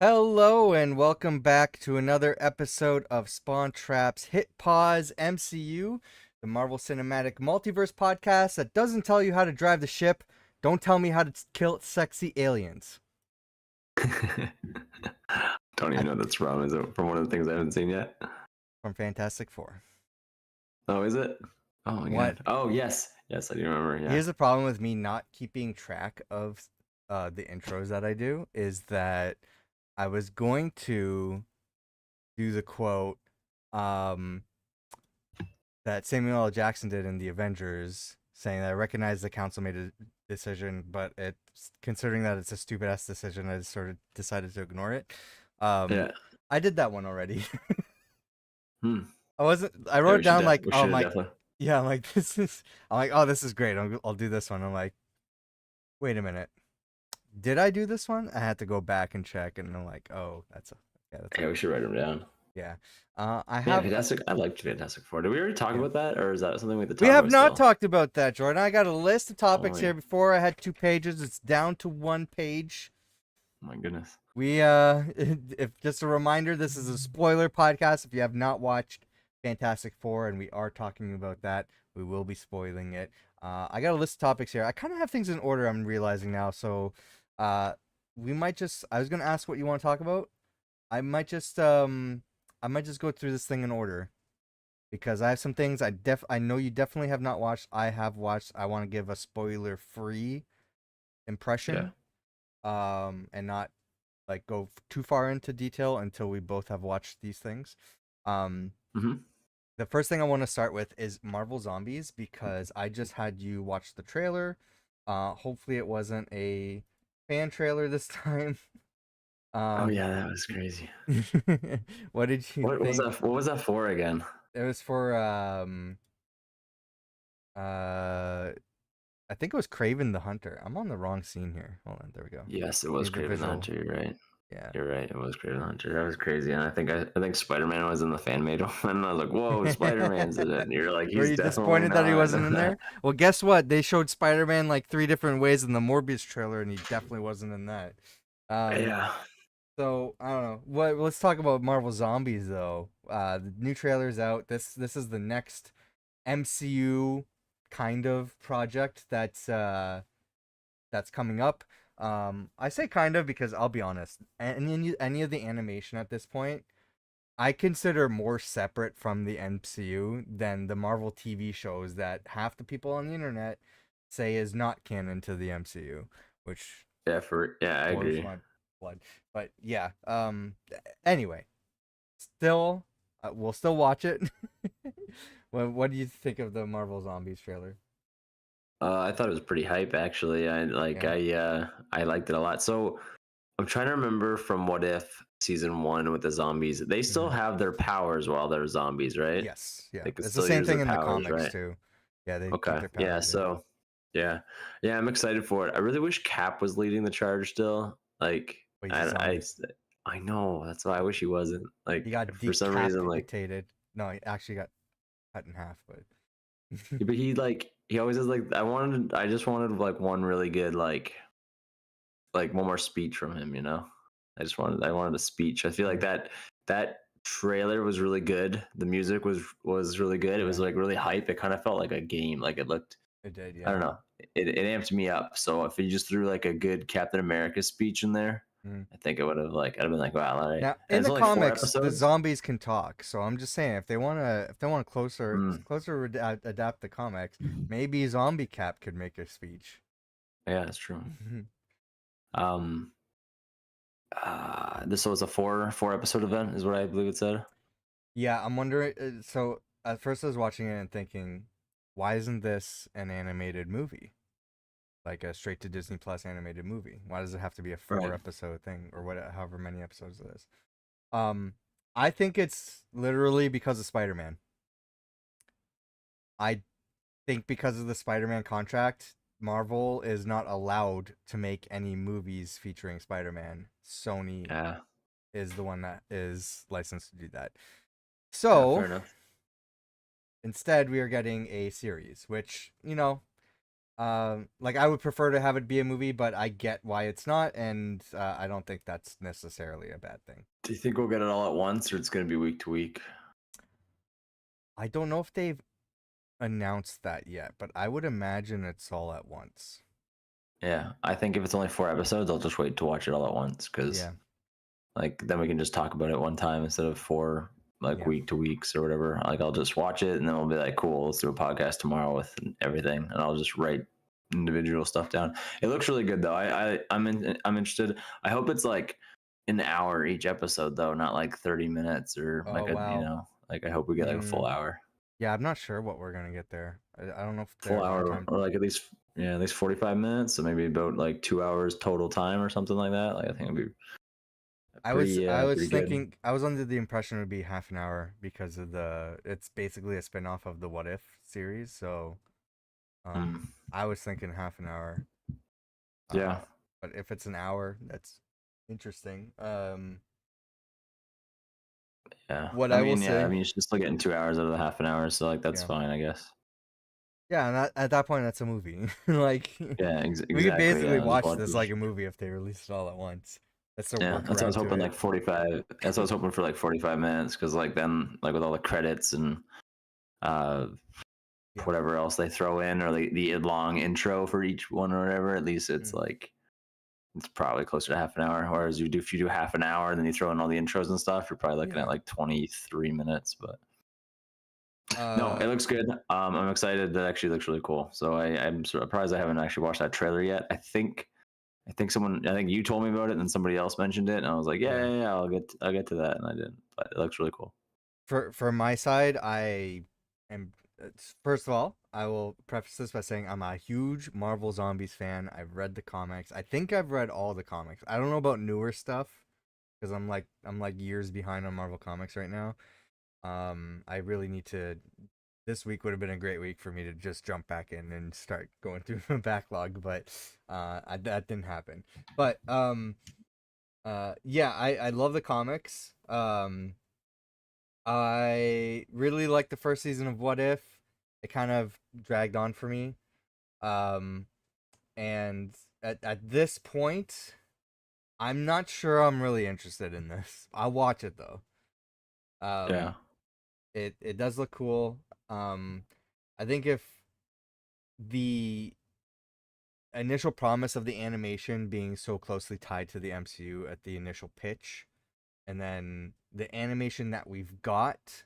Hello and welcome back to another episode of Spawn Trap's Hit Pause MCU, the Marvel Cinematic Multiverse podcast that doesn't tell you how to drive the ship. Don't tell me how to kill sexy aliens. Don't even know what that's from. Is it from one of the things I haven't seen yet? From Fantastic Four. Oh, is it? Oh my What? god. Oh yes, yes, I do remember. Yeah. Here's the problem with me not keeping track of the intros that I do is that I was going to do the quote that Samuel L. Jackson did in the Avengers, saying that I recognize the council made a decision, but it's considering that it's a stupid ass decision, I just sort of decided to ignore it. Yeah. I did that one already. Hmm. I wasn't. I Yeah, wrote down like, we oh should my, definitely. yeah. I'm like, this is. I'm like, oh, this is great. I'll do this one. I'm like, wait a minute, did I do this one? I had to go back and check, and I'm like, oh, that's a, yeah, that's Yeah, we should write them down. yeah. I Yeah, have. Fantastic. I liked Fantastic Four. Did we already talk Yeah. about that, or is that something we have to We talk have about not still? talked about that, Jordan. I got a list of topics Oh, here. yeah. Before I had 2 pages. It's down to 1 page. Oh my goodness. We if just a reminder, this is a spoiler podcast. If you have not watched Fantastic Four, and we are talking about that, we will be spoiling it. I got a list of topics here. I kind of have things in order. I'm realizing now, so we might just. I was gonna ask what you want to talk about. I might just go through this thing in order because I have some things I know you definitely have not watched. I have watched. I want to give a spoiler free Yeah. impression, and not like go too far into detail until we both have watched these things. Um, Mm-hmm. the first thing I want to start with is Marvel Zombies because I just had you watch the trailer. Hopefully it wasn't a fan trailer this time. Oh yeah, that was crazy. What did you What was think? that? What was that for again? It was for I think it was Craven the Hunter. I'm on the wrong scene here. Hold on, there we go. Yes, it was Need the Craven the visual. Hunter. You're right. Yeah. You're right. It was Craven the Hunter. That was crazy. And I think Spider-Man was in the fan made one. And I was like, whoa, Spider-Man's in it. And you're like, Were he's you definitely disappointed that he not. wasn't in there? Well, guess what? They showed Spider-Man like 3 different ways in the Morbius trailer, and he definitely wasn't in that. Yeah. So I don't know. What? Let's talk about Marvel Zombies though. The new trailer's out. This is the next MCU kind of project that's coming up. I say kind of because I'll be honest. Any of the animation at this point, I consider more separate from the MCU than the Marvel TV shows that half the people on the internet say is not canon to the MCU, which Yeah, I boils agree. my blood. But yeah, anyway, still, we'll still watch it. What do you think of the Marvel Zombies trailer? I thought it was pretty hype actually. I liked it a lot. So I'm trying to remember from What If season 1 with the zombies. They still Mhm. have their powers while they're zombies, right? Yes, yeah, They can it's the still same use thing their in the powers, comics right? too. Yeah, they keep Okay. their Yeah, powers. Yeah. so yeah. Yeah, I'm excited for it. I really wish Cap was leading the charge still. Like But he's a I zombie. I know. That's why I wish he wasn't. He Like got for some reason like decapitated. No, he actually got cut in half, but but he always has like I just wanted like one really good like one more speech from him, you know? I wanted a speech. I feel like that trailer was really good. The music was really good. It was yeah, like really hype. It kind of felt like a game. Like it looked it did. I Yeah. don't know. It amped me up. So if you just threw like a good Captain America speech in there, Mm. I think it would have like I'd have been like, wow, all right. Now, And in it's the only 4 comics, the episodes. zombies can talk. So I'm just saying, if they want to Mm, adapt the comics, maybe Zombie Cap could make a speech. yeah, that's true. Um this was a four episode event is what I believe it said. Yeah, I'm wondering. So at first, I was watching it and thinking, why isn't this an animated movie? Like a straight to Disney Plus animated movie. Why does it have to be a four Right. episode thing or however many episodes it is? Um, I think it's literally because of Spider-Man. I think because of the Spider-Man contract, Marvel is not allowed to make any movies featuring Spider-Man. Sony Yeah. is the one that is licensed to do that. Yeah, fair So enough. instead, we are getting a series, which, you know, Like I would prefer to have it be a movie, but I get why it's not, and I don't think that's necessarily a bad thing. Do you think we'll get it all at once, or it's going to be week to week? I don't know if they've announced that yet, but I would imagine it's all at once. Yeah, I think if it's only 4 episodes, I'll just wait to watch it all at once because Yeah, like then we can just talk about it one time instead of four like yeah, week to weeks or whatever. Like I'll just watch it and then we'll be like, cool, let's do a podcast tomorrow with everything, and I'll just write individual stuff down. It looks really good though. I'm interested. I hope it's like an hour each episode though, not like 30 minutes or Oh like a wow. like I hope we get like a full Mm, hour. yeah, I'm not sure what we're gonna get there. I don't know if Full their hour runtime. or like at least yeah, at least 45 minutes, so maybe about like 2 hours total time or something like that. Like I think it'd be I was pretty good. thinking I was under the impression it would be half an hour because of the it's basically a spin-off of the What If series, so Mm. I was thinking half an hour. Yeah. But if it's an hour, that's interesting. Yeah. What I I will mean, yeah, I say, mean, you should still getting 2 hours out of the half an hour, so like that's yeah. fine, I guess. Yeah, and at that point that's a movie. Like Yeah, we could exactly. basically Yeah, I'll just watch watch this like it. a movie if they released it all at once. That's their Yeah, that's what I was workaround to hoping it. like 45. That's what I was hoping for like 45 minutes because like then like with all the credits and uh Yeah. whatever else they throw in or the long intro for each one or whatever, at least it's Mhm. like it's probably closer to half an hour. Whereas if you do half an hour and then you throw in all the intros and stuff, you're probably looking at Yeah. like 23 minutes. But no, it Uh looks good. I'm excited. That actually looks really cool. So I'm surprised I haven't actually watched that trailer yet. I think you told me about it, and then somebody else mentioned it, and I was like, yeah. yeah, I'll get to that, and I didn't. But it looks really cool. For my side, I am first of all, I will preface this by saying I'm a huge Marvel Zombies fan. I've read the comics. I think I've read all the comics. I don't know about newer stuff because I'm like years behind on Marvel comics right now. I really need to. This week would have been a great week for me to just jump back in and start going through the backlog, but that didn't happen. But yeah, I love the comics. I really liked the first season of What If. It kind of dragged on for me. Um, and at this point, I'm not sure I'm really interested in this. I'll watch it though. Yeah, Um, it does look cool. Um, I think if the initial promise of the animation being so closely tied to the MCU at the initial pitch, and then the animation that we've got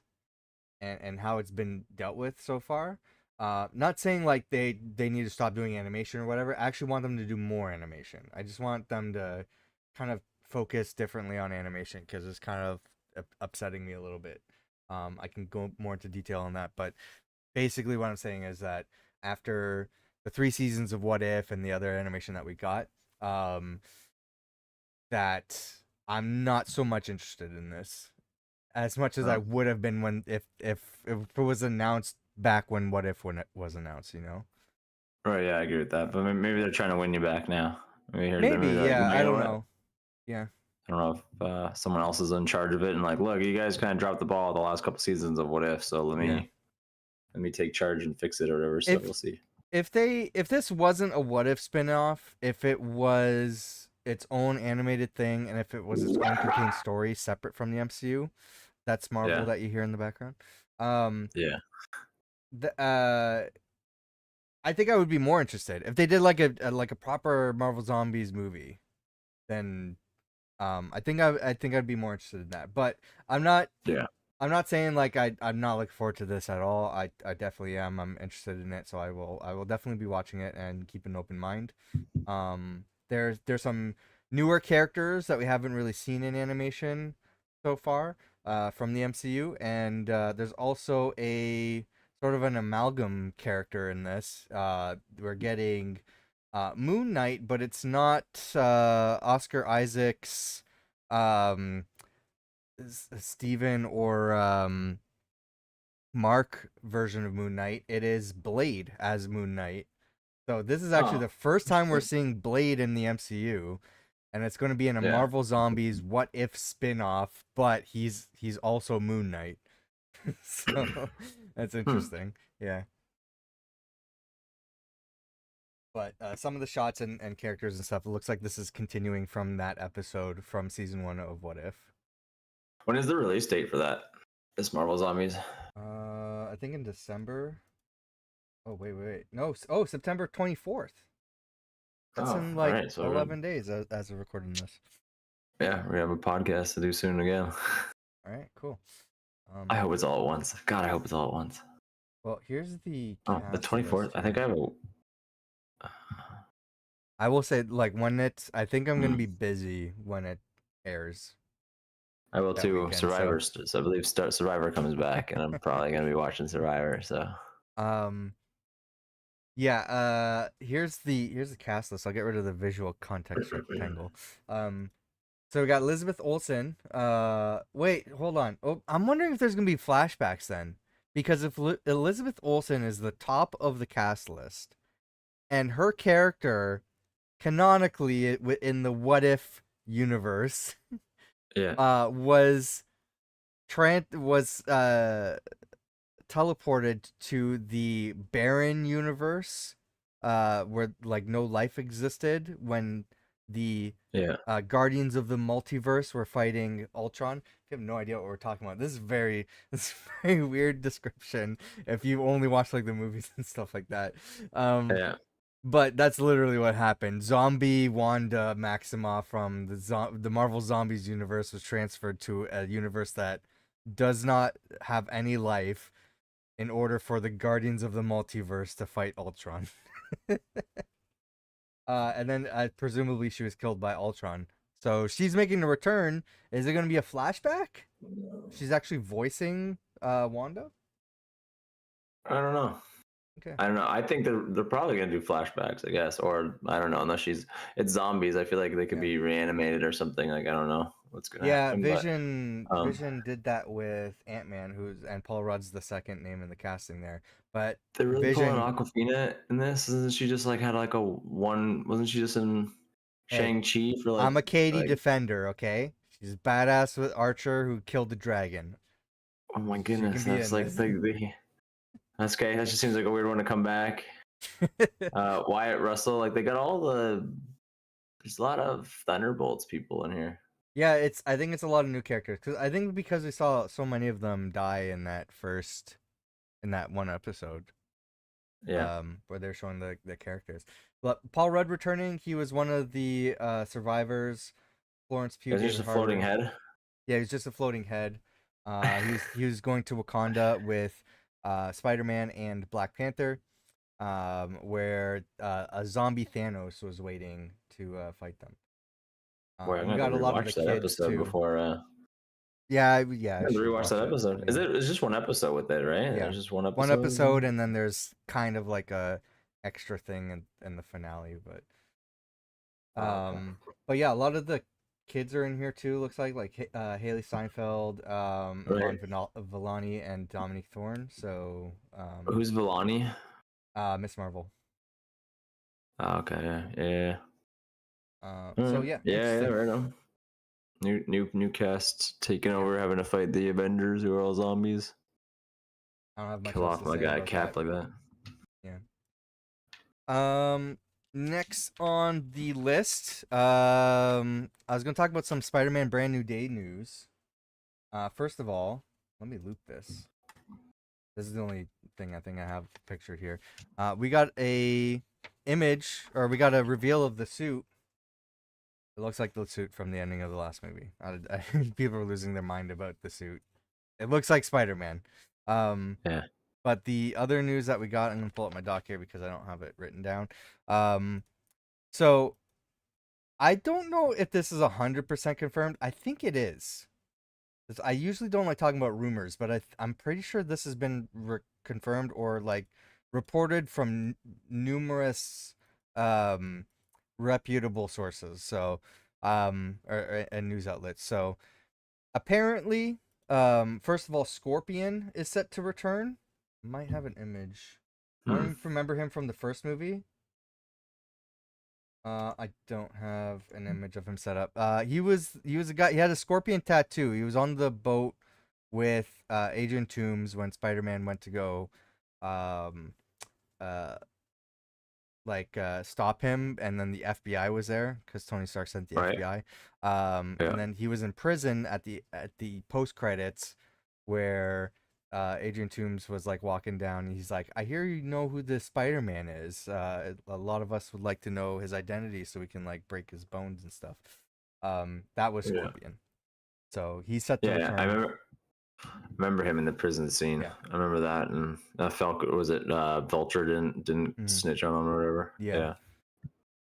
and how it's been dealt with so far. Not saying like they need to stop doing animation or whatever. I actually want them to do more animation. I just want them to kind of focus differently on animation because it's kind of upsetting me a little bit. I can go more into detail on that, but basically what I'm saying is that after the 3 seasons of What If and the other animation that we got, um, that I'm not so much interested in this as much as I oh. would have been when if it was announced back when it was announced, you know. right. Yeah, I agree with that. But maybe they're trying to win you back now. Maybe, Maybe they're like, yeah, no, I you know don't what? know. Yeah. I don't know if someone else is in charge of it, and like, look, you guys kind of dropped the ball the last couple seasons of What If, so Yeah. let me take charge and fix it or whatever. So If we'll see. if this wasn't a What If spin-off, if it was its own animated thing and if it was its own contained story separate from the MCU, that's Marvel Yeah, that you hear in the background. Um yeah, the I think I would be more interested if they did like a proper Marvel Zombies movie. Then I think I'd be more interested in that. But I'm not yeah. I'm not saying like I'm not looking forward to this at all. I definitely am. I'm interested in it, so I will definitely be watching it and keep an open mind. There's some newer characters that we haven't really seen in animation so far from the MCU, and there's also a sort of an amalgam character in this. We're getting Moon Knight, but it's not Oscar Isaac's um, Steven or Mark version of Moon Knight. It is Blade as Moon Knight. So this is actually Oh, the first time we're interesting. seeing Blade in the MCU, and it's going to be in a Yeah. Marvel Zombies What If spin-off, but he's also Moon Knight. So that's Hmm. interesting. Yeah. But some of the shots and characters and stuff, it looks like this is continuing from that episode from season 1 of What If. When is the release date for that? This Marvel Zombies. I think in December. Oh wait. No, oh, September 24th. That's Oh, in all like right. So 11 days as of recording this. yeah, we have a podcast to do soon again. All right, cool. I hope it's all at once. God, I hope it's all at once. Well, here's the Oh, the cast 24th. list I think I here. have a. I will say, like, I think I'm gonna be busy when it airs I will that too. weekend. Survivor. So I believe Survivor comes back, and I'm probably gonna be watching Survivor. So yeah. Here's the cast list. I'll get rid of the visual context rectangle. So we got Elizabeth Olsen. Wait, hold on. Oh, I'm wondering if there's gonna be flashbacks then, because if Elizabeth Olsen is the top of the cast list, and her character, canonically in the What If universe, yeah, was teleported to the Barren universe, where like no life existed when the yeah. Guardians of the Multiverse were fighting Ultron. You have no idea what we're talking about. This is this is very weird description if you only watch like the movies and stuff like that. Yeah. But that's literally what happened. Zombie Wanda Maximoff from the Marvel Zombies universe was transferred to a universe that does not have any life in order for the Guardians of the Multiverse to fight Ultron. And then presumably she was killed by Ultron. So she's making a return. Is it going to be a flashback? She's actually voicing Wanda? I don't know. Okay. I don't know. I think they're probably gonna do flashbacks, I guess, or I don't know. Unless it's zombies, I feel like they could Yeah. be reanimated or something. Like I don't know what's gonna Yeah, happen, but Vision did that with Ant-Man, and Paul Rudd's the second name in the casting there. But they're really pulling Vision, Aquafina in this. Isn't she just like had like a one? Wasn't she just in hey, Shang-Chi for I'm a Katie like? defender, okay? She's badass with Archer who killed the dragon. Oh my She can goodness, be that's in like this. that's okay. That just seems like a weird one to come back. Wyatt Russell, like they got all the. There's a lot of Thunderbolts people in here. Yeah, I think it's a lot of new characters because we saw so many of them die in that one episode. Yeah, Where they're showing the characters. But Paul Rudd returning, he was one of the survivors. Florence Pugh, is just David a floating Harbour. head. Yeah, he was just a floating head. He was going to Wakanda with Spider-Man and Black Panther, where a zombie Thanos was waiting to fight them. Boy, I'm We gonna got a lot of the rewatch that kids episode too. before. Yeah, I'm I gonna should rewatch watch that it. episode. Yeah, It's just one episode with it, right? yeah, There's just one one episode. episode, and then there's kind of like a extra thing in the finale, but Oh, okay. yeah, a lot of the kids are in here too. Looks like Haley Steinfeld, Right. Iman Vellani, and Dominique Thorne. So Who's Villani? Miss Marvel. Oh, okay, yeah. So yeah, Yeah, interesting. right on. New cast taking over, having to fight the Avengers who are all zombies. I don't have much Kill else off to my say guy about that. Cap like that. Yeah. Next on the list, I was gonna talk about some Spider-Man Brand New Day news. First of all, let me loop this. This is the only thing I think I have pictured here. We got a we got a reveal of the suit. It looks like the suit from the ending of the last movie. People are losing their mind about the suit. It looks like Spider-Man. Yeah. But the other news that we got, I'm gonna pull up my doc here because I don't have it written down. So I don't know if this is 100% confirmed. I think it is. I usually don't like talking about rumors, but I'm pretty sure this has been confirmed or like reported from numerous reputable sources. So and news outlets. So apparently, first of all, Scorpion is set to return. Might have an image. I don't even remember him from the first movie. I don't have an image of him set up. He was a guy. He had a scorpion tattoo. He was on the boat with Agent Toomes when Spider-Man went to go, um, uh, like stop him, and then the FBI was there because Tony Stark sent the Right. FBI. Yeah. And then he was in prison at the post credits where Adrian Toomes was like walking down, and he's like, "I hear you know who the Spider-Man is. A lot of us would like to know his identity so we can like break his bones and stuff." That was Yeah. Scorpion. So he's set to Yeah. I return. remember him in the prison scene. Yeah. I remember that, and Falcon was it Vulture didn't Mhm. snitch on him or whatever. Yeah. Yeah.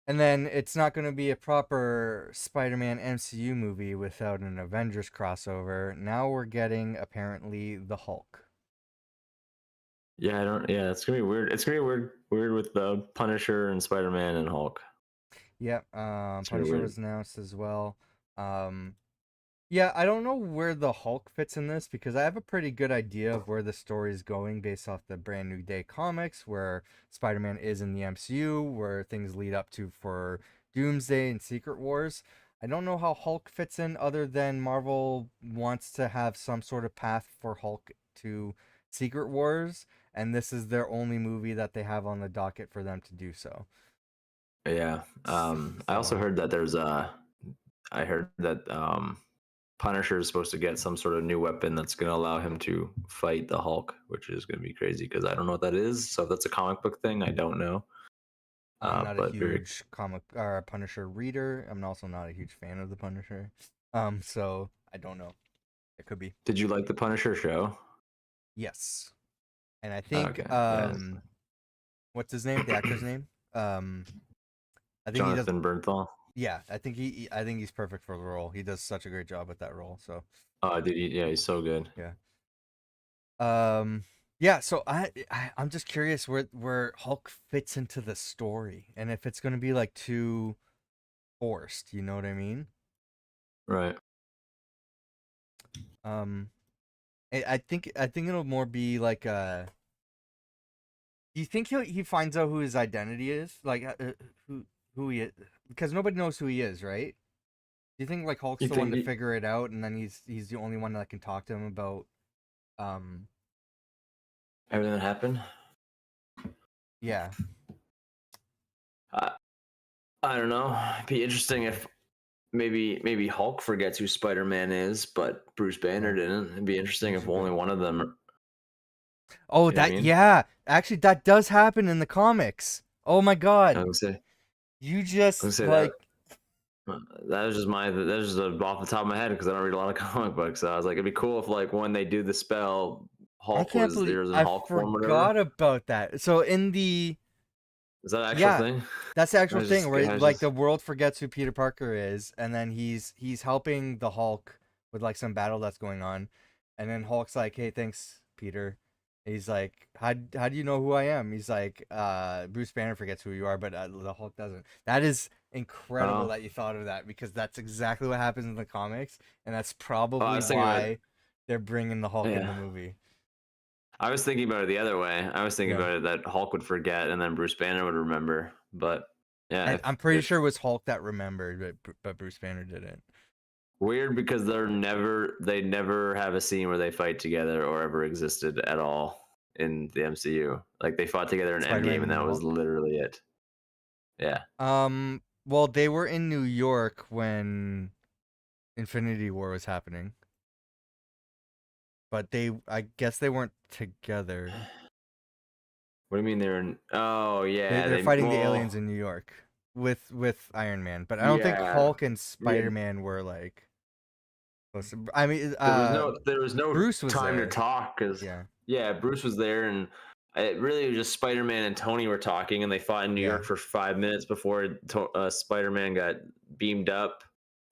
And then it's not going to be a proper Spider-Man MCU movie without an Avengers crossover. Now we're getting apparently the Hulk. Yeah, I don't. Yeah, it's gonna be weird. It's gonna be weird with the Punisher and Spider Man and Hulk. Yep. It's gonna be Punisher weird. was announced as well. Um, yeah, I don't know where the Hulk fits in this because I have a pretty good idea of where the story is going based off the Brand New Day comics, where Spider-Man is in the MCU, where things lead up to for Doomsday and Secret Wars. I don't know how Hulk fits in other than Marvel wants to have some sort of path for Hulk to Secret Wars, and this is their only movie that they have on the docket for them to do so. Yeah. I also So heard that there's I heard that Punisher is supposed to get some sort of new weapon that's going to allow him to fight the Hulk, which is going to be crazy because I don't know what that is. So if that's a comic book thing, I don't know. I'm not a But very. huge comic or Punisher reader. I'm also not a huge fan of the Punisher. So I don't know. It could be. Did you like the Punisher show? Yes. And I Oh, think okay. Yeah. what's his name? The actor's name? I think he does. Jonathan Bernthal. Yeah, I think he's perfect for the role. He does such a great job with that role. So Oh, dude, yeah, he's so good. yeah. Um yeah, so I'm just curious where Hulk fits into the story and if it's gonna be like too forced, you know what I mean? Right. Um I think it'll more be like do you think he finds out who his identity is? Like who he is? Because nobody knows who he is, right? Do you think like Hulk's You the one think? to figure it out, and then he's the only one that can talk to him about um Everything that happened? yeah. I, I don't know. It'd be interesting if maybe Hulk forgets who Spider Man is, but Bruce Banner Yeah. didn't. It'd be interesting Which if would be only one of them. Oh, You know what I that mean? yeah. Actually that does happen in the comics. Oh my I god. would say. You I would just say that. like That was just off the top of my head because I don't read a lot of comic books. So I was like, it'd be cool if like when they do the spell, I Hulk can't was believe there's in I Hulk form, whatever. forgot about that. So in the Is that an actual yeah, thing? that's the I actual was thing just, where I was like just. the world forgets who Peter Parker is, and then he's helping the Hulk with like some battle that's going on, and then Hulk's like, "Hey, thanks, Peter." He's like, "How do you know who I am?" He's like, Bruce Banner forgets who you are, but the Hulk doesn't." That is incredible Oh, that you thought of that because that's exactly what happens in the comics, and that's oh, I probably was thinking about why they're bringing the Hulk in the yeah. movie. I was thinking about it the other way. I was thinking Yeah. about it that Hulk would forget and then Bruce Banner would remember. But yeah, And if I'm pretty if sure it was Hulk that remembered, but Bruce Banner didn't. weird because they never have a scene where they fight together or ever existed at all in the MCU. Like they fought together in Spider-Man Endgame and and the that was Hulk. literally it. Yeah. Well, they were in New York when Infinity War was happening, but I guess they weren't together. What do you mean they're in? Oh yeah, They're they fighting the well aliens in New York with Iron Man, but I don't think yeah Hulk and yeah. Spider-Man were like. I mean, There was no Bruce was time to there. talk because Yeah, yeah, Bruce was there and it really was just Spider Man and Tony were talking and they fought in New yeah, York for 5 minutes before Spider Man got beamed up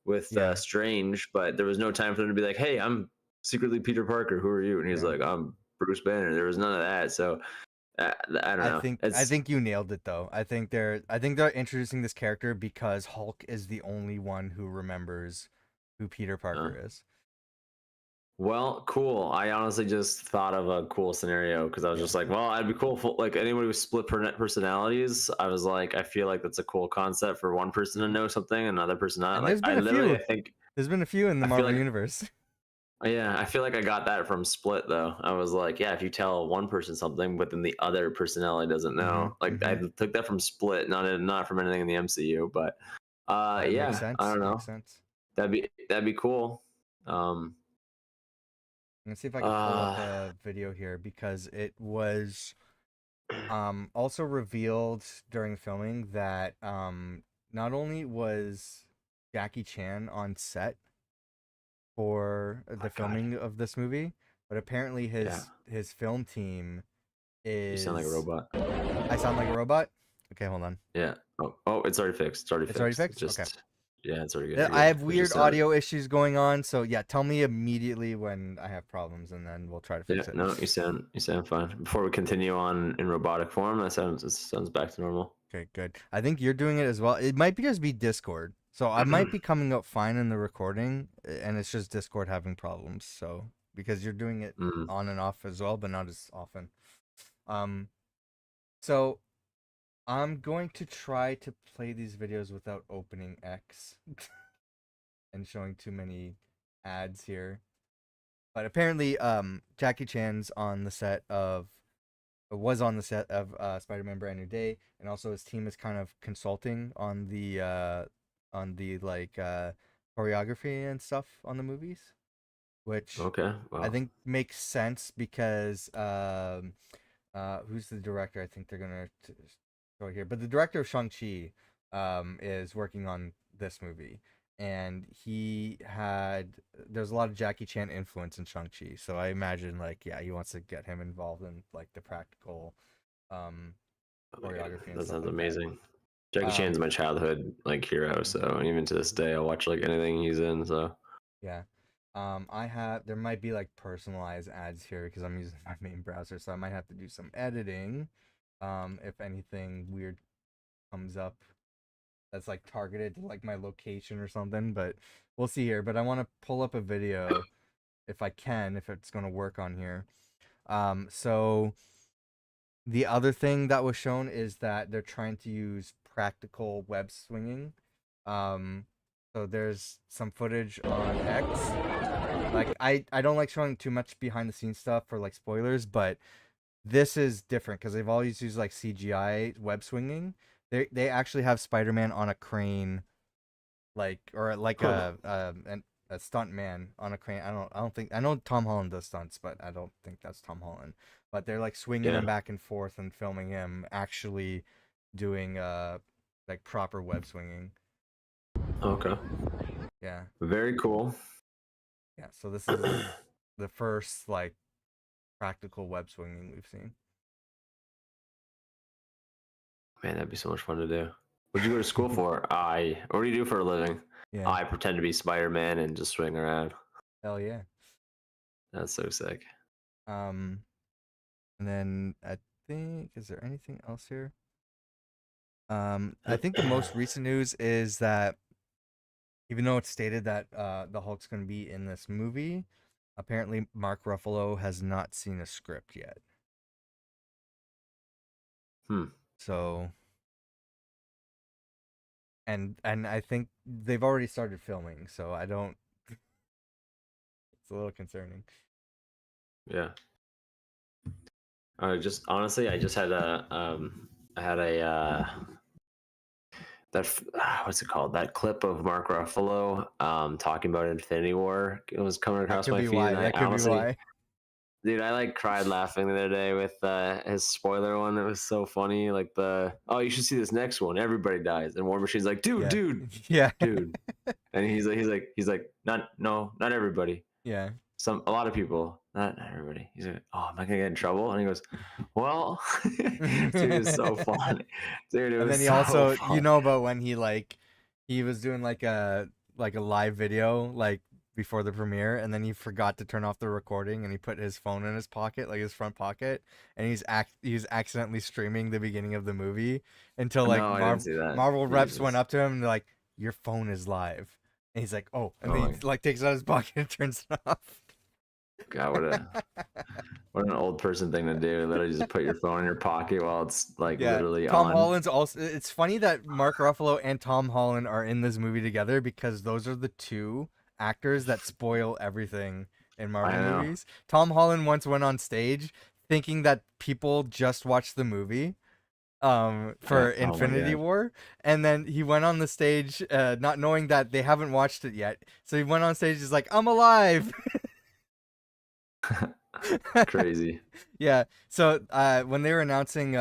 with yeah, Strange, but there was no time for them to be like, "Hey, I'm secretly Peter Parker. Who are you?" And he's yeah. like, "I'm Bruce Banner." There was none of that, so I don't know. I It's think you nailed it though. I think they're introducing this character because Hulk is the only one who remembers who Peter uh, Parker is. well, cool. I honestly just thought of a cool scenario because I was Yeah. just like, well, I'd be cool if like anybody with split personalities. I was like, I feel like that's a cool concept for one person to Mhm. know something, another person not. And Like, there's been a few. I think There's been a few in the I feel Marvel like universe. Yeah, I feel like I got that from Split though. I was like, yeah, if you tell one person something, but then the other personality doesn't Mm-hmm. know. Like I Mm-hmm. took that from Split, not from anything in the MCU, but That makes yeah, I sense. don't Makes know. sense. That'd be cool. Um, Let's see if I can pull up uh, a video here because it was also revealed during filming that not only was Jackie Chan on set for oh the God, filming of this movie, but apparently yeah, his film team you sound like a is. robot. I sound like a robot. Okay, hold on. Yeah. Oh, it's already fixed. It's already It's already fixed. It fixed. Okay. just, yeah, it's already good. You're I good. have It weird just audio issues going on, so yeah, tell me immediately when I have problems, and then we'll try to yeah, fix it. no, you sound fine. Before we continue on in robotic form, it sounds back to normal. Okay, good. I think you're doing it as well. It might be just be Discord. So I might be coming out fine in the recording, and it's just Discord having problems. So because you're doing it Mm, on and off as well, but not as often. Um, so I'm going to try to play these videos without opening X and showing too many ads here. But apparently, Jackie Chan's on the set of was on the set of Spider-Man: Brand New Day, and also his team is kind of consulting on the like choreography and stuff on the movies, which okay. I Wow. think makes sense because who's the director? I think they're gonna show here, but the director of Shang-Chi is working on this movie. And there's a lot of Jackie Chan influence in Shang-Chi. So I imagine like, yeah, he wants to get him involved in like the practical um Oh my God, choreography and that stuff sounds like that. amazing. Jackie Chan's Um, my childhood like hero, mhm, so even to this day, I watch like anything he's in. So yeah. There might be like personalized ads here because I'm using my main browser, so I might have to do some editing. If anything weird comes up that's like targeted to like my location or something, but we'll see here. But I want to pull up a video if I can, if it's gonna work on here. So the other thing that was shown is that they're trying to use practical web swinging. Um, so there's some footage on X. Like I don't like showing too much behind the scenes stuff for like spoilers, but this is different because they've always used like CGI web swinging. They actually have Spider-Man on a crane, like or like huh. a stunt man on a crane. I don't think I know Tom Holland does stunts, but I don't think that's Tom Holland. But they're like swinging him Yeah. back and forth and filming him actually doing like proper web swinging. Okay. Yeah. Very cool. Yeah. So this is the first like practical web swinging we've seen. Man, that'd be so much fun to do. What'd you go to school for? What do you do for a living? Yeah. I pretend to be Spider-Man and just swing around. Hell yeah. That's so sick. Um and then I think is there anything else here? I think the most recent news is that even though it's stated that the Hulk's going to be in this movie, apparently Mark Ruffalo has not seen a script yet. Hmm. So, and I think they've already started filming, so I don't. It's a little concerning. Yeah. Just honestly, I had a what's it called? That clip of Mark Ruffalo talking about Infinity War. It was coming That across could my be feed, why. and I That could be honestly, why. dude, I like cried laughing the other day with his spoiler one. That was so funny. Like you should see this next one. Everybody dies, and War Machine's like, dude, Yeah. dude, Yeah. dude, and he's like, not everybody. Yeah. A lot of people, not everybody. He's like, oh, am I gonna get in trouble? And he goes, well, dude, it was so funny. Dude, it And was then he so also, fun. about when he was doing like a live video like before the premiere, and then he forgot to turn off the recording, and he put his phone in his pocket, like his front pocket, and he's accidentally streaming the beginning of the movie until like No, I didn't see that. Marvel reps went Jesus. up to him and they're like, "Your phone is live," and he's like, "Oh," and Oh then my he like takes it out of his pocket and turns it off. God, what an old person thing to do. Literally just put your phone in your pocket while it's like Yeah, literally Tom on. Holland's also. It's funny that Mark Ruffalo and Tom Holland are in this movie together because those are the two actors that spoil everything in I Marvel know. movies. Tom Holland once went on stage thinking that people just watched the movie for Oh my Infinity god. War, and then he went on the stage not knowing that they haven't watched it yet. So he went on stage, he's like, "I'm alive." Crazy. Yeah. So when they were announcing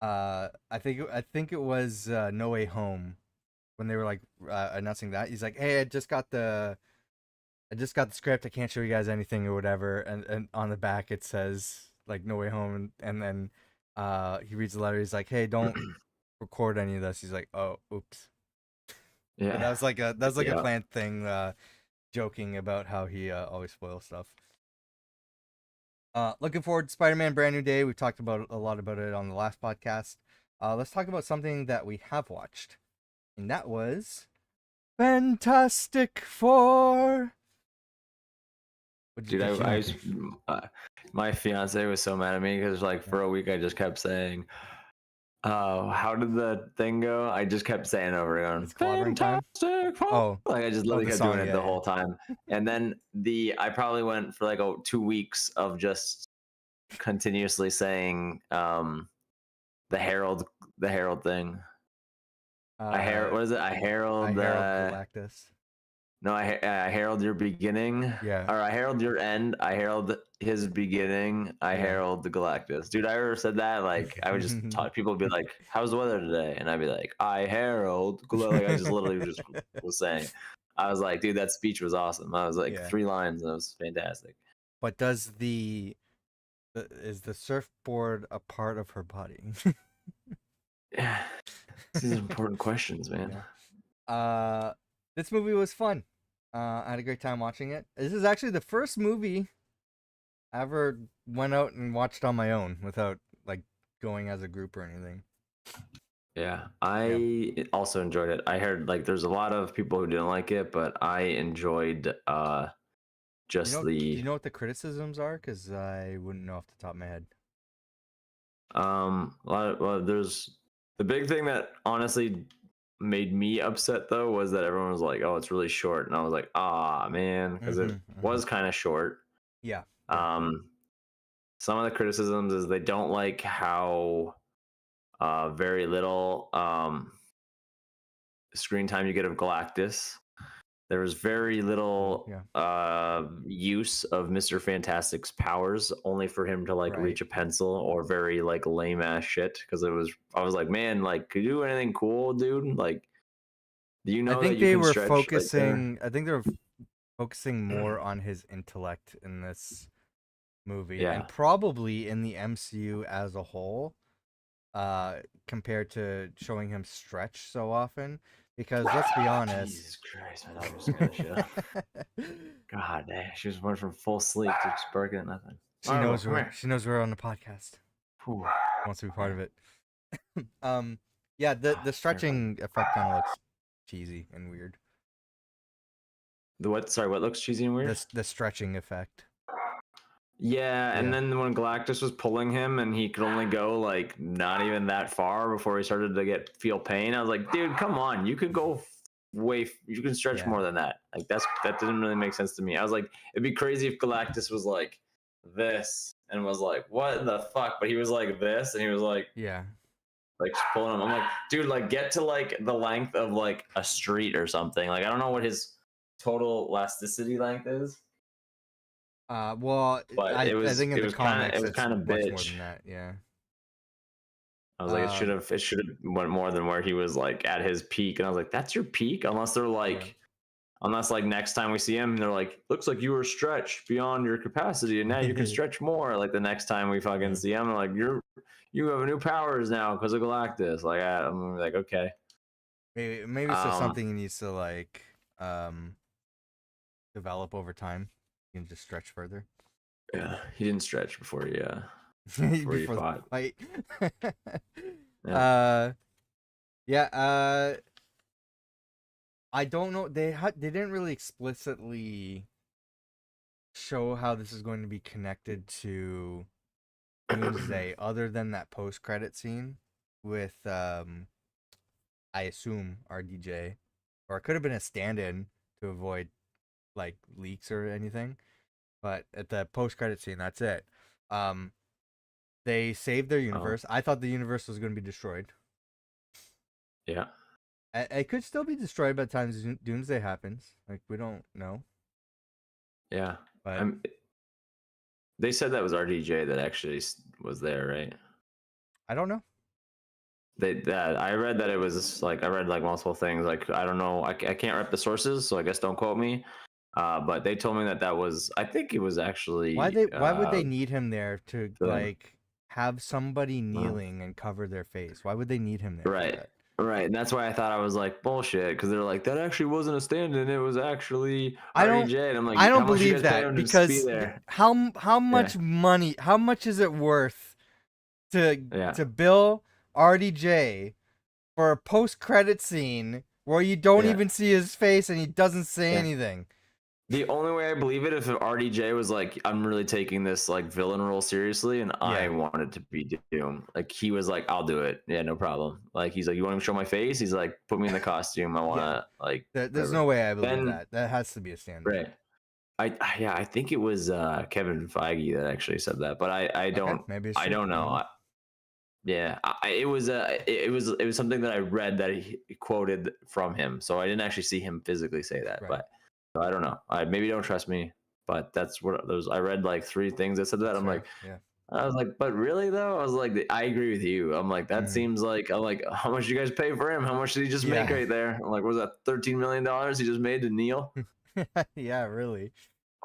I think it was No Way Home, when they were like announcing that, he's like, "Hey, I just got the script. I can't show you guys anything or whatever." And on the back it says like No Way Home, and then he reads the letter. He's like, "Hey, don't record any of this." He's like, "Oh, oops." But Yeah. that was like a Yeah. planned thing, joking about how he always spoils stuff. Looking forward to Spider-Man Brand New Day. We've talked about a lot about it on the last podcast. Let's talk about something that we have watched, and that was Fantastic Four. What did you Dude, think? I was, uh, my fiance was so mad at me because like Yeah. for a week I just kept saying, "Oh, how did the thing go?" I just kept saying over again, It's clobbering time. "Fantastic Four." Oh, Like I just oh, literally the kept doing song. it Yeah, the yeah. whole time. And then I probably went for like 2 weeks of just continuously saying the Herald thing. I herald, Uh, what is it? I I herald Herald Galactus. no, I herald your beginning, Yeah, or I herald your end. I herald his beginning. I yeah. herald the Galactus. Dude, I ever said that, like, I would just talk. People would be like, "How's the weather today?" And I'd be like, "I herald." Like, I just literally just was saying. I was like, dude, that speech was awesome. I was like, Yeah. 3 lines, and it was fantastic. But does is the surfboard a part of her body? Yeah, these are important questions, man. Yeah. Uh, this movie was fun. I had a great time watching it. This is actually the first movie I ever went out and watched on my own without like going as a group or anything. Yeah, Yeah. I also enjoyed it. I heard like there's a lot of people who didn't like it, but I enjoyed just Do you the know what the criticisms are? Because I wouldn't know off the top of my head. well, there's the big thing that honestly made me upset though was that everyone was like, "Oh, it's really short," and I was like, "Ah, man," because it Mm-hmm. was kind of short. Yeah. Yeah. Um, some of the criticisms is they don't like how very little screen time you get of Galactus. There was very Oh, little yeah. use of Mr. Fantastic's powers, only for him to like Right. reach a pencil or very like lame ass shit. Because I was like, man, like, could you do anything cool, dude? Like, do you I know that think you they can were stretch like there? focusing. I think they were focusing more on his intellect in this movie, and Yeah. probably in the MCU as a whole, compared to showing him stretch so often. Because let's be honest, Jesus Christ, my dog was scared the shit out. God damn, she was went from full sleep to just barking at nothing. Marvel, come here. she knows we're on the podcast. Whew. Wants to be part of it. Um, yeah, the Terrifying. stretching effect kind of looks cheesy and weird. The what? Sorry, what looks cheesy and weird? The stretching effect. Yeah, and Yeah. then when Galactus was pulling him and he could only go like not even that far before he started to feel pain, I was like, dude, come on, you could go you can stretch Yeah. more than that. Like that didn't really make sense to me. I was like, it'd be crazy if Galactus was like this and was like, what the fuck? But he was like this and he was Yeah. like just pulling him. I'm like, dude, like get to like the length of like a street or something. Like I don't know what his total elasticity length is. Well, But I think in the it comics was it's kind of much more bitch. than that. Yeah. I was like, Um. it should have went more than where he was like at his peak. And I was like, that's your peak? Yeah. Unless like next time we see him, they're like, looks like you were stretched beyond your capacity, and now you can stretch more. Like the next time we fucking Yeah. see him, they're like you have new powers now because of Galactus. Like I'm like, okay. Maybe it's just Um, something he needs to like develop over time. You can just stretch further. yeah, he didn't stretch before he Before the fought. fight. Yeah. uh yeah, I don't know. They didn't really explicitly show how this is going to be connected to Doomsday other than that post-credit scene with I assume RDJ, or it could have been a stand-in to avoid like leaks or anything. But at the post credit scene, that's it. Um, they saved their Oh, universe. I thought the universe was going to be destroyed. yeah, It could still be destroyed by the time Doomsday happens. Like we don't know, yeah. but I'm. They said that was RDJ that actually was there, right? I don't know. That I read that it was like I read like multiple things. Like I don't know, I can't rep the sources, so I guess don't quote me. But they told me that that was. I think it was actually. Why would they need him there to Them. like have somebody Uh, kneeling and cover their face? Why would they need him there for right, that? right, and that's why I thought I was like bullshit because they're like that actually wasn't a stand-in. It was actually I don't RDJ, and I'm I like, how don't much you believe guys pay that him to just be because there? how Yeah, much money, how much is it worth to yeah, bill RDJ for a post credit scene where you don't yeah. even see his face and he doesn't say Yeah. anything? The only way I believe it if RDJ was like, I'm really taking this like villain role seriously, and I Yeah. wanted to be Doom. Like he was like, I'll do it. Yeah, no problem. Like he's like, you want me to show my face? He's like, put me in the costume. I want Yeah. to like There's no whatever. way I believe Then that. That has to be a stand-in. right, yeah, I think it was Kevin Feige that actually said that, but Okay, maybe it's I true. don't I know. don't know. Yeah, it was something that I read that he quoted from him, so I didn't actually see him physically say that, Right. but so I don't know. I maybe don't trust me, but that's what those. I read like three things that said that. That's I'm like, fair. Yeah. I was like, but really though, I was like, I agree with you. I'm like, that Mm. seems like I'm like, how much do you guys pay for him? How much did he just make Yeah. right there? I'm like, what was that $13 million he just made to Neil Yeah, really.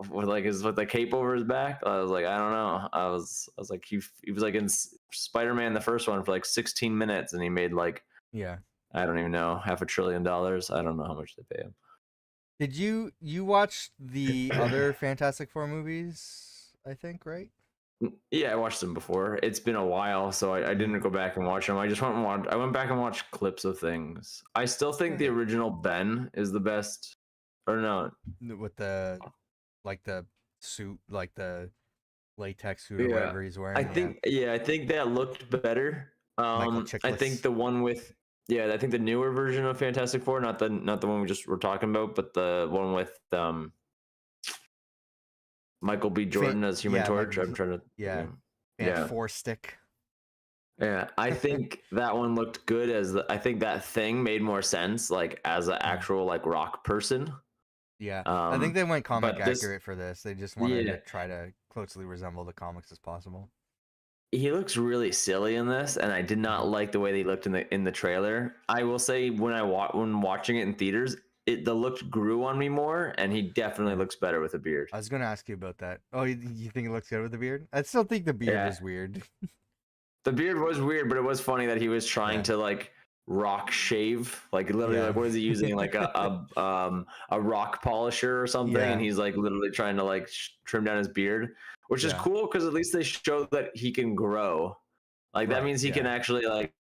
with like his with the cape over his back? I was like, I don't know. I was like, he was like in Spider-Man the first one for like 16 minutes, and he made like Yeah. I don't even know $500 billion. I don't know how much they pay him. Did you watch the other Fantastic Four movies? I think, right? Yeah, I watched them before. It's been a while, so I didn't Mm. go back and watch them. I just went and watched. I went back and watched clips of things. I still think the Okay. original Ben is the best. Or no, With the like the suit, like the latex suit or yeah, whatever he's wearing. Yeah. I think that looked better. Michael I think Chiklis. the one with yeah, I think the newer version of Fantastic Four, not the one we just were talking about, but the one with Michael B. Jordan as Human Yeah, Torch. I'm trying to think of yeah. him. And Yeah. Four Stick. Yeah, I think that one looked good I think that thing made more sense like as an Mm. actual like rock person. Yeah. I think they went comic But this accurate for this. They just wanted yeah, to try to closely resemble the comics as possible. he looks really silly in this, and I did not Mhm. like the way they looked in the trailer. I will say when watching it in theaters, the look grew on me more, and he definitely Yeah. looks better with a beard. I was gonna ask you about that. Oh, you think it looks good with the beard? I still think the beard Yeah, is weird. the beard was weird, but it was funny that he was trying Yeah. to like rock shave, like literally, Yeah. like what is he using, like a rock polisher or something, and Yeah. he's like literally trying to like trim down his beard, which is Yeah. cool because at least they show that he can grow. Like that Right. means he can Yeah. actually like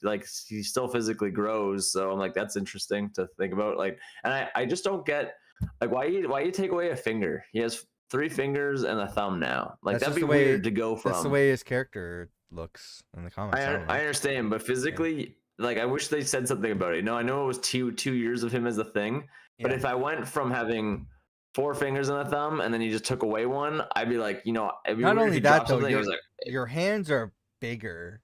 like he still physically grows. So I'm like that's interesting to think about. Like, and I just don't get like why you take away a finger? He has three fingers and a thumb now. Like That's that'd just be the way weird to go that's the from. way his character looks in the comics. I don't I know. understand, but Yeah. physically, like I wish they said something about it. No, I know it was two years of him as a thing, but Yeah. if I went from having four fingers and a thumb and then you just took away one, I'd be like, it'd be Not weird if only he that dropped though, something. He was like, your hands are bigger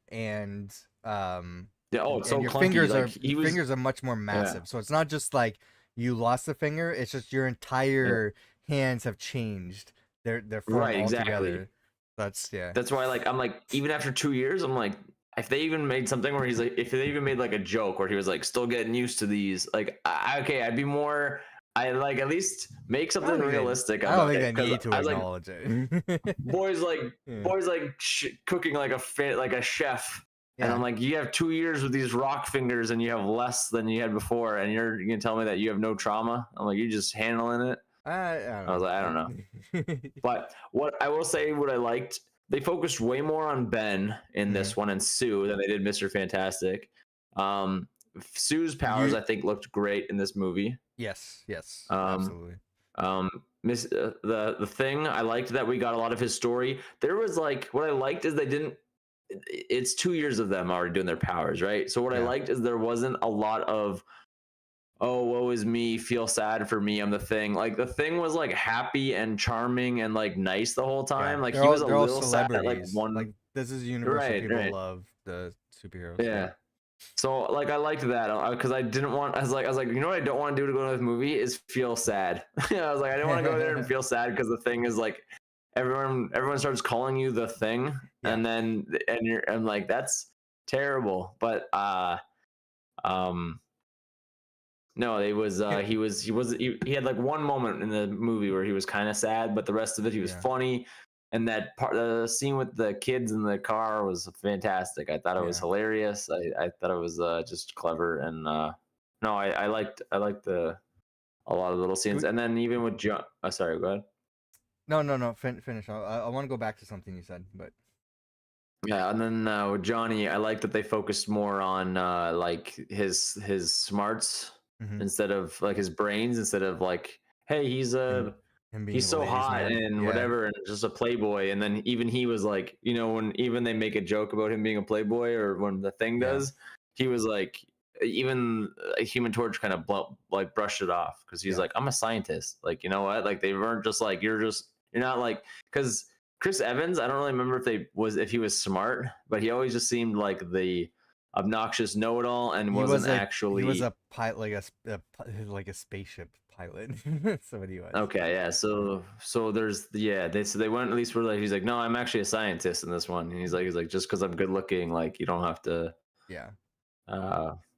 yeah, oh, it's so and your clunky. fingers Like are he was, much more yeah, massive. So it's not just like you lost a finger, it's just your yeah, entire hands have changed their form right, exactly. altogether. That's yeah. That's why, like, I'm like, even after 2 years, I'm like, if they even made something where he's like, if they even made like a joke where he was like, still getting used to these, like, okay, I'd be more, I like at least make I don't something think realistic I don't about think it they because need to I was like, acknowledge it. boys like Yeah. boys like cooking like like a chef, and I'm Yeah. like, you have 2 years with these rock fingers and you have less than you had before, and you're gonna tell me that you have no trauma? I'm like, you're just handling it. I I was don't like, I don't know. know. But what I will say, what I liked, they focused way more on Ben in Mhm. this one and Sue than they did Mr. Fantastic. Um, Sue's powers, You I think, looked great in this movie. yes, Um, absolutely. Miss the thing I liked that we got a lot of his story. There was like what I liked is they didn't. It's 2 years of them already doing their powers, right? So what I Yeah. liked is there wasn't a lot of oh, woe is me, feel sad for me, I'm the thing. Like the thing was like happy and charming and like nice the whole Yeah, time. Like he was a they're all little sad at like celebrities. Like one. this is a universe where Right, people right. love the superheroes. Yeah. Yeah. So like I liked that because I didn't want. I was like, you know what I don't want to do to go to this movie is feel sad. I was like, I didn't want to go there and feel sad because the thing is like everyone starts calling you the thing, Yeah. and then and like that's terrible. But um no, it was Yeah. he had like one moment in the movie where he was kind of sad, but the rest of it he was Yeah. funny. And that part, the scene with the kids in the car was fantastic. I thought it was Yeah. hilarious. I thought it was just clever, and no, I liked the a lot of little scenes. And then even with John, sorry, go ahead. No. Finish. I want to go back to something you said, but Yeah, and then with Johnny, I like that they focused more on like his smarts mm-hmm. instead of like his brains, instead of like, hey, him him being he's the so ladies' hot man. and Yeah. whatever and just a playboy. And then even he was like, when even they make a joke about him being a playboy, or when the thing Yeah. does, he was like, even a Human Torch kind of like brushed it off because he's Yeah. like, I'm a scientist, like, you know what, like they weren't just like, you're not like, because Chris Evans, I don't really remember if he was smart, but he always just seemed like the obnoxious know-it-all and He wasn't he was actually. a pilot, like a spaceship pilot. That's what he was. Okay, yeah. Yeah. So there's they went, at least were like, he's like, no, I'm actually a scientist in this one. And he's like just because I'm good looking, like you don't have to Yeah.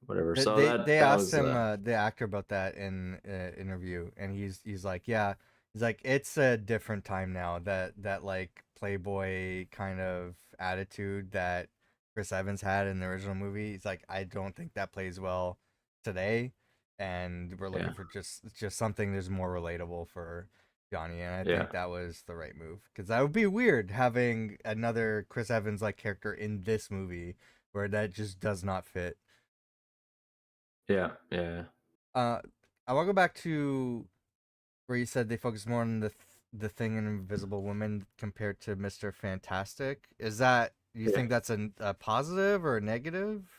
whatever. They So they, that they that asked was him the actor about that in interview, and he's like, yeah, he's like, it's a different time now. That like playboy kind of attitude that Chris Evans had in the original movie. He's like, I don't think that plays well today, and we're yeah, looking for just something that's more relatable for Johnny, and I yeah, think that was the right move, because that would be weird having another Chris Evans like character in this movie where that just does not fit. yeah. Uh, I want to go back to where you said they focus more on the Thing and Invisible Woman compared to Mr. Fantastic. Is that, you Yeah. think that's a positive or a negative?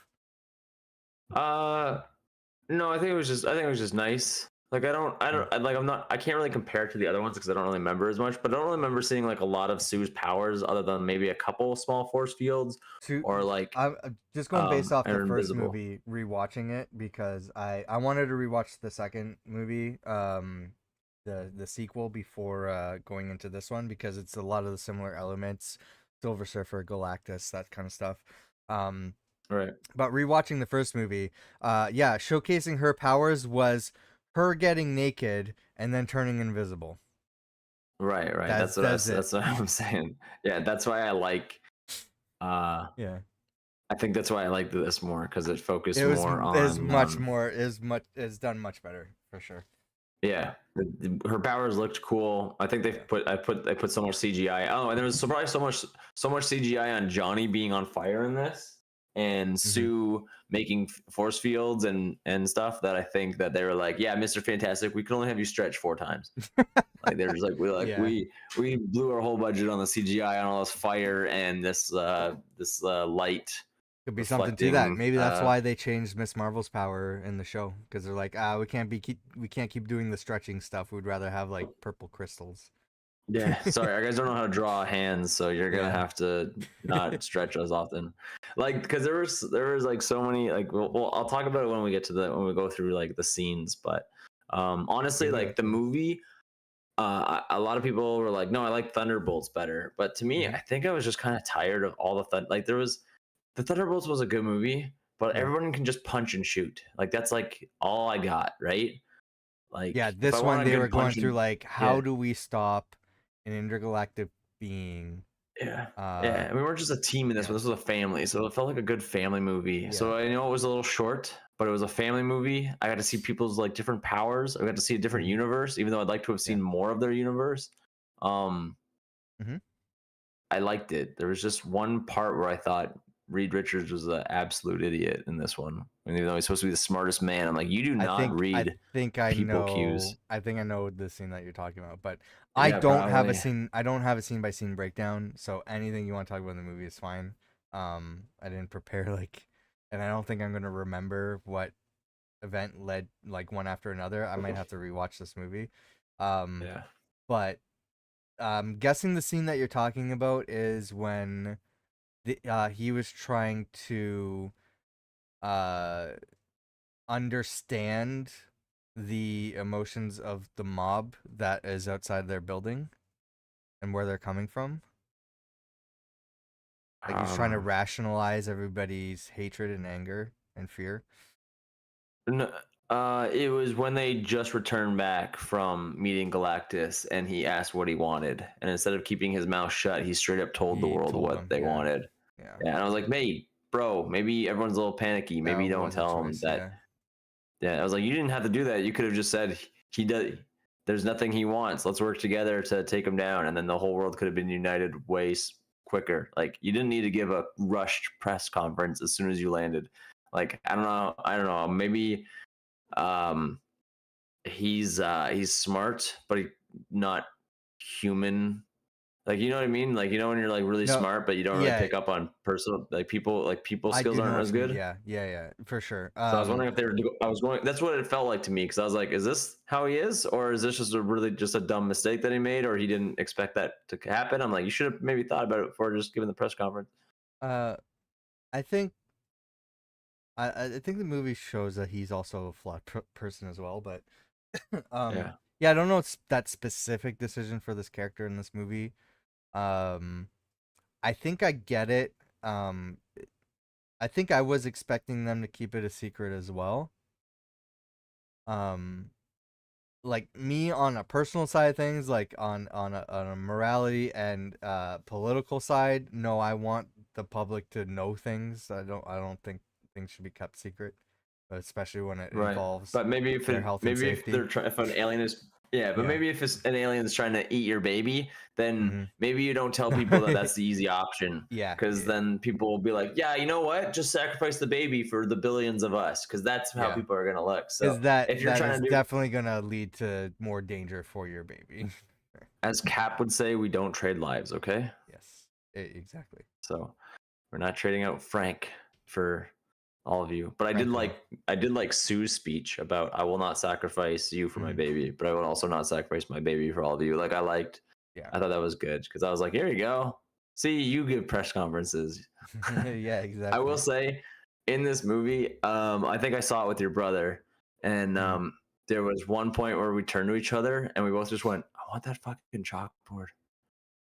Uh no, I think it was just nice. Like Mm. I can't really compare it to the other ones because I don't really remember as much, but I don't really remember seeing like a lot of Sue's powers other than maybe a couple small force fields, To or like I'm just going based off the or first invisible. movie, rewatching it because I wanted to rewatch the second movie, the sequel before going into this one because it's a lot of the similar elements, Silver Surfer, Galactus, that kind of stuff. Um, Right. But rewatching the first movie, yeah, showcasing her powers was her getting naked and then turning invisible. Right, right. That's that's it. That's what I'm saying. Yeah, that's why I like. Uh, Yeah, I think that's why I like this more because it it focused was more is on. much more is done much better for sure. Yeah, her powers looked cool. I think Yeah. they put so much CGI. Oh, and there was probably so much CGI on Johnny being on fire in this, and Hmm. Sue making force fields and stuff, that I think that they were like, yeah, Mr. Fantastic, we can only have you stretch 4 times. Like they're just like, Yeah, we blew our whole budget on the CGI on all this fire and this light could be something to that. reflecting. Maybe that's why they changed Miss Marvel's power in the show because they're like, we can't keep doing the stretching stuff. We'd rather have like purple crystals. Yeah, sorry, I guys don't know how to draw hands, so you're gonna Yeah. have to not stretch as often. Like, because there was like so many, like, well, I'll talk about it when we get to when we go through like the scenes. But We honestly, can go like the through. movie, a lot of people were like, no, I like Thunderbolts better. But to me, Hmm. I think I was just kind of tired of all like the Thunderbolts was a good movie, but Yeah. everyone can just punch and shoot. Like that's like all I got, right? Yeah, Like if I this one want a they were good going punch through and like, yeah. how do we stop an intergalactic being? Yeah. Uh, Yeah. And we weren't just a team in this one. yeah, This was a family. So it felt like a good family movie. yeah, So I know it was a little short, but it was a family movie. I got to see people's like different powers. I got to see a different hmm, universe, even though I'd like to have yeah, seen more of their universe. Um, hmm. I liked it. There was just one part where I thought Reed Richards was an absolute idiot in this one. And even though he's supposed to be the smartest man, I'm like, you do not I read think people cues. I think I know the scene that you're talking about, but Yeah, probably. I don't have a scene by scene breakdown. So anything you want to talk about in the movie is fine. I didn't prepare like, and I don't think I'm gonna remember what event led like one after another. I might have to rewatch this movie. Um, Yeah. but guessing the scene that you're talking about is when he was trying to uh understand the emotions of the mob that is outside their building and where they're coming from. Like he's trying to Um, rationalize everybody's hatred and anger and fear. no, it was when they just returned back from meeting Galactus, and he asked what he wanted, and instead of keeping his mouth shut, he straight up told the He world told what them, they yeah, wanted. yeah, Yeah, and I was like, mate, bro, maybe everyone's a little panicky. that Maybe don't was a tell them choice, that. yeah, Yeah, I was like, you didn't have to do that. You could have just said he does. There's nothing he wants. Let's work together to take him down, and then the whole world could have been united ways quicker. Like you didn't need to give a rushed press conference as soon as you landed. Like I don't know. I don't know. Maybe um, he's smart, but he not human. Like you know what I mean? Like you know when you're like really no, smart, but you don't really yeah, pick up on personal like people I skills do know aren't what as you mean, good. yeah, yeah, yeah, for sure. So I was wondering if they were. I was going. That's what it felt like to me because I was like, "Is this how he is, or is this just a really just a dumb mistake that he made, or he didn't expect that to happen?" I'm like, "You should have maybe thought about it before just giving the press conference." uh, I think I think the movie shows that he's also a flawed person as well, but Yeah, yeah, I don't know that specific decision for this character in this movie. Um, I think I get it. Um, I think I was expecting them to keep it a secret as well. Um, like me on a personal side of things, like on a morality and political side, no, I want the public to know things. I don't think things should be kept secret, especially when it right. involves But their health and maybe if safety. if an alien is yeah, but Yeah. maybe if it's an alien is trying to eat your baby, then Mm-hmm. maybe you don't tell people that that's the easy option. Yeah, Because yeah, then people will be like, yeah, you know what? Just sacrifice the baby for the billions of us. Because that's how yeah. people are gonna look. So Because that if you're that trying is to do definitely gonna lead to more danger for your baby. as Cap would say, we don't trade lives, okay? Yes, exactly. So we're not trading out Frank for all of you. But Franklin. I did like Sue's speech about I will not sacrifice you for my Mm, baby, but I will also not sacrifice my baby for all of you. Like yeah. I thought that was good because I was like, here you go. See, you give press conferences. Yeah, I will exactly. say in this movie, I think I saw it with your brother, and Mm. there was one point where we turned to each other and we both just went, I want that fucking chalkboard.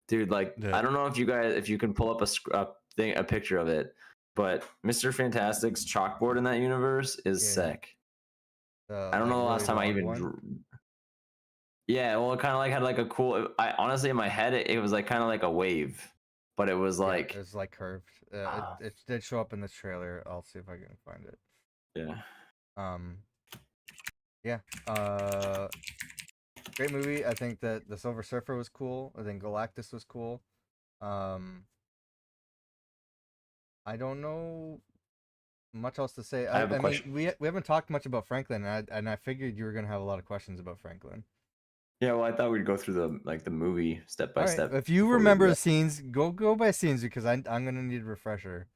Dude, like I The don't know if you guys if you can pull up a picture of it, but Mr. Fantastic's chalkboard in that universe is yeah, sick. the I don't like know the really last time I long even one. drew. Yeah, well, it kind of like had like a cool. I honestly in my head it was like kind of like a wave, but it was Yeah, like, it's like curved. It uh, it did show up in the trailer. I'll see if I can find it. yeah, Um, yeah. Great movie. I think that the Silver Surfer was cool. I think Galactus was cool. Um, I don't know much else to say. I have a I mean, question. we haven't talked much about Franklin, and I figured you were gonna have a lot of questions about Franklin. Yeah, well, I thought we'd go through the movie step by All right, step if you before we do remember the that. scenes, go by scenes because I'm gonna need a refresher.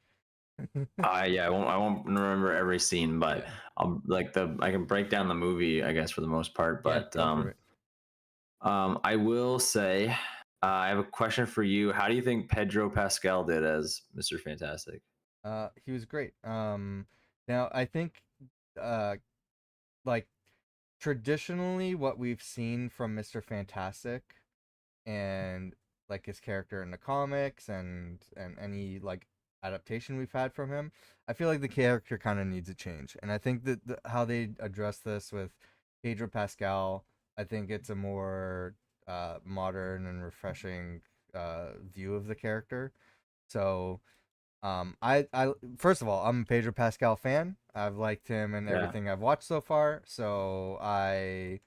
Yeah, I won't remember every scene, but Yeah, I'll like I can break down the movie, I guess, for the most part. yeah, But go for it. I will say, I have a question for you. How do you think Pedro Pascal did as Mr. Fantastic? He was great. Now I think, uh, like traditionally, what we've seen from Mr. Fantastic and like his character in the comics and any like adaptation we've had from him, I feel like the character kind of needs a change. And I think that how they address this with Pedro Pascal, I think it's a more modern and refreshing view of the character. So I first of all, I'm a Pedro Pascal fan. I've liked him in Yeah, everything I've watched so far, so I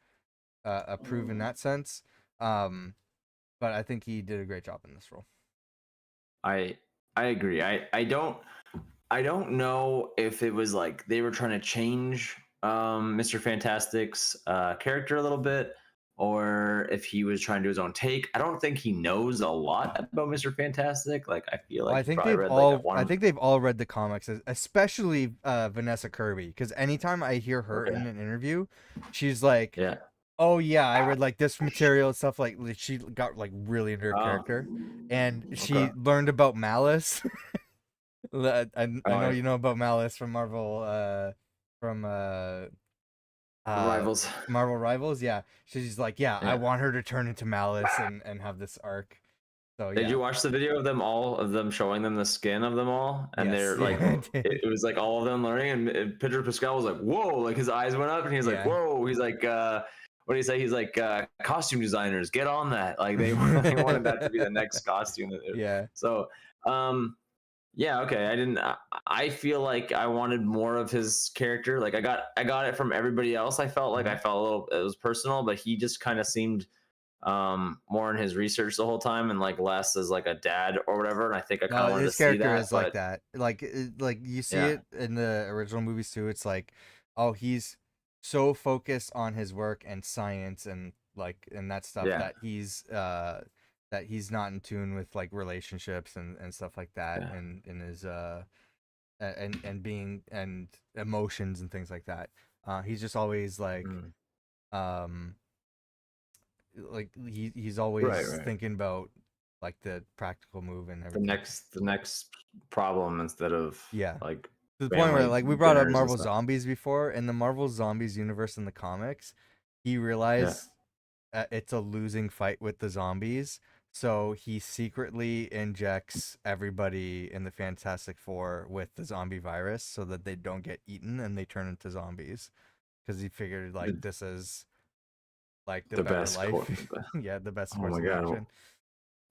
approve in that sense. Um, but I think he did a great job in this role. I I agree. I don't know if it was like they were trying to change Mr. Fantastic's character a little bit, or if he was trying to do his own take. I don't think he knows a lot about Mr. Fantastic. Like I feel Well, like he probably read like I one. think they've all read the comics, especially Vanessa Kirby, because anytime I hear her Okay. in an interview, she's like, Yeah. "Oh yeah, I read like this material stuff." Like she got like really into her Oh. character, and Okay. she learned about Malice. I know Right. you know about Malice from Marvel, from uh Rivals. Marvel Rivals. Yeah, she's like, yeah, I Yeah. want her to turn into Malice and have this arc. So Did yeah, you watch the video of them all of them showing them the skin of them all, and yes, they're yeah, like, I it did. was like all of them learning, and Pedro Pascal was like, whoa, like his eyes went up, and he was like, Yeah. whoa, he's like, what do you say? He's like, costume designers, get on that. Like they they wanted that to be the next costume. Yeah. So, yeah, okay. I didn't. I feel like I wanted more of his character. Like I got it from everybody else. I felt like Mhm. I felt a little. It was personal, but he just kind of seemed more in his research the whole time and like less as like a dad or whatever. And I think I kind of No, wanted to his see character that, is like but that. Like you see yeah, it in the original movies too. It's like, oh, he's so focused on his work and science and like and that stuff yeah, that he's not in tune with like relationships and stuff like that yeah. and in his and being and emotions and things like that. He's just always Mm. um like he's Right, always right. thinking about like the practical move and everything. The next problem instead of Yeah. like To the point where family like we brought up dinners and Marvel stuff. Zombies before, in the Marvel Zombies universe in the comics, he Yeah, realized it's a losing fight with the zombies, so he secretly injects everybody in the Fantastic Four with the zombie virus so that they don't get eaten and they turn into zombies because he figured like the, this is like the the better best court. life. Yeah, the best Oh course my of god, action.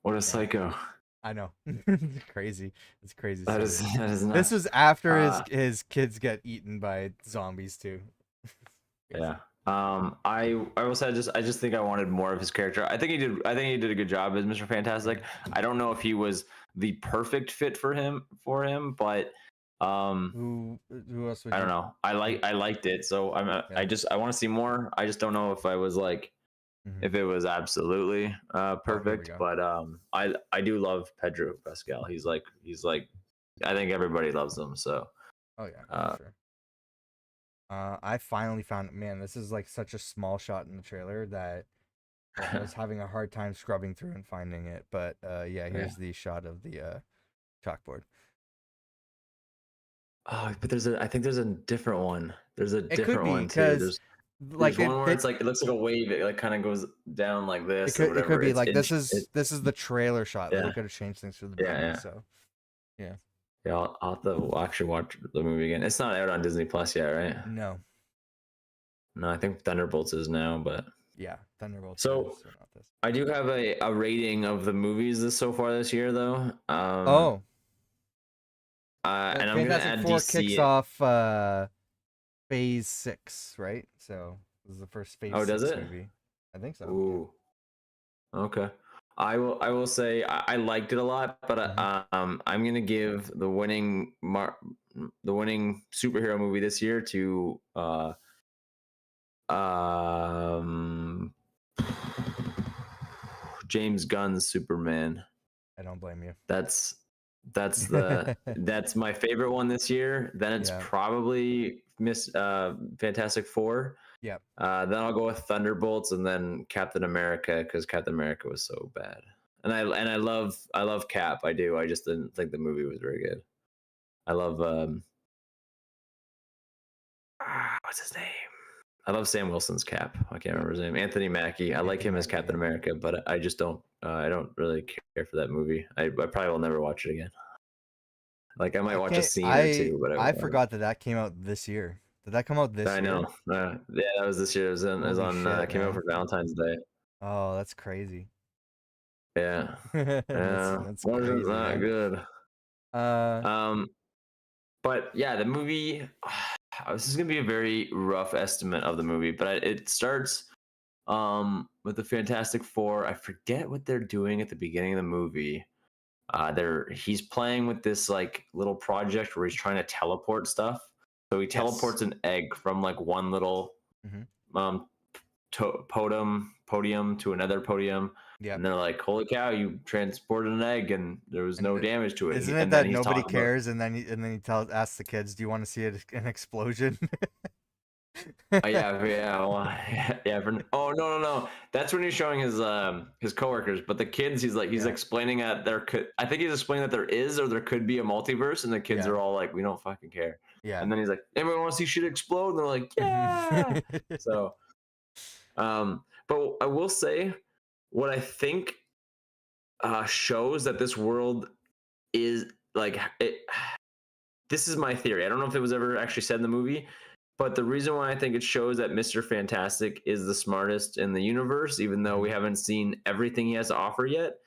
what a Yeah. psycho! I know. It's crazy. It's crazy story. That is This nuts. was after Uh, his kids get eaten by zombies too. yeah. Crazy. I will say I just think I wanted more of his character. I think he did a good job as Mr. Fantastic. Mhm. I don't know if he was the perfect fit for him, but Who else would I don't you? know. Who, I liked it, so yeah. I want to see more. I just don't know if I was like Hmm. if it was absolutely Oh, here we perfect, go. but I do love Pedro Pascal. He's like I think everybody loves him. So Oh yeah, for uh, sure. I finally found. Man, this is like such a small shot in the trailer that I was having a hard time scrubbing through and finding it. But yeah, yeah. here's the shot of the chalkboard. Oh, but I think there's a different one. There's a It could different be one too. because like There's one where it's like it looks like a wave. It like kind of goes down like this or it could whatever. be like It this is the trailer shot. Like yeah they could have changed things for the yeah better. yeah So yeah. yeah. I'll have to actually watch the movie again. It's not out on Disney Plus yet, right? No. No, I think Thunderbolts is now, but Yeah, Thunderbolts so is not this. I do have a rating of the movies so far this year though. Oh, And I'm gonna Fantastic add Four kicks DC. off Phase 6, right? So this is the first Phase Oh, does 6 it? movie. I think so. Yeah. Ooh, okay. I will say I liked it a lot, but Hmm. I'm gonna give the winning superhero movie this year to um James Gunn's Superman. I don't blame you. That's that's my favorite one this year. Then it's Yeah. probably Miss Fantastic Four. Yep. Then I'll go with Thunderbolts and then Captain America because Captain America was so bad. And I love Cap. I do. I just didn't think the movie was very good. I love what's his name? I love Sam Wilson's Cap. I can't Yep. remember his name. Anthony Mackie. I like Anthony him as Mackie. Captain Yeah. America, but I just don't. I don't really care for that movie. I probably will never watch it again. Like I might I watch a can't. scene or two, but I I won't watch it. forgot that that came out this year. Did that come out this I know. year? Yeah, that was this year. It was Holy on. shit, Came out man. for Valentine's Day. Oh, that's crazy. Yeah. Yeah. That's Wasn't crazy, that man. good. Uh, Um, but yeah, the movie. This is gonna be a very rough estimate of the movie, but it starts with the Fantastic Four. I forget what they're doing at the beginning of the movie. He's playing with this like little project where he's trying to teleport stuff. So he yes. teleports an egg from like one little Hmm. um totem podium to another podium, Yep. and they're like, "Holy cow, you transported an egg and there was no And damage to it." isn't it And then that he's nobody talking about, cares, and then he asks the kids, "Do you want to see an explosion?" oh yeah, well, yeah. Oh no, that's when he's showing his coworkers. But the kids, he's Yeah. explaining that there could. I think he's explaining that there is or there could be a multiverse, and the kids Yeah. are all like, "We don't fucking care." Yeah. And then he's like, "Anybody want to see shit explode?" And they're like, "Yeah." So, but I will say, what I think shows that this world is like it. This is my theory. I don't know if it was ever actually said in the movie, but the reason why I think it shows that Mr. Fantastic is the smartest in the universe, even though we haven't seen everything he has to offer yet,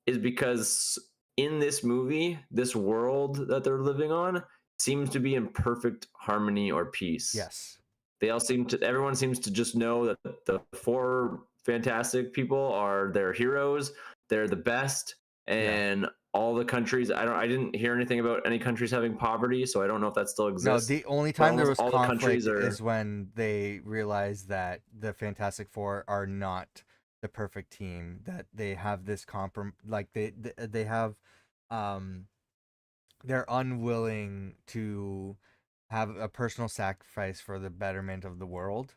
is because in this movie, this world that they're living on seems to be in perfect harmony or peace. Yes. Everyone seems to just know that the four fantastic people are their heroes. They're the best, Yeah. and all the countries. I didn't hear anything about any countries having poverty, so I don't know if that still No, exists. the only But time there almost was all the countries conflict are is when they realize that the Fantastic Four are not the perfect team. That they have this like they have, um, they're unwilling to have a personal sacrifice for the betterment of the world.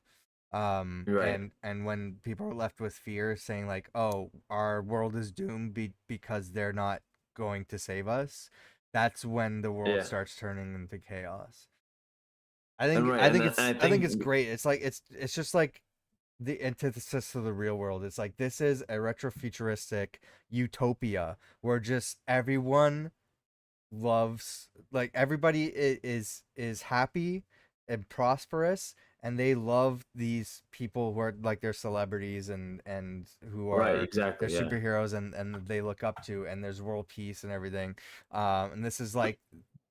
right. And when people are left with fear, saying like, "Oh, our world is doomed because they're not going to save us," that's when the world Yeah, starts turning into chaos. and right, and I I think it's think great. It's like it's just like the antithesis to the real world. It's like this is a retrofuturistic utopia where just everyone loves, like everybody is happy and prosperous, and they love these people who are like their celebrities and who right, are their exactly, yeah, superheroes and they look up to, and there's world peace and everything. And this is like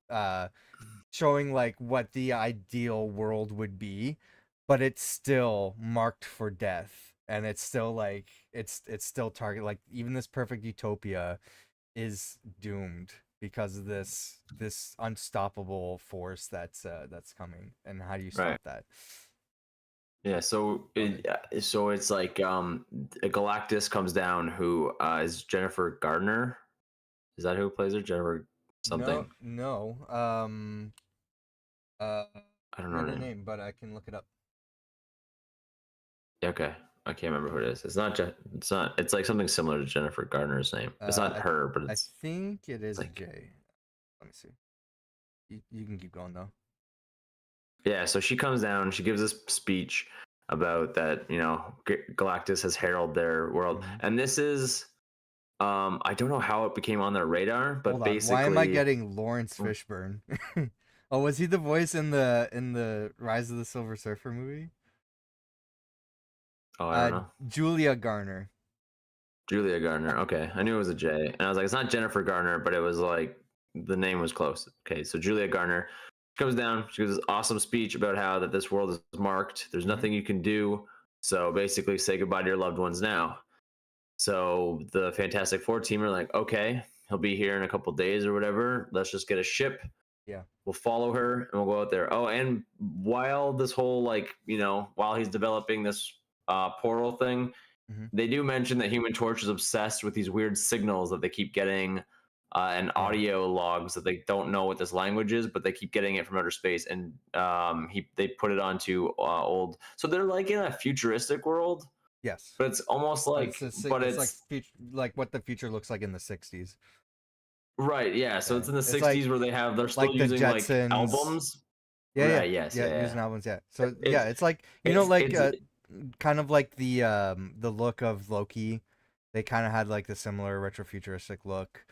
uh showing like what the ideal world would be, but it's still marked for death, and it's still like it's still target, like even this perfect utopia is doomed because of this unstoppable force that's coming. And how do you right. stop that? Yeah, so it's like Galactus comes down, who is Jennifer Gardner. Is that who plays her? Jennifer No, something. no. Uh, I don't know forget her her name. name, but I can look it up. Okay, I can't remember who it is. It's not. It's not. It's like something similar to Jennifer Gardner's name. It's not I her, but I it's think it is like, Jay. Let me see. You can keep going though. yeah. So she comes down. She gives this speech about that. Galactus has heralded their world, Hmm. and this is. I don't know how it became on their radar, Hold but on. Why am I basically, getting Lawrence Fishburne? Oh, was he the voice in the Rise of the Silver Surfer movie? oh, I don't know. Julia Garner. Julia Gardner. Okay, I knew it was a J, and I was like, it's not Jennifer Garner, but it was like the name was close. Okay, so Julia Garner comes down. She gives this awesome speech about how that this world is marked. There's Hmm. nothing you can do. So basically, say goodbye to your loved ones now. So the Fantastic Four team are like, okay, he'll be here in a couple days or whatever. Let's just get a ship. Yeah. We'll follow her and we'll go out there. Oh, and while this whole while he's developing this portal thing, Hmm. they do mention that Human Torch is obsessed with these weird signals that they keep getting, and Yeah. audio logs that they don't know what this language is, but they keep getting it from outer space. And they put it onto old. So they're like in a futuristic world, Yes. but it's almost But like, but it's like it's like what the future looks like in the 60s. right, yeah. So Yeah. it's in the It's '60s where they're still like the using like Jetsons. albums. Yeah, yeah. Right. Yes. Yeah, Yeah. using Yeah. albums, yeah. So yeah, It's it's like it's like it's kind of like the look of Loki. They kind of had like the similar retrofuturistic look.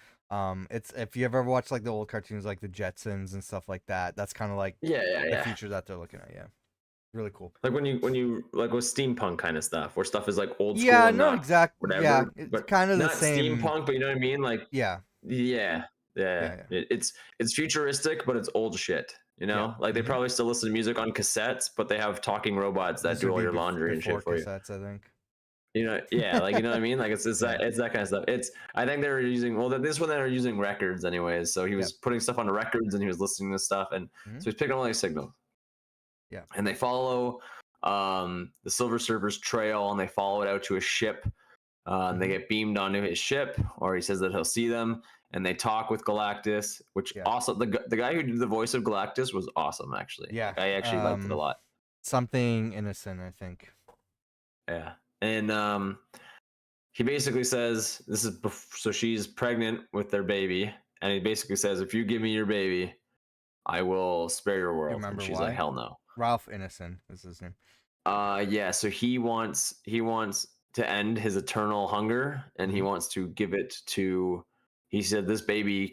It's if you ever watched like the old cartoons like the Jetsons and stuff like that, that's kind of like yeah, yeah, the yeah. future that they're looking at, yeah. Really cool. Like when you like with steampunk kind of stuff, where stuff is like old school Yeah, and not not exact. Yeah, whatever, it's but kind of the not same. steampunk. But you know what I mean? Like, Yeah, yeah, yeah. yeah, yeah, It's futuristic, but it's old shit. yeah. Like they Hmm. probably still listen to music on cassettes, but they have talking robots that This do would all be your laundry and shit before for you. cassettes, I think. Yeah, like you know what I mean? Like Yeah, it's that kind of stuff. I think they were using this one they were using records anyways. So he yeah. was putting stuff on records and he was listening to stuff, and Hmm. so he's picking all these signals Yeah. and they follow. the Silver Surfer's trail, and they follow it out to a ship. And they Mhm. get beamed onto his ship, or he says that he'll see them, and they talk with Galactus. Which Yeah. also the guy who did the voice of Galactus was awesome, actually. Yeah. Like I actually liked it a lot. Something innocent, I think. Yeah, and he basically says so she's pregnant with their baby, and he basically says, if you give me your baby, I will spare your You world. And remember she's like, why? hell no. Ralph Innocent is his name. Yeah, so he wants to end his eternal hunger, and he Mhm. wants to give it to. He said this baby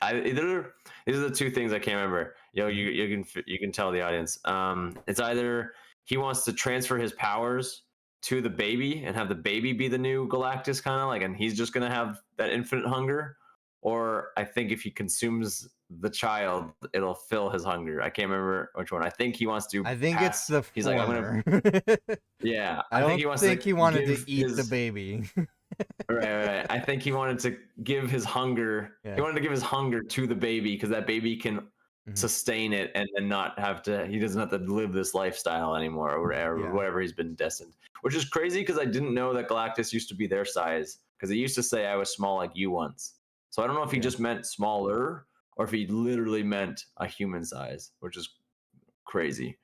either these are the two things I can't remember. Mhm. You can tell the audience. It's either he wants to transfer his powers to the baby and have the baby be the new Galactus, kind of like, and he's just gonna have that infinite hunger, or I think if he consumes the child, it'll fill his hunger. I can't remember which one. I think he wants to I think it's pass. the He's like, I'm gonna. former. Yeah, I I think don't he wants to think he wanted to give eat the his. baby. Right. I think he wanted to give his hunger. Yeah. He wanted to give his hunger to the baby because that baby can Mhm. sustain it and then not have to. He doesn't have to live this lifestyle anymore, or Yeah. whatever he's been destined. Which is crazy because I didn't know that Galactus used to be their size, because he used to say, I was small like you once. So I don't know if he Yeah. just meant smaller or if he literally meant a human size, which is crazy.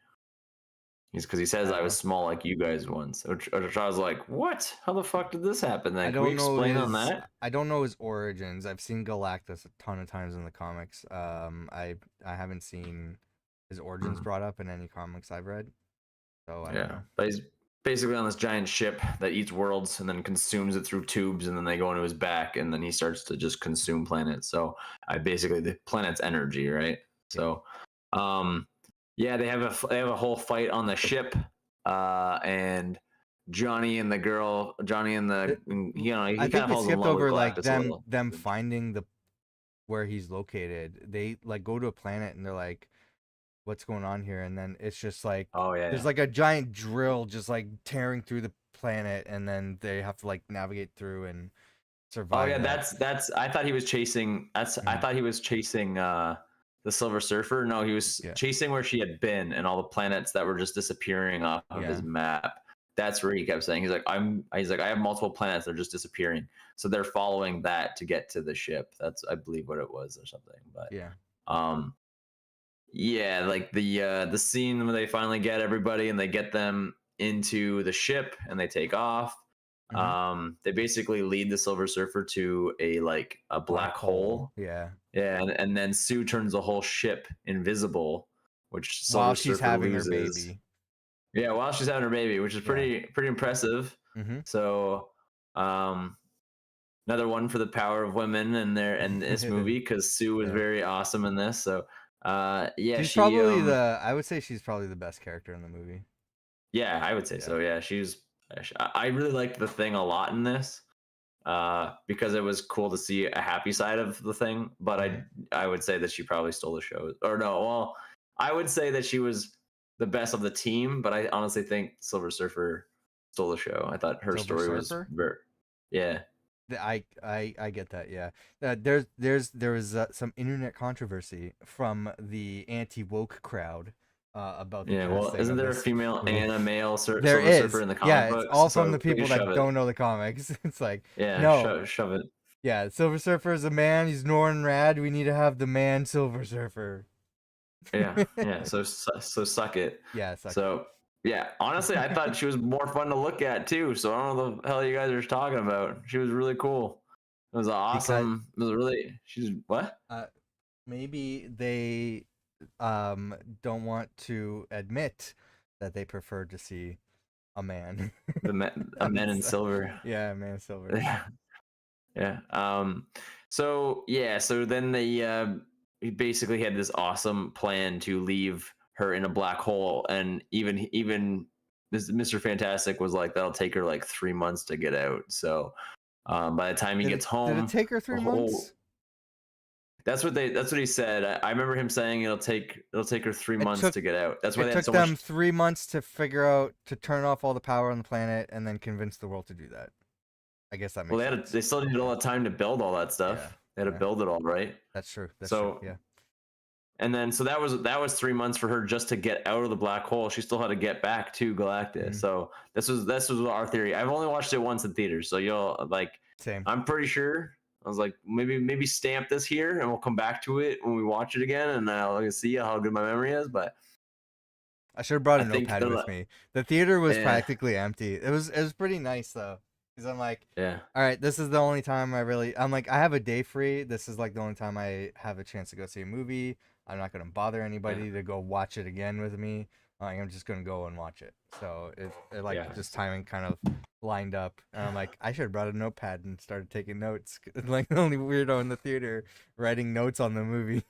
He's because he says I I don't was know. small like you guys once, which I was like, what? How the fuck did this happen? I Then can we don't know explain on his that? I don't know his origins. I've seen Galactus a ton of times in the comics. I haven't seen his origins Mhm. brought up in any comics I've read. So I don't Yeah, know. but he's basically on this giant ship that eats worlds and then consumes it through tubes, and then they go into his back, and then he starts to just consume planets. So I basically the planet's energy, right? Yeah. So, um, yeah, they have a whole fight on the ship, and Johnny and the It- I he kind think of they falls in skipped love with over like Galactus a them little. them finding the where he's located. They like go to a planet and they're like, what's going on here? And then it's just like Oh there's yeah. like a giant drill just like tearing through the planet, and then they have to like navigate through and Oh survive yeah, that. that's I thought he was chasing I Mhm. thought he was chasing the Silver Surfer. No, he was Yeah. chasing where she had been and all the planets that were just disappearing off of Yeah. his map. That's where he kept saying he's like I have multiple planets that are just disappearing. So they're following that to get to the ship. That's I believe what it was or something. But Yeah. um yeah, like the scene where they finally get everybody and they get them into the ship and they take off. Mhm. They basically lead the Silver Surfer to a black Black hole. hole. Yeah. Yeah, and then Sue turns the whole ship invisible, which While Silver she's Surfer having her loses. baby. Yeah, while she's having her baby, which is Yeah. pretty impressive. Mhm. So, um, another one for the power of women in this movie, because Sue was Yeah. very awesome in this. So, yeah, She's she probably I would say she's probably the best character in the movie. yeah, I would say Yeah. so. Yeah, I really liked the Thing a lot in this, because it was cool to see a happy side of the Thing. But Mhm. I would say that she probably stole the show. Or no, well, I would say that she was the best of the team. But I honestly think Silver Surfer stole the show. I thought her Silver story was Surfer? very, yeah, I get that. Yeah. There was some internet controversy from the anti-woke crowd about the yeah. Well, casting isn't of there a this female movie. and a male There Silver Surfer is. in the Yeah, comic it's books? all from So the we can people shove that it. don't know the comics. It's like, Yeah, no. shove it. Yeah, Silver Surfer is a man. He's Norrin Rad. We need to have the man Silver Surfer. Yeah. So suck it. Yeah, suck it. So yeah, honestly, I thought she was more fun to look at too. So I don't know what the hell you guys are talking about. She was really cool. It was Because awesome. It was really. She's what? uh, maybe they don't want to admit that they prefer to see a man. A men in It's, silver. yeah, man silver. Yeah. Yeah. So yeah. So then he basically had this awesome plan to leave her in a black hole, and even this Mr. Fantastic was like, that'll take her like 3 months to get out. So by the time he Did it gets did it home, take her the 3 months? whole that's what he said. I remember him saying it'll take her three It months took to get out. That's why it they had took so them much. 3 months to figure out to turn off all the power on the planet and then convince the world to do that. I guess that Well, makes sense. they still needed Yeah. all the time to build all that Yeah. stuff. They had to Yeah. build it all, right? That's true. That's true. So Yeah. And then so that was 3 months for her just to get out of the black hole. She still had to get back to Galactus. Mhm. So this was our theory. I've only watched it once in theaters, so you'll like. Same. I'm pretty sure. I was like, maybe stamp this here, and we'll come back to it when we watch it again, and I'll see how good my memory is. But I should have brought I a think notepad they're with like, me. The theater was yeah, practically empty. It was pretty nice though, because I'm like, yeah, all right, this is the only time I'm like, I have a day free. This is like the only time I have a chance to go see a movie. I'm not gonna bother yeah, anybody to go watch it again with me. Like, I'm just gonna go and watch it. So it like yeah. just timing kind of lined up, and I'm like, I should have brought a notepad and started taking notes. Like the only weirdo in the theater writing notes on the movie.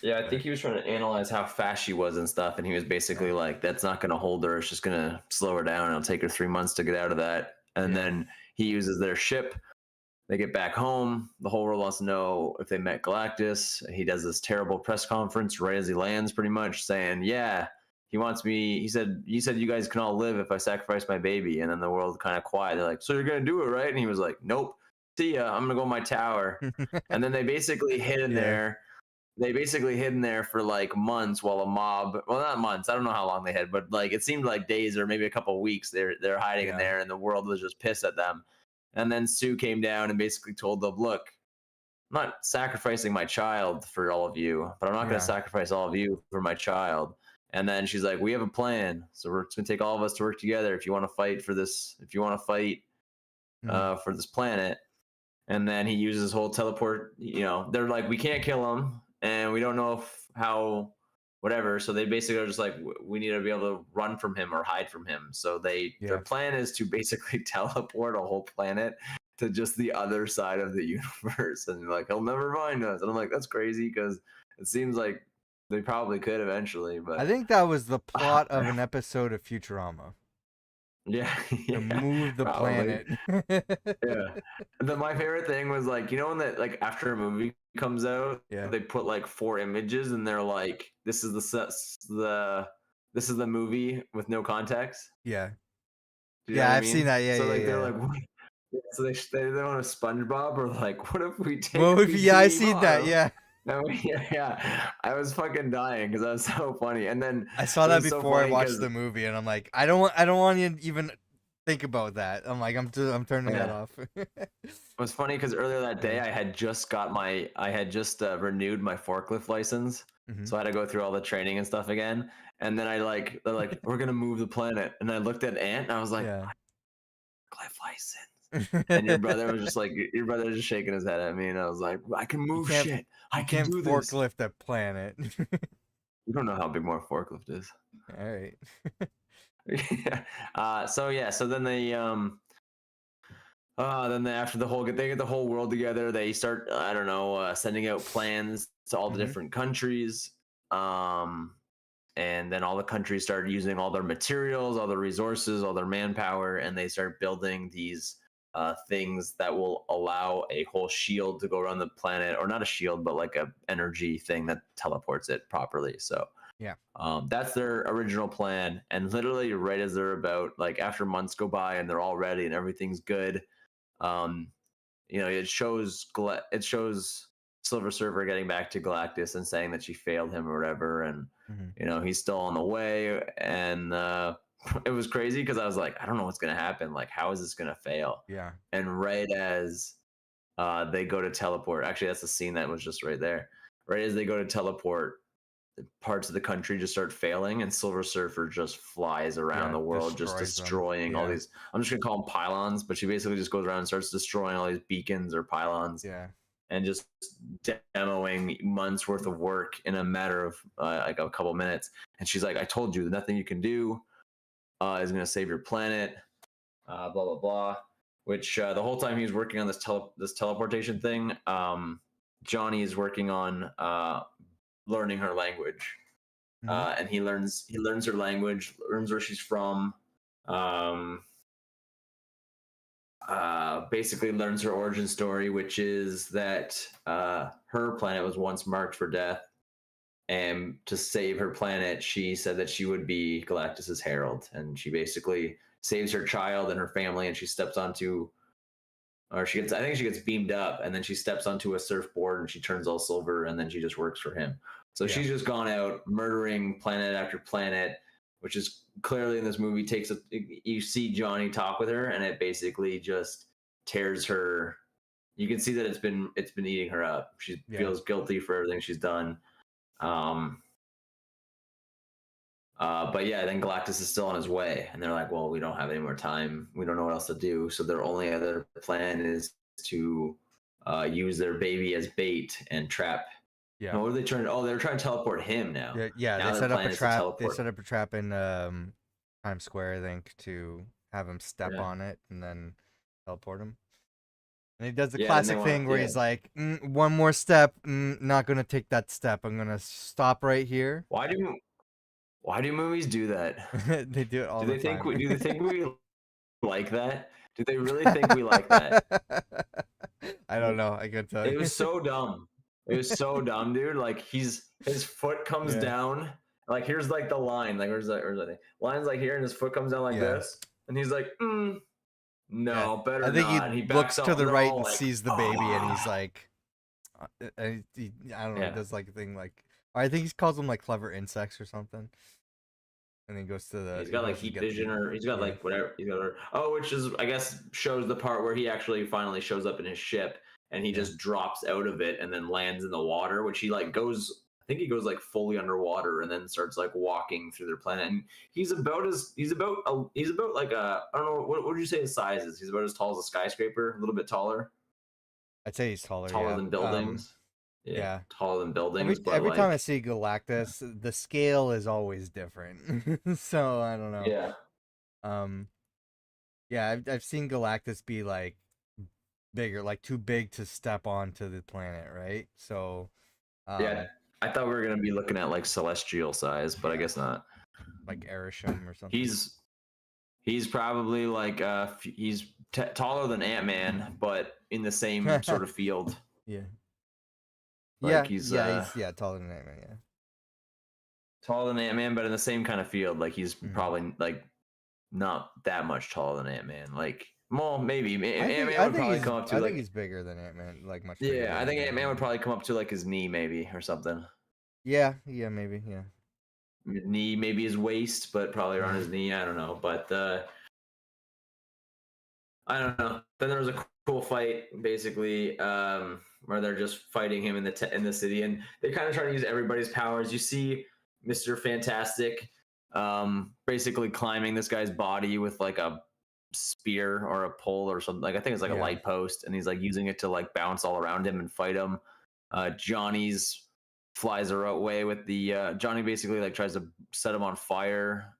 Yeah, I think But he was trying to analyze how fast she was and stuff, and he was yeah, basically like, "That's not going to hold her. It's just going to slow her down. It'll take her 3 months to get out of that." And yeah, then he uses their ship. They get back home. The whole world wants to know if they met Galactus. He does this terrible press conference right as he lands, pretty much saying, "Yeah, he wants me." He said you guys can all live if I sacrifice my baby." And then the world kind of quiet. They're like, "So you're going to do it, right?" And he was like, "Nope. See ya. I'm going to go in my tower." And then they basically hid in yeah, there. They basically hid in there for like months while a mob, well, not months, I don't know how long they hid, but like it seemed like days or maybe a couple of weeks. They're hiding in yeah, there, and the world was just pissed at them. And then Sue came down and basically told them, "Look, I'm not sacrificing my child for all of you, but I'm not going to yeah. sacrifice all of you for my child." And then she's like, "We have a plan, so we're going to take all of us to work together. If you want to fight for this, if you want to fight Mhm. for this planet." And then he uses his whole teleport. They're like, "We can't kill him, and we don't know how, whatever." So they basically are just like, "We need to be able to run from him or hide from him." So their Yeah. plan is to basically teleport a whole planet to just the other side of the universe, and like, he'll never find us. And I'm like, that's crazy, because it seems like they probably could eventually, I but think that was the plot of an episode of Futurama, yeah, to yeah, move the probably. planet. Yeah. My favorite thing was, like, when that, like, after a movie comes out, Yeah. they put like four images and they're like, "This is this is the movie with no context." Yeah. Do you know Yeah, what I I've seen mean? that. Yeah, So yeah, like they're yeah. like, what? Yeah, so they want a SpongeBob, or like, what if we take Well, a if I bikini seen that, bottom? yeah. No, yeah, yeah. I was fucking dying because that was so funny. And then I saw it that was so before I funny watched because, the movie, and I'm like, I don't want you to even think about that. I'm like, I'm turning that yeah. off. It was funny because earlier that day Yeah. I had just renewed my forklift license, Hmm. so I had to go through all the training and stuff again. And then they're like, "We're gonna move the planet," and I looked at Ant and I was like, Yeah. "Forklift license." And your brother was just like, your brother was just shaking his head at me, and I was like, "I can You move can't shit. I you can can't do this." forklift a planet. You don't know how big my forklift is. All right. Yeah. So yeah. So then after they get the whole world together, they start, I don't know, sending out plans to all the Hmm. different countries. Um, and then all the countries start using all their materials, all their resources, all their manpower, and they start building these things that will allow a whole shield to go around the planet, or not a shield, but like a energy thing that teleports it properly. So Yeah. that's their original plan. And literally, right as they're about, like, after months go by and they're all ready and everything's good, um, it shows Silver Surfer getting back to Galactus and saying that she failed him or whatever, and Hmm. he's still on the way. And it was crazy because I was like, I don't know what's gonna happen. Like, how is this gonna fail? Yeah. And right as they go to teleport, actually, that's the scene that was just right there. Right as they go to teleport, parts of the country just start failing, and Silver Surfer just flies around Yeah. the world, just Destroys them. destroying all Yeah. these. I'm just gonna call them pylons, but she basically just goes around and starts destroying all these beacons or pylons, Yeah. and just demoing months worth of work in a matter of like a couple minutes. And she's like, "I told you, nothing you can do is gonna save your planet." Blah blah blah. Which the whole time he was working on this teleportation thing, Johnny is working on learning her language, Hmm. and he learns her language, learns where she's from, um, basically learns her origin story, which is that her planet was once marked for death, and to save her planet, she said that she would be Galactus's herald, and she basically saves her child and her family, and she steps onto or I think she gets beamed up, and then she steps onto a surfboard and she turns all silver, and then she just works for him. So Yeah. she's just gone out murdering planet after planet, which is clearly in this movie you see Johnny talk with her, and it basically just tears her. You can see that it's been eating her up. She Yeah. feels guilty for everything she's done. Um, but yeah, then Galactus is still on his way, and they're like, "Well, we don't have any more time. We don't know what else to do." So their only other plan is to use their baby as bait and trap. Yeah. No, what are they trying? Oh, they're trying to teleport him now. Yeah, yeah, Now they their set up a plan is to trap. They teleport. set up a trap in Times Square, I think, to have him step Yeah, on it and then teleport him. And he does the yeah. Then they classic want thing to. where Yeah. he's like, "One more step. Not gonna take that step. I'm gonna stop right here." Why do movies do that? They do it all the time. Do they think we like that? Do they really think we like that? I don't know. I could tell It you. was so dumb. It was so dumb, dude. Like his foot comes Yeah, down. Like here's like the line. Like where's that thing? Line's like here, and his foot comes down like yeah, this, and he's like, yeah. no, I better think he not. And he looks backs to up, the and they're right all and like, sees the baby, and he's like, I don't know. He yeah, does like a thing like, I think he calls them like clever insects or something. And then he goes to he's he got like goes to heat get vision, or he's got yeah, like whatever. He's got which is I guess shows the part where he actually finally shows up in his ship, and he yeah. just drops out of it and then lands in the water, which he like goes. I think he goes like fully underwater and then starts like walking through their planet. And he's about like I don't know what would you say his size is? He's about as tall as a skyscraper, a little bit taller, I'd say he's taller. taller Yeah. than buildings. Yeah, Yeah. taller than Every buildings, but every time I like see Galactus, the scale is always different. So I don't know. yeah, Um. Yeah, I've seen Galactus be like bigger, like too big to step onto the planet, right? So, yeah. um, I thought we were gonna be looking at like celestial size, but I yeah, guess not. like Arishem or something. He's He's probably like taller than Ant-Man, but in the same sort of field. Yeah. Like Yeah, he's yeah, he's taller than Ant-Man, yeah. taller than Ant-Man, but in the same kind of field. Like he's Mhm. probably like not that much taller than Ant-Man. Like, well, maybe Ant-Man I would think probably come up to like he's bigger than Ant-Man, like much bigger yeah, than I think Ant-Man. Ant-Man would probably come up to like his knee, maybe or something. Yeah, yeah, maybe, yeah. Knee, maybe his waist, but probably around his knee. I don't know, but I don't know. Then there was a cool fight, basically, where they're just fighting him in in the city, and they kind of try to use everybody's powers. You see Mister Fantastic, basically climbing this guy's body with like a spear or a pole or something. Like I think it's like a Yeah. light post, and he's like using it to like bounce all around him and fight him. Johnny's flies her away with the Johnny basically like tries to set him on fire.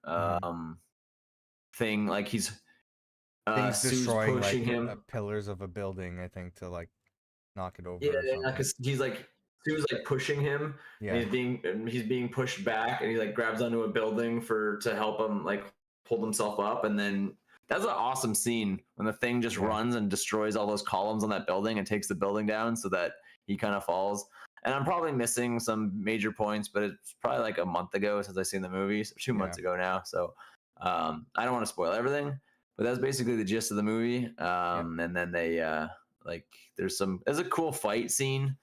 Thing like he's Things Sue's destroying pushing like him. pillars of a building, I think, to like knock it Yeah, over or yeah, something. because he's like Sue's like pushing him, Yeah. and he's being pushed back, and he like grabs onto a building to help him like hold himself up, and then that's an awesome scene when the thing just Yeah. runs and destroys all those columns on that building and takes the building down so that he kind of falls. And I'm probably missing some major points, but it's probably like a month ago since I seen the movies, 2 months ago now. So I don't want to spoil everything, but that's basically the gist of the movie. Yeah. And then they like there's a cool fight scene.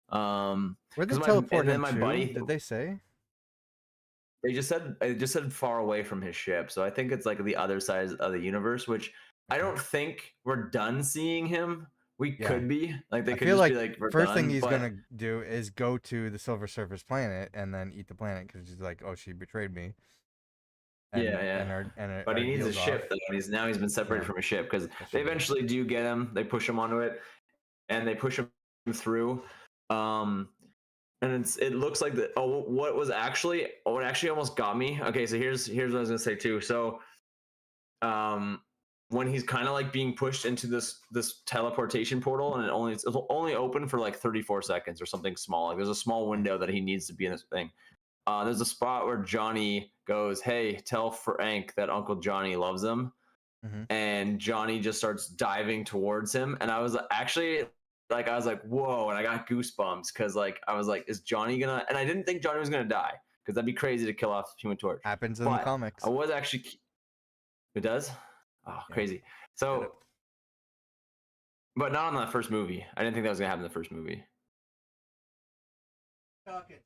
Where'd they Because teleport him my to? buddy, Did they say? it just said far away from his ship, so I think it's like the other side of the universe, which I Okay. don't think we're done seeing him. We Yeah. could be like they I could feel just be like like we're first thing done, he's but gonna do is go to the Silver Surfer's planet and then eat the planet because he's like, oh, she betrayed me, yeah, yeah. and But our he needs a deal's off. ship though. And he's been separated Yeah, from his ship because that's they true. eventually do get him. They push him onto it, and they push him through. And it looks like what actually almost got me. Okay, so here's what I was gonna say too. So when he's kind of like being pushed into this teleportation portal, and it's only open for like 34 seconds or something small. Like there's a small window that he needs to be in this thing. There's a spot where Johnny goes, "Hey, tell Frank that Uncle Johnny loves him," Mm-hmm. and Johnny just starts diving towards him, and I was actually like, whoa, and I got goosebumps because like I was like, is Johnny gonna? And I didn't think Johnny was gonna die because that'd be crazy to kill off Human Torch. Happens in the But comics. I was actually, it does. Oh, Yeah. crazy. Get it. So but not in the first movie. I didn't think that was gonna happen in the first movie. Talking.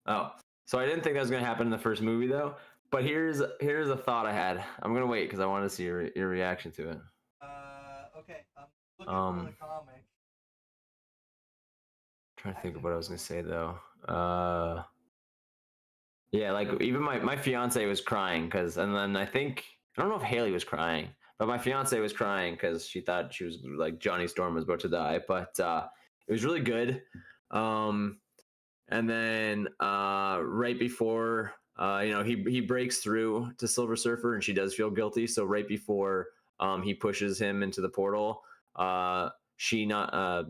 Oh, so I didn't think that was gonna happen in the first movie though. But here's a thought I had. I'm gonna wait because I want to see your reaction to it. Okay. I'm looking for the Um, comic. trying to think of what I was gonna say though. Yeah, like even my fiance was crying because, and then I don't know if Haley was crying, but my fiance was crying because she thought she was like Johnny Storm was about to die. But it was really good. Um, and then right before he breaks through to Silver Surfer and she does feel guilty. So right before he pushes him into the portal, she not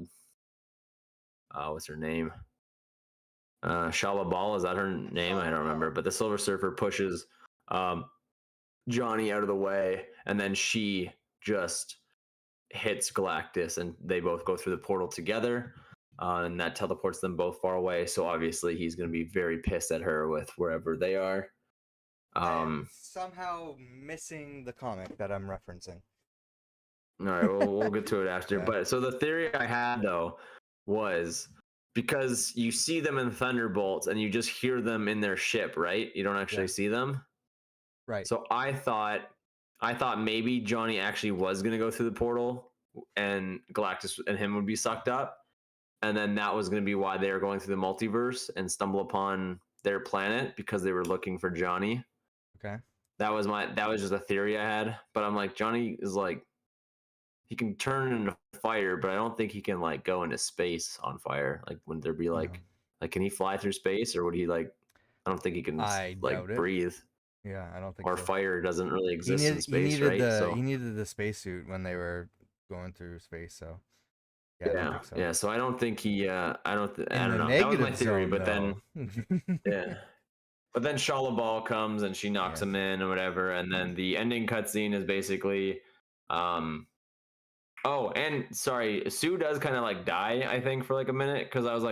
what's her name? Shala Ball, is that her name? I don't remember. But the Silver Surfer pushes um, Johnny out of the way, and then she just hits Galactus, and they both go through the portal together, and that teleports them both far away. So obviously, he's going to be very pissed at her with wherever they are. I am somehow missing the comic that I'm referencing. All right, we'll get to it after. Yeah. But so the theory I had though was because you see them in Thunderbolts and you just hear them in their ship, right? You don't actually see them. Right. So I thought maybe Johnny actually was gonna go through the portal and Galactus and him would be sucked up. And then that was gonna be why they were going through the multiverse and stumble upon their planet because they were looking for Johnny. Okay. That was just a theory I had. But I'm like, Johnny is like he can turn into fire, but I don't think he can like go into space on fire. Like wouldn't there be like can he fly through space or would he like I don't think he can I like doubt it. breathe. Yeah, I don't think Or so. fire doesn't really exist in He space, needed right? he needed the spacesuit when they were going through space, so yeah, I don't think so. Yeah. So I don't think he. I don't In the know. That was my negative theory, zone, but though. then yeah. But then Shala Ball comes and she knocks Yeah. him in or whatever, and then the ending cutscene is basically, oh, and sorry, Sue does kind of like die, I think, for like a minute because I was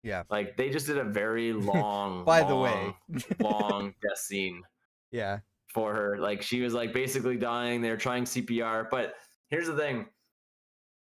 Yeah. like they just did a very long, By the way. long death scene Yeah. for her. Like she was like basically dying. They're trying CPR, but here's the thing: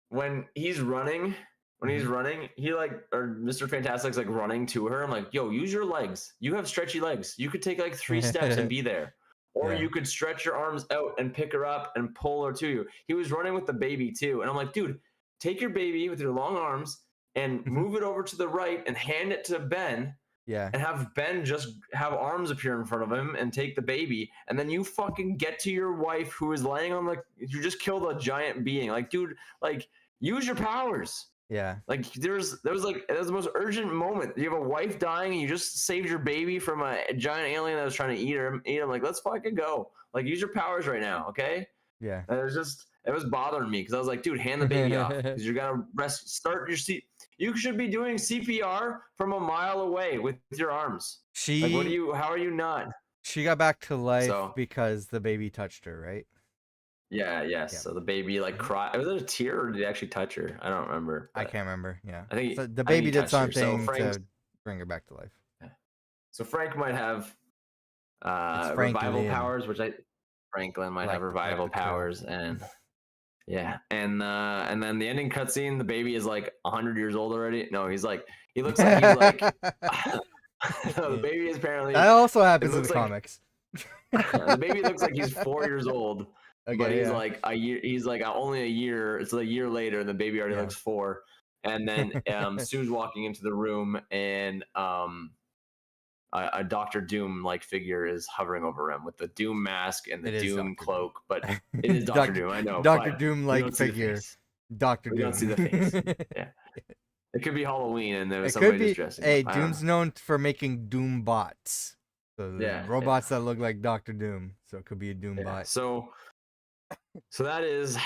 when he's running, he like or Mr. Fantastic's like running to her. I'm like, yo, use your legs. You have stretchy legs. You could take like 3 steps and be there. Or Yeah. you could stretch your arms out and pick her up and pull her to you. He was running with the baby too. And I'm like, dude, take your baby with your long arms and move it over to the right and hand it to Ben Yeah. and have Ben just have arms appear in front of him and take the baby. And then you fucking get to your wife who is laying on the, you just killed a giant being. Like, dude, like, use your powers. Yeah. Like that was the most urgent moment. You have a wife dying and you just saved your baby from a giant alien that was trying to eat him. Like, let's fucking go. Like, use your powers right now, okay? Yeah. And it was bothering me because I was like, dude, hand the baby off because you're gonna start your seat. You should be doing CPR from a mile away with your arms. Like, how are you not? She got back to life So because the baby touched her, right? yes. Yeah. So the baby like cried. Was it a tear or did he actually touch her? I don't remember. I can't remember. Yeah. I think So the I think baby he did touched her. So something to bring her back to life. So Frank might have Franklin. revival powers, Franklin might Like have revival the crow. powers, and yeah, and then the ending cutscene, the baby is like 100 years old already. No, he looks like no, the baby is apparently that also happens in the like, comics. the baby looks like he's 4 years old, Okay, but he's like a year. He's like only a year. It's a year later, and the baby already looks 4. And then Sue's walking into the room, and a Doctor Doom like figure is hovering over him with the Doom mask and the Doom cloak, but it is Doctor Doom. I know. Doctor Doom like figure. Doctor Doom. We don't see the face. Yeah. It could be Halloween and there was it somebody could be, just dressing hey, up. Doom's known for making Doom bots. So robots that look like Doctor Doom. So it could be a Doom bot. So that is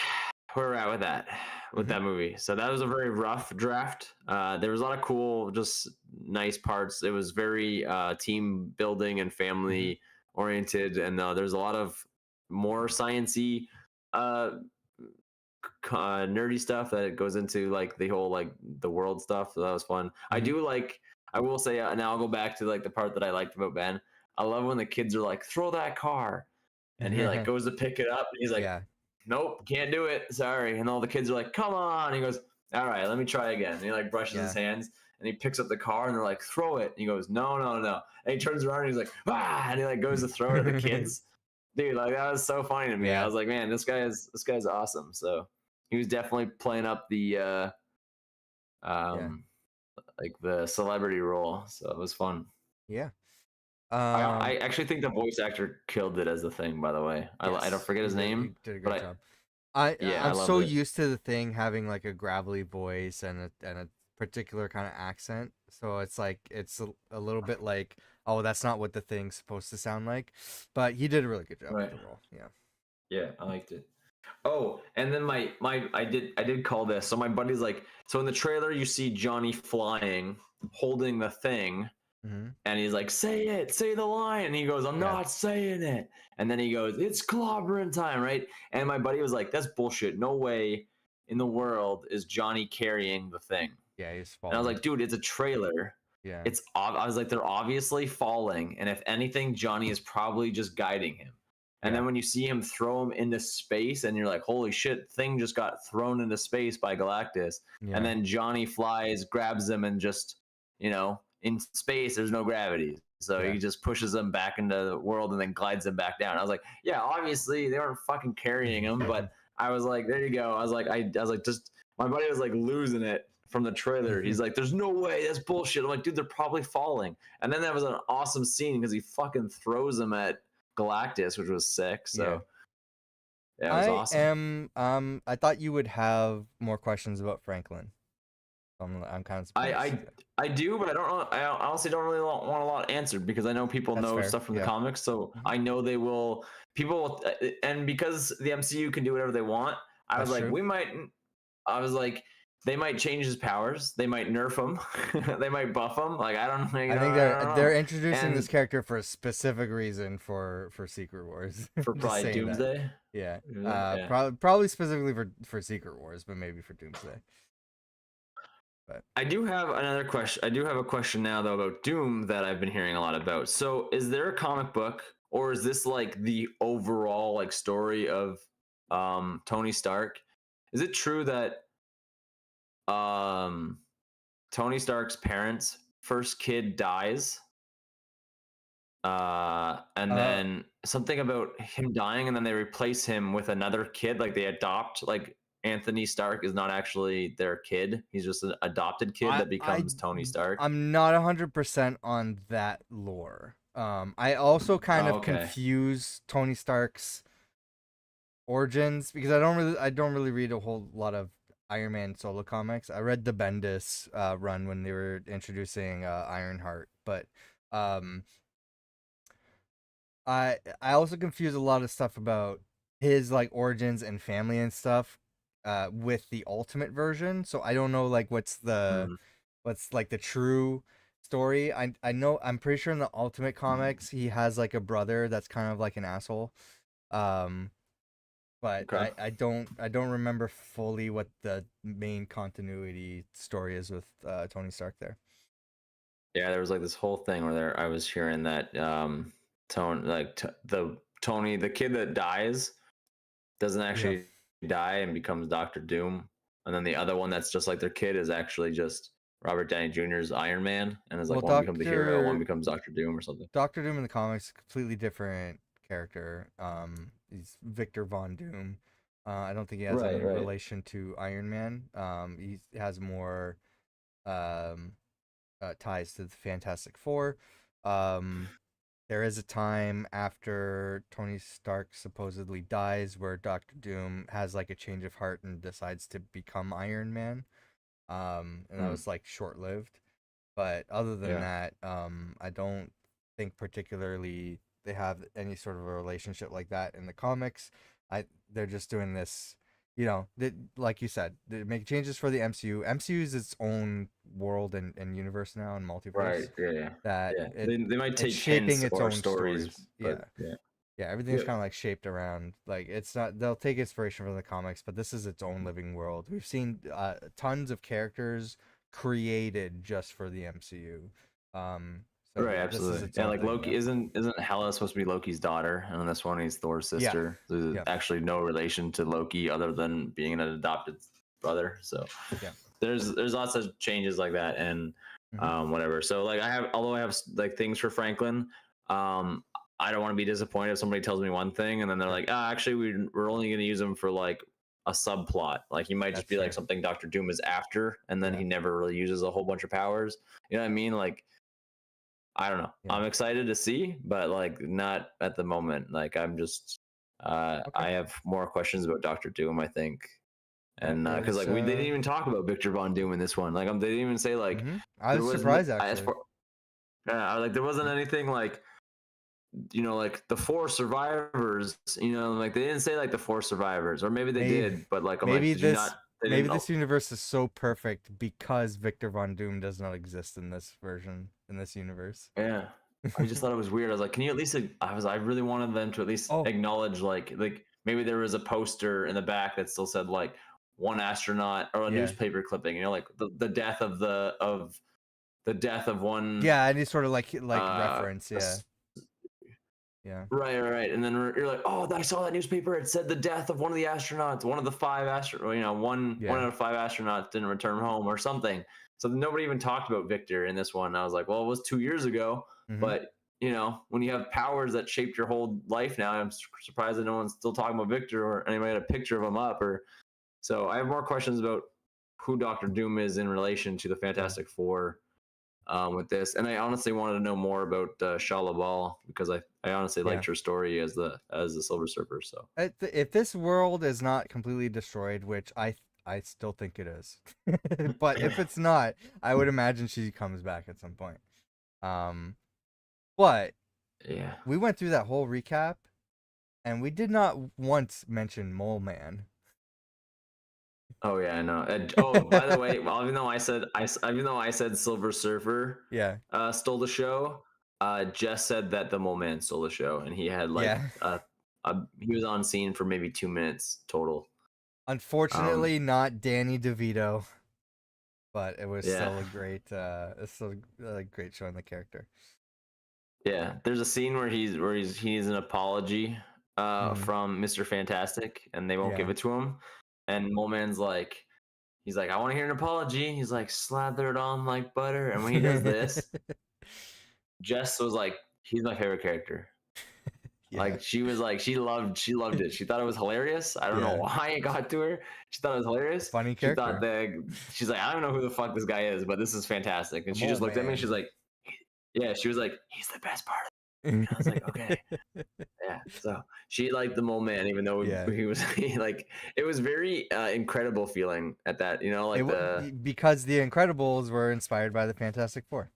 where we're at with that. That movie. So that was a very rough draft. There was a lot of cool, just nice parts. It was very team building and family oriented, and there's a lot of more sciencey, nerdy stuff that it goes into, like the whole like the world stuff. So that was fun. I do like. I will say, and I'll go back to like the part that I liked about Ben. I love when the kids are like, "Throw that car," and he like goes to pick it up, and he's like, nope, can't do it. Sorry. And all the kids are like, come on. And he goes, all right, let me try again. And he like brushes his Yeah. hands and he picks up the car and they're like, throw it. And he goes, no, no, no. And he turns around and he's like, ah, and he like goes to throw it at the kids. Dude, like that was so funny to me. I Yeah. was like, man, this guy's awesome. So he was definitely playing up the Yeah. um like the celebrity role. So it was fun. Yeah. I actually think the voice actor killed it as the thing, by the way. I don't Yes, forget his he name, did a but great job. I yeah, I I'm loved so it. used to the thing having like a gravelly voice and a particular kind of accent, so it's like it's a little bit like, oh, that's not what the thing's supposed to sound like, but he did a really good job with Right. the role. Yeah. Yeah, I liked it. Oh, and then my I did call this. So my buddy's like, so in the trailer you see Johnny flying, holding the thing, Hmm. and he's like, say the line. And he goes, I'm Yeah. not saying it. And then he goes, it's clobbering time, right? And my buddy was like, that's bullshit. No way in the world is Johnny carrying the thing. Yeah, he's And I was falling. like, dude, it's a trailer. Yeah. I was like, they're obviously falling. And if anything, Johnny is probably just guiding him. And Yeah. then when you see him throw him into space, and you're like, holy shit, thing just got thrown into space by Galactus. And Yeah. then Johnny flies, grabs him, and just, in space, there's no gravity. So Yeah. he just pushes him back into the world and then glides him back down. I was like, yeah, obviously they weren't fucking carrying him, but I was like, there you go. I was like, just my buddy was like losing it from the trailer. He's like, there's no way, that's bullshit. I'm like, dude, they're probably falling. And then that was an awesome scene because he fucking throws him at Galactus, which was sick. Yeah. So yeah, it was awesome. I thought you would have more questions about Franklin. I'm kind of I surprised. I I do, but I don't. I honestly don't really want a lot answered because I know people That's know fair. stuff from the Yeah. comics, so Mhm. I know they will. People and because the MCU can do whatever they want, I was That's like, true. we might. I was like, they might change his powers. They might nerf him. They might buff him. Like I don't, I think I don't they're know. introducing this And character for a specific reason for Secret Wars. for Just probably saying that. Doomsday. Yeah. Yeah. Probably specifically for Secret Wars, but maybe for Doomsday. But I do have another question. I do have a question now though about Doom that I've been hearing a lot about. So, is there a comic book, or is this like the overall like story of Tony Stark? Is it true that um Tony Stark's parents' first kid dies? And uh then something about him dying, and then they replace him with another kid, like they adopt, like Anthony Stark is not actually their kid. He's just an adopted kid I that I becomes Tony Stark. I'm not 100% on that lore. I also kind Oh, of okay. confuse Tony Stark's origins because I don't really read a whole lot of Iron Man solo comics. I read the Bendis run when they were introducing Ironheart, but um I also confuse a lot of stuff about his like origins and family and stuff with the ultimate version. So I don't know like Hmm. what's like the true story. I know I'm pretty sure in the ultimate comics he has like a brother that's kind of like an asshole. Um but Okay. I don't remember fully what the main continuity story is with Tony Stark there. Yeah, there was like this whole thing where I was hearing that the Tony, the kid that dies, doesn't Yeah. actually die and becomes Doctor Doom, and then the other one that's just like their kid is actually just Robert Downey Jr.'s Iron Man, and is Well, like one becomes a hero, one becomes Doctor Doom or something. Doctor Doom in the comics is a completely different character. He's Victor Von Doom. I don't think he has Right, any right. relation to Iron Man. He has more um, ties to the Fantastic Four. Um, there is a time after Tony Stark supposedly dies where Doctor Doom has like a change of heart and decides to become Iron Man. And that Hmm. was like short lived. But other than Yeah. that, I don't think particularly they have any sort of a relationship like that in the comics. They're just doing this, like you said, they make changes for the MCU. MCU is its own world and universe now and Right. multiverse Yeah. Yeah. that Yeah. They might it's take shaping hints its or own stories, stories. but Yeah. yeah. Yeah, everything's Yep. kind of like shaped around like it's not they'll take inspiration from the comics, but this is its own living world. We've seen tons of characters created just for the MCU. But Right, yeah, this is absolutely. its Yeah, own like thing Loki though. isn't Hela supposed to be Loki's daughter, and in this one he's Thor's Yeah. sister. There's Yeah. actually no relation to Loki other than being an adopted brother. So Yeah. there's lots of changes like that, and Hmm. whatever. So like although I have like things for Franklin, um, I don't want to be disappointed if somebody tells me one thing and then they're like, actually we're only going to use him for like a subplot. Like he might just That's be like true. something Doctor Doom is after, and then Yeah. he never really uses a whole bunch of powers. You know what I mean? Like I don't know. Yeah. I'm excited to see, but like not at the moment. Like I'm just Okay. I have more questions about Doctor Doom, I think. That And because is like they didn't even talk about Victor Von Doom in this one. Like they didn't even say like I there was was surprised as actually. far like there wasn't anything like like the four survivors, like they didn't say like the four survivors, or maybe they Maybe did, but like I'm like, maybe did you this not? They maybe didn't. this universe is so perfect because Victor Von Doom does not exist in this version, in this universe. Yeah, I just thought it was weird. I was like, can you at least? I really wanted them to at least Oh, acknowledge like maybe there was a poster in the back that still said like one astronaut or a yeah. newspaper clipping, like the death of the death of one. Yeah, any sort of like Uh, reference, yeah. Yeah. right. And then you're like, oh, I saw that newspaper. It said the death of one of the astronauts, one of the five astronauts, one Yeah. out of five astronauts didn't return home or something. So nobody even talked about Victor in this one. I was like, well, it was 2 years ago, Hmm. but when you have powers that shaped your whole life now, I'm surprised that no one's still talking about Victor or anybody had a picture of him up. Or so I have more questions about who Doctor Doom is in relation to the Yeah. Fantastic Four with this. And I honestly wanted to know more about Shah LaBeouf because I honestly Yeah. liked her story as the Silver Surfer. So If this world is not completely destroyed, which I still think it is, but if it's not, I would imagine she comes back at some point. Um, but yeah. we went through that whole recap, and we did not once mention Mole Man. Oh yeah, I know. Oh, by the way, well, even though I said Silver Surfer Yeah. stole the show, Jess said that the Mole Man stole the show, and he had like Yeah. he was on scene for maybe 2 minutes total. Unfortunately, not Danny DeVito, but it was Yeah. still it's still a great showing the character. Yeah, there's a scene where he needs an apology Hmm. from Mr. Fantastic, and they won't give Yeah. it to him. And Mole Man's like, he's like, I want to hear an apology. He's like, slather it on like butter. And when he does this, Jess was like, he's my favorite character. Yeah. Like she was like, she loved it. She thought it was hilarious. I don't know Yeah. why it got to her. She thought it was hilarious. Funny She thought character. she's like, I don't know who the fuck this guy is, but this is fantastic. And The she Mole just looked at me and Man. she's like, yeah, she was like, he's the best part. And I was like, okay. Yeah, so she liked the Mole Man, even though Yeah. he was like, it was very incredible feeling at that, like Because the Incredibles were inspired by the Fantastic Four,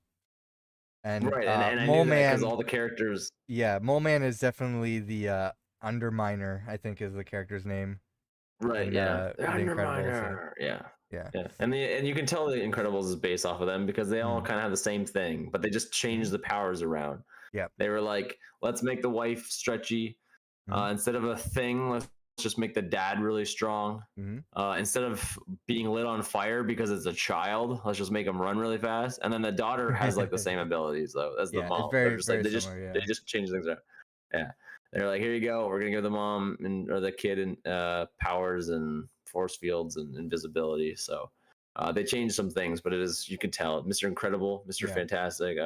and right, and I Mole knew that because Man, all the characters, yeah, Mole Man is definitely the Underminer, I think is the character's name right, in yeah, the the Incredibles. Yeah. Underminer, yeah, Yeah. yeah, and you can tell the Incredibles is based off of them because they all Mm. kind of have the same thing, but they just Hmm. changed the powers around. Yep. They were like, let's make the wife stretchy. Hmm. Instead of a thing, let's just make the dad really strong. Hmm. Instead of being lit on fire because it's a child, let's just make him run really fast. And then the daughter has like the same abilities though as the Yeah, it's mom. They're very just like very similar. they Yeah. just change things around. Yeah, they're like, here you go. We're gonna give the mom or the kid and powers and force fields and invisibility. So they changed some things, but you can tell Mr. Incredible, Mr. Yeah. Fantastic.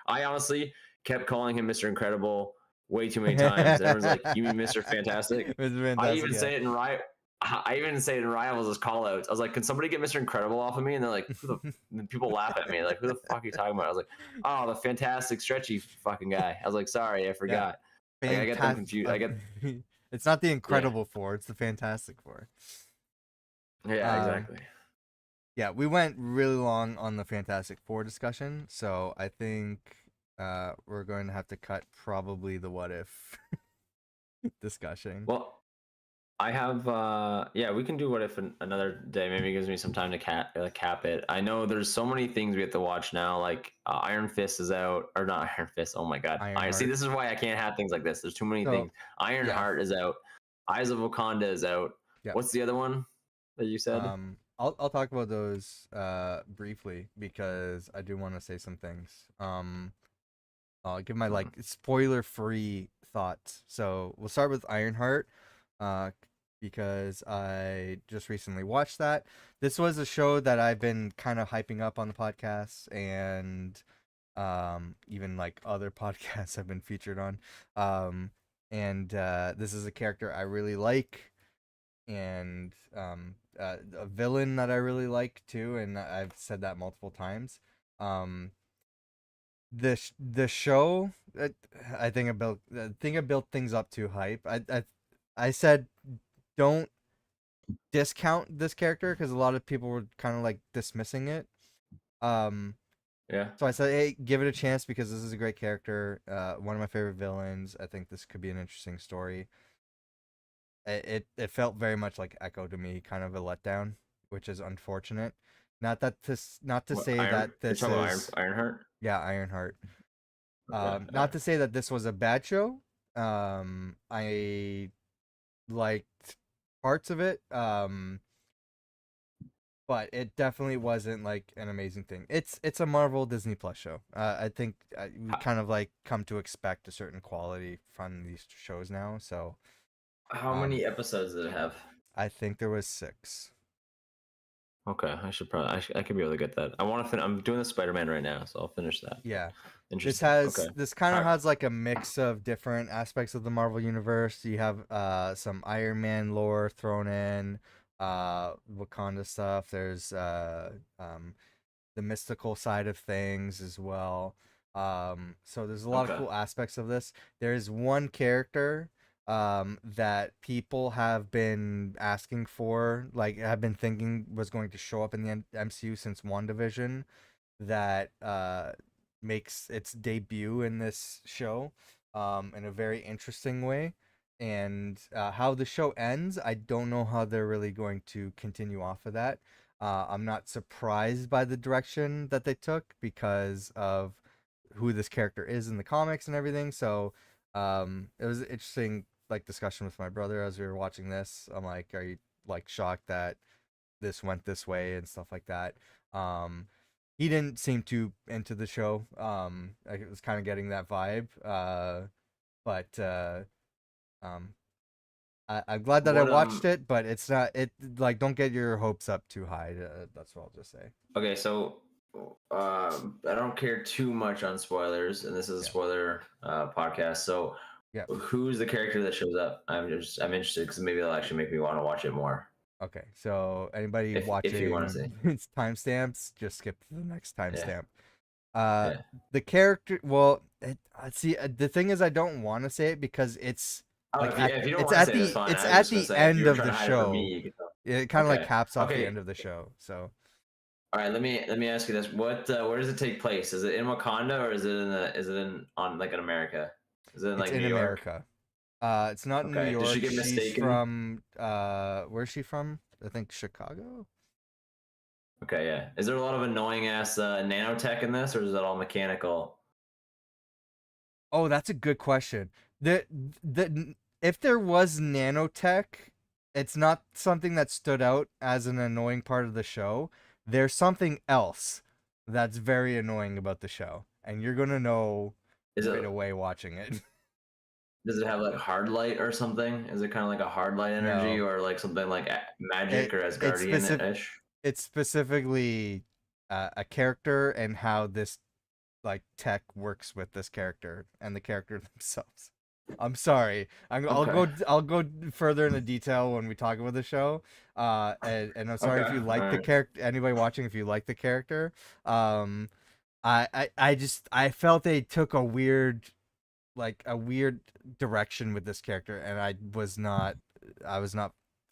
I honestly kept calling him Mr. Incredible way too many times. And everyone's like, you mean Mr. Fantastic? It's I fantastic. even Yeah. say it in I even say it in Rivals as call outs. I was like, can somebody get Mr. Incredible off of me? And they're like, and people laugh at me. Like, who the fuck are you talking about? I was like, oh, the fantastic stretchy fucking guy. I was like, sorry, I Yeah. forgot. Like, I get them Fantastic. confused. It's not the Yeah. Incredible Four. It's the Fantastic Four. Yeah, Um. exactly. Yeah, we went really long on the Fantastic Four discussion, so I think we're going to have to cut probably the what if discussion. Well, I have yeah, we can do what if another day. Maybe it gives me some time to cap it. I know there's so many things we have to watch now. Like Iron Fist is out, or not Iron Fist. Oh my god, I see. Ironheart. This is why I can't have things like this. There's too many So things. yeah, Ironheart is out. Eyes of Wakanda is out. yeah. What's the other one that you said? I'll talk about those briefly because I do want to say some things. I'll give my Mhm. like spoiler-free thoughts. So we'll start with Ironheart, uh, because I just recently watched that. This was a show that I've been kind of hyping up on the podcast, and even like other podcasts I've been featured on. Um, and this is a character I really like, and a villain that I really like too, and I've said that multiple times. Um, the show, I built things up too hype. I said don't discount this character because a lot of people were kind of like dismissing it. Um, Yeah. so I said, hey, give it a chance because this is a great character. One of my favorite villains. I think this could be an interesting story. It felt very much like Echo to me, kind of a letdown, which is unfortunate. Not to What say Iron? that You're this talking about is Ironheart? yeah, Ironheart. Okay. All Not to say that this was a bad show. I liked parts of it. But it definitely wasn't like an amazing thing. It's a Marvel Disney Plus show. I think we right. kind of like come to expect a certain quality from these shows now. So, How um, many episodes did it have? I think there was 6. Okay, I should probably I could be able to get that. I want to I'm doing the Spider-Man right now, so I'll finish that. But Yeah. interesting. Okay. This kind All of right. has like a mix of different aspects of the Marvel universe. You have some Iron Man lore thrown in, Wakanda stuff. There's the mystical side of things as well. So there's a lot of Okay. cool aspects of this. There's one character that people have been asking for, like have been thinking was going to show up in the MCU since WandaVision, that makes its debut in this show in a very interesting way. And how the show ends, I don't know how they're really going to continue off of that. I'm not surprised by the direction that they took because of who this character is in the comics and everything. So it was an interesting like discussion with my brother as we were watching this. I'm like, are you like shocked that this went this way and stuff like that? Um, he didn't seem too into the show. I was kind of getting that vibe. But um, I'm glad that I What watched it, but it's not it like don't get your hopes up too high. That's what I'll just say. Okay, so I don't care too much on spoilers, and this is a Yeah. spoiler podcast. So Yeah. who's the character that shows up? I'm interested because maybe it'll actually make me want to watch it more. Okay. So anybody If you want to watching see. its timestamps, just skip to the next Yeah. timestamp. Uh, Yeah. the character. Well, see, the thing is, I don't want to say it because it's Oh, like if you don't it's want to at say it, that's the fine. it's I was at just gonna the say if you end were of trying the to hide it from me, show. you could tell. It kind of like Okay. caps off the Okay. end of the show. So All right. Let me ask you this: What where does it take place? Is it in Wakanda or is it in on like in America? Is it in it's like in New York? America. It's not New Okay. Did she York. get She's mistaken? from where's she from? I think Chicago. Okay. Yeah. Is there a lot of annoying ass nanotech in this, or is it all mechanical? Oh, that's a good question. The if there was nanotech, it's not something that stood out as an annoying part of the show. There's something else that's very annoying about the show, and you're gonna know Is it right away watching it. Does it have like hard light or something? Is it kind of like a hard light energy No, or like something like magic it or it's Asgardian specific. ish? It's specifically a character and how this like tech works with this character and the character themselves. I'm sorry. Okay. I'll go further into detail when we talk about the show. And I'm sorry if Okay. you All like the right. character. Anybody watching, if you like the character, um, I just I felt they took a weird direction with this character, and I was not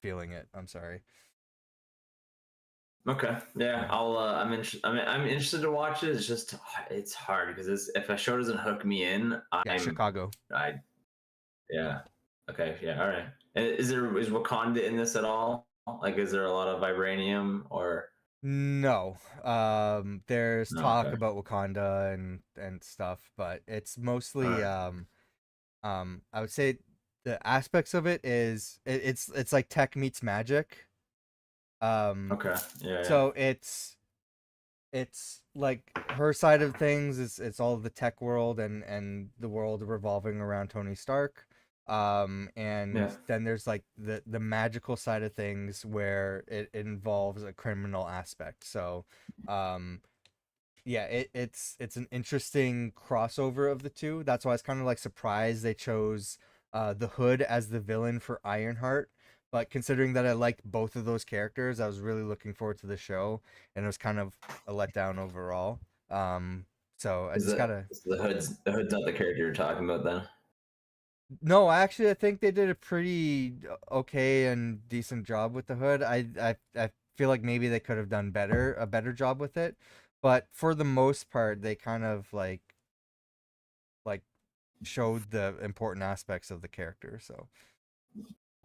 feeling it. I'm sorry. Okay. Yeah. Yeah, I'm interested. I'm interested to watch it. It's just it's hard because if a show doesn't hook me in, yeah, Chicago. I yeah. Okay. Yeah. All right. Is Wakanda in this at all? Like, is there a lot of vibranium or No. There's no? talk Okay. about Wakanda and stuff, but it's All mostly right. I would say the aspects of it is it's like tech meets magic. Um Okay. Yeah. Yeah. so it's like her side of things is it's all the tech world and the world revolving around Tony Stark. And Yeah. then there's like the magical side of things where it involves a criminal aspect. So, um, yeah, it's an interesting crossover of the two. That's why I was kind of like surprised they chose the Hood as the villain for Ironheart. But considering that I liked both of those characters, I was really looking forward to the show, and it was kind of a letdown overall. Um, so I Is just the gotta. is the hood's not the character you're talking about then? No, actually, I think they did a pretty okay and decent job with the Hood. I feel like maybe they could have done a better job with it, but for the most part, they kind of like showed the important aspects of the character. So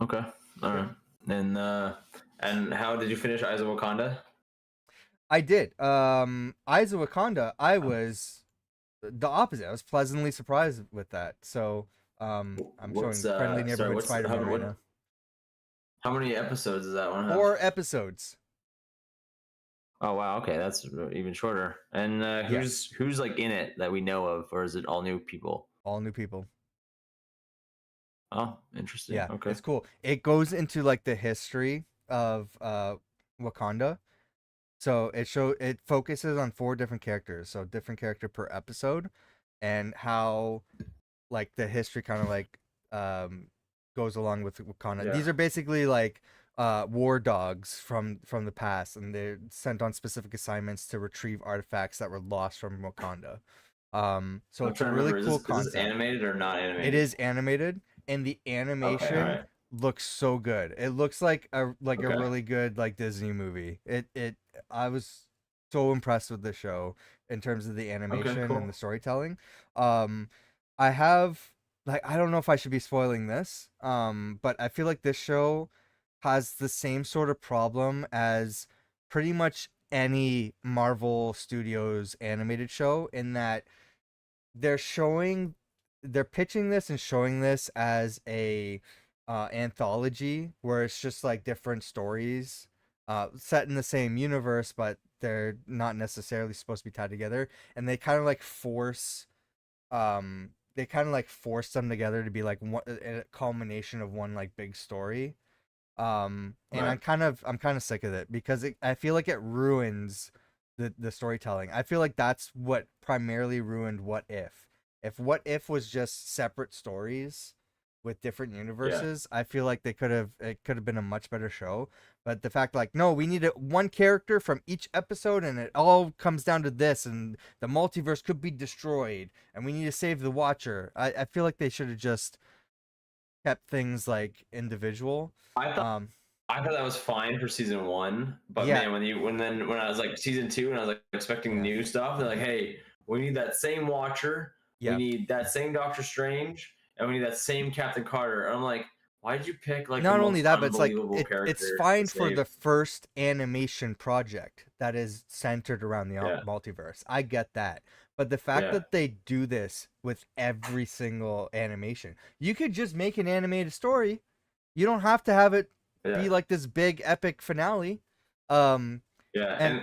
Okay. All yeah, right. And how did you finish Eyes of Wakanda? I did. Eyes of Wakanda, I was the opposite. I was pleasantly surprised with that. So I'm What's showing friendly sorry, neighborhood what's how Spider-Man right what now. how many episodes does that one have? 4 episodes. Oh wow, okay, that's even shorter. And Yeah, who's like in it that we know of, or is it all new people? all new people. Oh, interesting. Yeah, Okay. it's cool. It goes into like the history of Wakanda. So it focuses on 4 different characters, so different character per episode, and how like the history kind of like um goes along with Wakanda. Yeah. These are basically like war dogs from the past, and they're sent on specific assignments to retrieve artifacts that were lost from Wakanda. So I'm it's a trying to really remember. cool Is this concept. animated or not It animated? is animated, and the Okay. All animation right. looks so good. It looks like a Okay. really good like Disney movie. It I was so impressed with the show in terms of the Okay. animation and the Cool. storytelling. Um I have like I don't know if I should be spoiling this. But I feel like this show has the same sort of problem as pretty much any Marvel Studios animated show in that they're showing they're pitching this and showing this as a anthology where it's just like different stories set in the same universe, but they're not necessarily supposed to be tied together, and they kind of like force them together to be like one, a culmination of one like big story. And Right. I'm kind of sick of it because I feel like it ruins the storytelling. I feel like that's what primarily ruined What If. If What If was just separate stories with different Yeah. universes, I feel like it could have been a much better show. But the fact like no, we need one character from each episode and it all comes down to this and the multiverse could be destroyed and we need to save the Watcher. I feel like they should have just kept things like individual. I thought Um, I thought that was fine for season one, but yeah, man, when I was like season two and I was like expecting yeah, new stuff, they're like, hey, we need that same Watcher, we yeah. need that same Doctor Strange, and we need that same Captain Carter. And I'm like, why did you pick like the Not only most that, but it's like unbelievable it's character to fine for save? the first animation project that is centered around the Yeah, multiverse. I get that. But the fact yeah, that they do this with every single animation, you could just make an animated story. You don't have to have it yeah, be like this big epic finale. Um, yeah. and And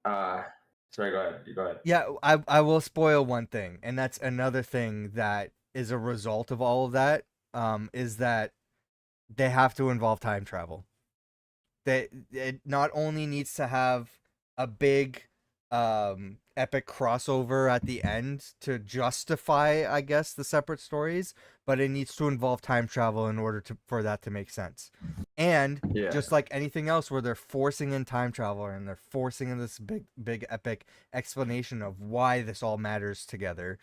uh, sorry, go ahead. You go ahead. yeah, I will spoil one thing, and that's another thing that is a result of all of that. Is that they have to involve time travel. It not only needs to have a big epic crossover at the end to justify, I guess, the separate stories, but it needs to involve time travel in order to for that to make sense. And Yeah, just like anything else where they're forcing in time travel and they're forcing in this big epic explanation of why this all matters together,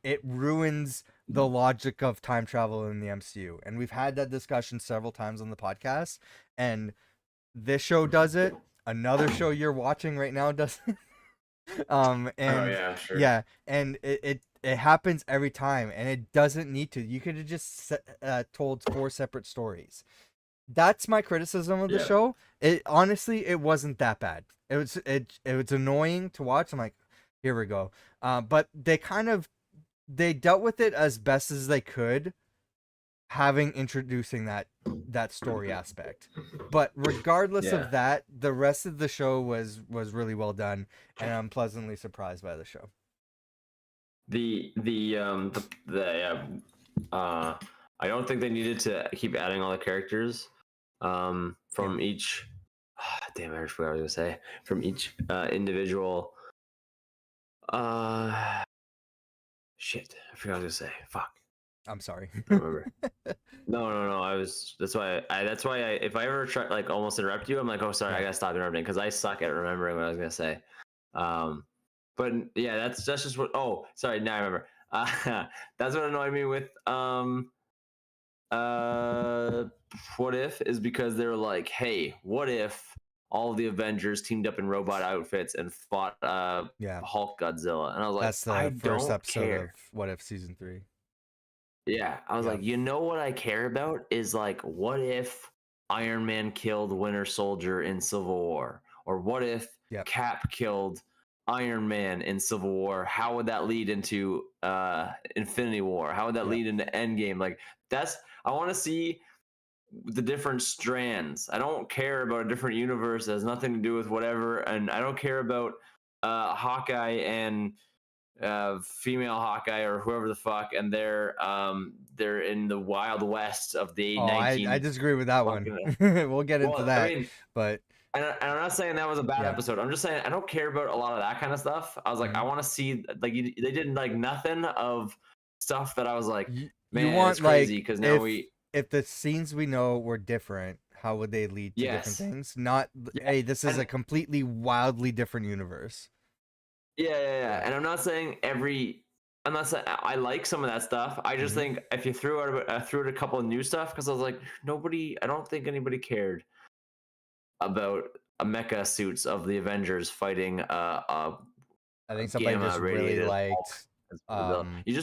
it ruins the logic of time travel in the MCU. And we've had that discussion several times on the podcast, and this show does it. Another show you're watching right now does it. oh And yeah, I'm sure. yeah, and it happens every time, and it doesn't need to. You could have just told 4 separate stories. That's my criticism of the Yeah, show. It honestly, it wasn't that bad. It was annoying to watch. I'm like, here we go. But they dealt with it as best as they could. introducing that story aspect. But regardless Yeah. of that, the rest of the show was really well done, and I'm pleasantly surprised by the show. I don't think they needed to keep adding all the characters from Yeah. each. Damn, I forgot what I was gonna say. From each individual. Shit, I forgot what I was gonna say. Fuck, I'm sorry. I don't remember. No. I was. That's why. That's why. If I ever try like almost interrupt you, I'm like, oh, sorry, I Yeah. gotta stop interrupting because I suck at remembering what I was gonna say. Um, but yeah, that's just what. Oh, sorry. Now I remember. That's what annoyed me with uh what if is because they're like, hey, what if all the Avengers teamed up in robot outfits and fought Yeah. Hulk Godzilla? And I was like, That's I the first don't episode care. of What If season 3. Yeah, I was Yeah. like, you know what I care about is like, what if Iron Man killed Winter Soldier in Civil War, or what if Yep. Cap killed Iron Man in Civil War? How would that lead into Infinity War? How would that Yep. lead into Endgame? Like, that's I want to see the different strands. I don't care about a different universe that has nothing to do with whatever, and I don't care about Hawkeye and female Hawkeye or whoever the fuck, and they're in the Wild West of the Oh, I 19 disagree with that one. fucking. We'll get into Well, I that, mean, but and I'm not saying that was a bad yeah. episode. I'm just saying I don't care about a lot of that kind of stuff. I was like, I Mhm. want to see like they did like nothing of stuff that I was like, You man, it's want crazy like because now we. if the scenes we know were different, how would they lead to different Yes. things? Not Yeah. hey, this is a And completely wildly different universe. yeah. Yeah. And I'm not saying I'm not saying I like some of that stuff. I just Mhm. think if you threw out a couple of new stuff because I was like, I don't think anybody cared about a mecha suits of the Avengers fighting I a think somebody gamma just really radiated Hulk. liked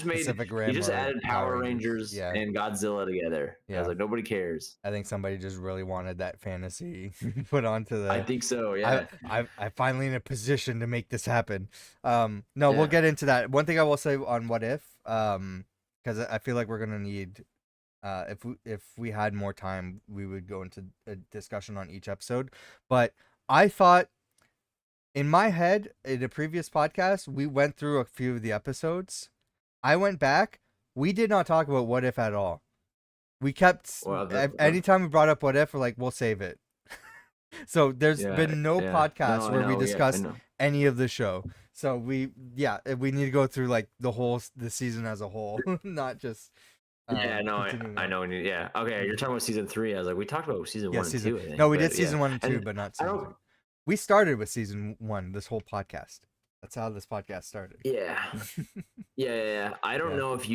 Pacific You Rim just or added Power Power Rangers. Rangers Yeah. and Godzilla together. I was Yeah. like, nobody cares. I think somebody just really wanted that fantasy put onto I the think so. I Yeah. I finally in a position to make this happen. No, we'll Yeah. get into that. One thing I will say on What If, because I feel like we're gonna need, if we had more time, we would go into a discussion on each episode. But I thought in my head in a previous podcast, we went through a few of the episodes. I went back. We did not talk about What If at all. We kept Well, anytime we brought up What If, we're like, we'll save it. So there's yeah. been no Yeah. podcast No, I where we know. Yeah, I discussed know. any of the show. So we need to go through like the season as a whole, not just Yeah, no, continuing I on. know. Yeah, okay. You're Mhm. talking about season 3. I was like, we talked about season Yeah, 1 and season. 2, I No, think. we did But yeah, season 1 and 2, and but not I season don't. 3. We started with season 1. This whole podcast. That's how this podcast started. Yeah, yeah. I don't Yeah. know if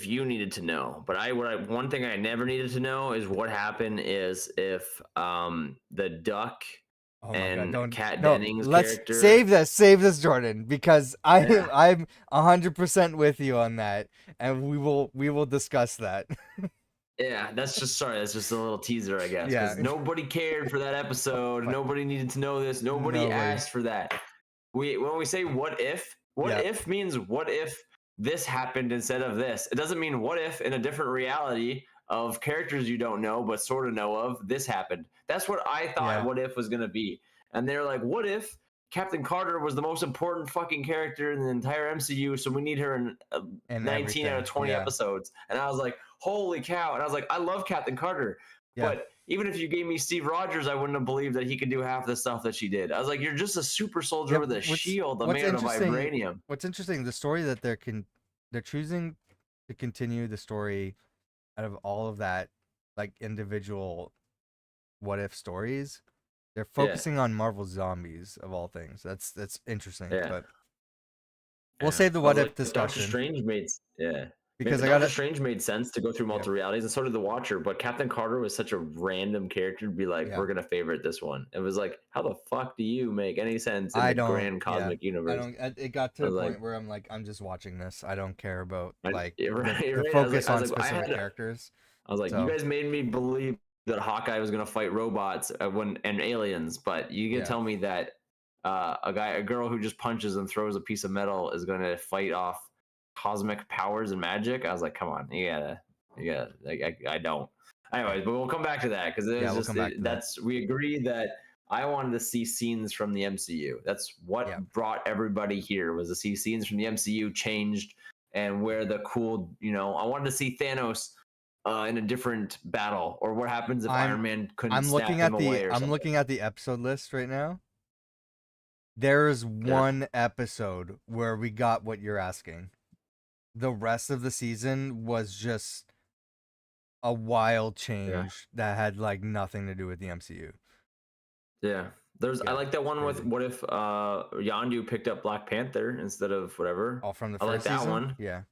you needed to know, but one thing I never needed to know is what happened is if the Duck Oh my God! and Don't Kat no. Dennings Let's character. save this, Jordan, because Yeah, I'm 100% with you on that, and we will discuss that. yeah. That's just a little teaser, I guess, Yeah. because nobody cared for that episode. But Nobody needed to know this. Nobody nobody. asked for that. When we say what Yeah. if means what if this happened instead of this. It doesn't mean what if in a different reality of characters you don't know but sort of know of this happened. That's what I thought Yeah. what if was going to be. And they're like, what if Captain Carter was the most important fucking character in the entire MCU, so we need her in And 19 out of everything. 20 Yeah. episodes. And I was like, holy cow. And I was like, I love Captain Carter. Yeah. But even if you gave me Steve Rogers, I wouldn't have believed that he could do half the stuff that she did. I was like, you're just a super soldier Yeah. with a shield What's made out of interesting? vibranium. What's interesting? The story that they're choosing to continue the story out of all of that, like individual what if stories. They're Yeah, focusing on Marvel zombies of all things. That's interesting, yeah, but we'll yeah. save the I was what if like, Doctor discussion Strange because I Doctor gotta. Strange made sense to go through Yeah. multiple realities, and so did the Watcher. But Captain Carter was such a random character to be like, Yeah. we're gonna favorite this one. It was like, how the fuck do you make any sense in I the don't. grand Yeah. cosmic I universe? don't. It got to I a was like, point where I'm like, I'm just watching this. I don't care about like you're right, you're the right. focus I on was like, specific characters. I was like, you So guys made me believe that Hawkeye was gonna fight robots and aliens, but you can yeah. tell me that a girl who just punches and throws a piece of metal is gonna fight off cosmic powers and magic. I was like, come on, Yeah, like I don't. Anyways, but we'll come back to that because Yeah, we'll come back to that. that's we agree that I wanted to see scenes from the MCU. That's what Yeah. brought everybody here was to see scenes from the MCU changed and where the cool, I wanted to see Thanos in a different battle, or what happens if Iron Man couldn't snap him away or I'm something. looking at the episode list right now. There is Yeah. one episode where we got what you're asking. The rest of the season was just a wild change that had like nothing to do with the MCU. Yeah. I Yeah, like that one with crazy. what if Yondu picked up Black Panther instead of whatever. All from the I like first that season? one. Yeah.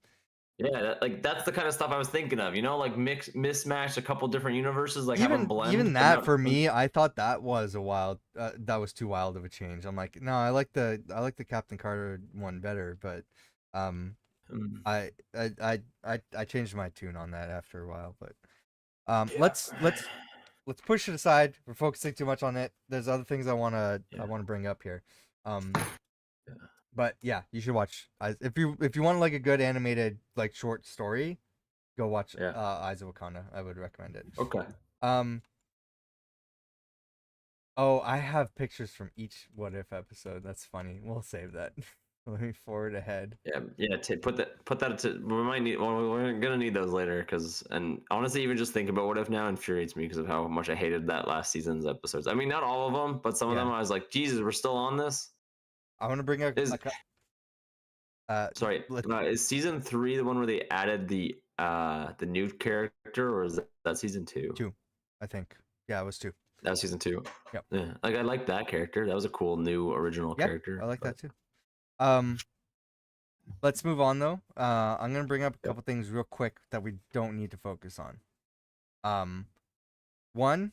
Yeah, that's the kind of stuff I was thinking of. Like mismatch a couple different universes, like have them blend, Even but that not. for me, I thought that was a wild that was too wild of a change. I'm like, no, I like the Captain Carter one better, but Mm, I changed my tune on that after a while, but yeah. let's push it aside. We're focusing too much on it. There's other things I Yeah. want to bring up here. Yeah. But yeah, you should watch. If you want like a good animated like short story, go watch Yeah. Eyes of Wakanda. I would recommend it. Okay. Oh, I have pictures from each What If episode. That's funny. We'll save that. Let me forward ahead. Yeah. Yeah. Put that to. We might need. Well, we're gonna need those later and honestly, even just thinking about What If now infuriates me because of how much I hated that last season's episodes. I mean, not all of them, but some of them I was like, Jesus, we're still on this. I want to bring Is sorry, let is season 3 the one where they added the new character, or is that season 2? 2, I think. Yeah, it was 2. That was season 2. Yep. Yeah, like I like that character. That was a cool new original character. I like but, that too. Let's move on though. I'm gonna bring up a couple things real quick that we don't need to focus on. One,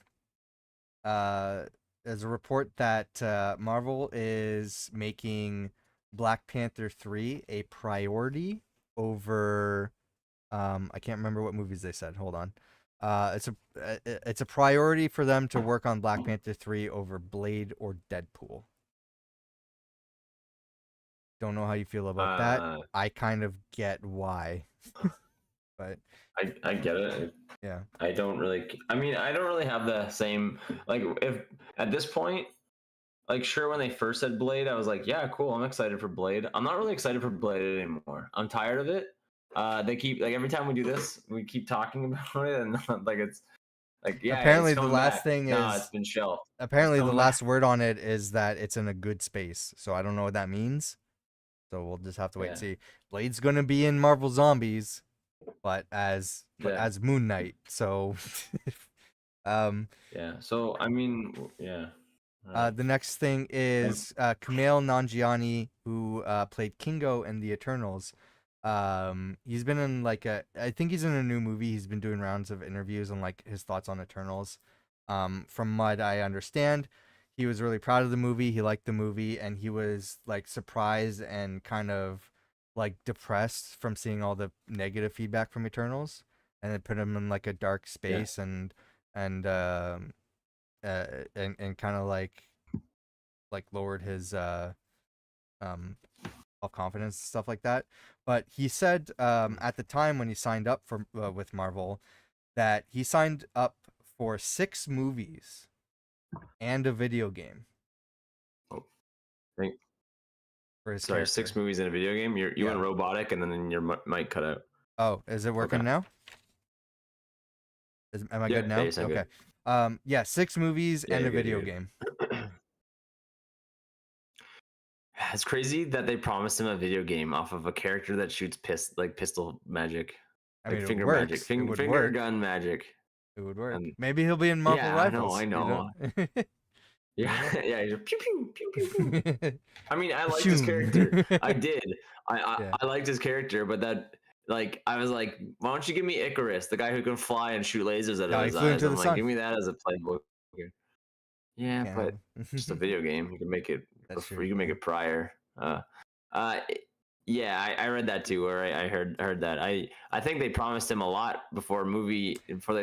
there's a report that Marvel is making Black Panther 3 a priority over I can't remember what movies they said. Hold on. It's a priority for them to work on Black Panther 3 over Blade or Deadpool. Don't know how you feel about that. I kind of get why. But I get it. yeah. I don't really have the same, like, if at this point, like, sure, when they first said Blade, I was like, yeah, cool, I'm excited for Blade. I'm not really excited for Blade anymore. I'm tired of it. They keep, like, every time we do this, we keep talking about it, and like it's like, yeah, Apparently it's the coming last back. thing Nah, is it's been shelved. apparently It's the coming last back. word on it is that it's in a good space. So I don't know what that means. So we'll just have to wait and see. Blade's gonna be in Marvel Zombies, but as Moon Knight. So yeah. So I mean, yeah. the next thing is Kumail Nanjiani, who played Kingo in the Eternals. He's been in I think he's in a new movie. He's been doing rounds of interviews and like his thoughts on Eternals. From what I understand, he was really proud of the movie. He liked the movie, and he was like surprised and kind of like depressed from seeing all the negative feedback from Eternals, and it put him in like a dark space and kind of like lowered his self confidence and stuff like that. But he said at the time when he signed up for with Marvel that he signed up for 6 movies and a video game Oh, thank, for his sorry, character. 6 movies in a video game. You went robotic, and then your mic cut out. Oh, is it working now? Am I good now? Okay. Good. Yeah, 6 movies and a video game. It's crazy that they promised him a video game off of a character that shoots pistol magic, I like mean, finger it works. magic, It would finger work. gun magic. It would work. And Maybe he'll be in Marvel Rivals. I know. Yeah, yeah. He's pew, pew, pew, pew, pew. I mean, I liked his character. I did. I liked his character, but that, like, I was like, why don't you give me Icarus, the guy who can fly and shoot lasers out of his eyes? I'm like, give me that as a playbook. Yeah, but just a video game. You can make it. You can make it prior. Yeah, I read that too, or I heard that. I think they promised him a lot before they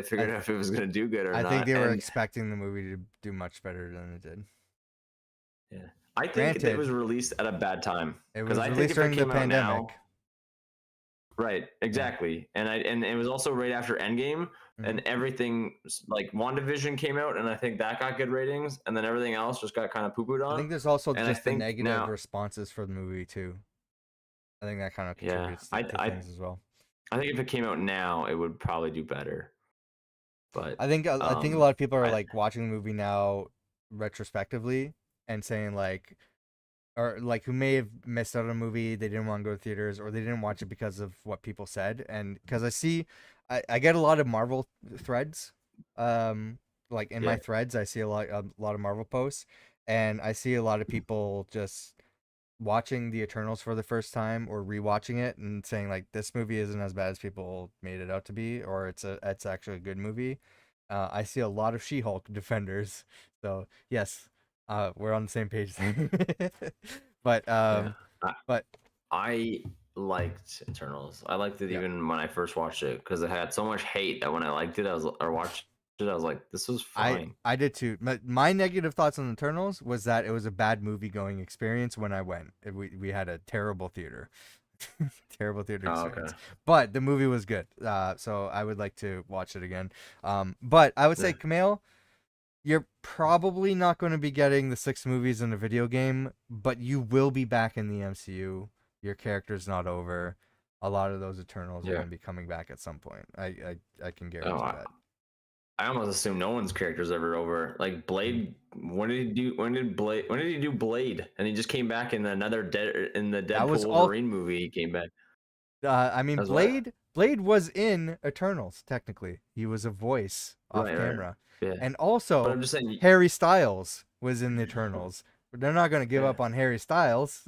figured out if it was going to do good or not. I think they were expecting the movie to do much better than it did. Yeah, I think it was released at a bad time because I think during the pandemic. Right, Yeah. exactly. And it was also right after Endgame, Hmm. and everything like WandaVision came out, and I think that got good ratings, and then everything else just got kind of poo-pooed I on. think there's also And I just the think negative now, responses for the movie too. I think that kind of yeah, contributes to things as well. I think if it came out now, it would probably do better. But I think a lot of people are I like watching the movie now retrospectively and saying like, or like who may have missed out on a movie, they didn't want to go to theaters, or they didn't watch it because of what people said. And because I get a lot of Marvel threads, um, like in my yeah, threads, I see a lot of Marvel posts, and I see a lot of people just watching the Eternals for the first time or rewatching it and saying like this movie isn't as bad as people made it out to be, or it's actually a good movie. I see a lot of She-Hulk defenders, so yes, we're on the same page there. but yeah. um, but I liked Eternals. I liked it yeah, even when I first watched it because it had so much hate that when I liked it, I was or watched it, I was like, this was I fine. I did too. My negative thoughts on Eternals was that it was a bad movie going experience when I went. We had a terrible theater. Terrible theater Oh, okay. experience. But the movie was good. So I would like to watch it again. But I would say, Yeah. Camille, you're probably not going to be getting the 6 movies in a video game, but you will be back in the MCU. Your character's not over. A lot of those Eternals are Yeah. going to be coming back at some point. I can Oh, guarantee that. I almost assume no one's character's ever over. Like Mhm. Blade, when did he do Blade? And he just came back in in the That Deadpool was all. Wolverine movie. He came back. I mean, As what? Blade was in Eternals. Technically, he was a voice off Right, right. camera, Yeah. and But also I'm just saying. Harry Styles was in the Eternals. But they're not going to give Yeah. up on Harry Styles.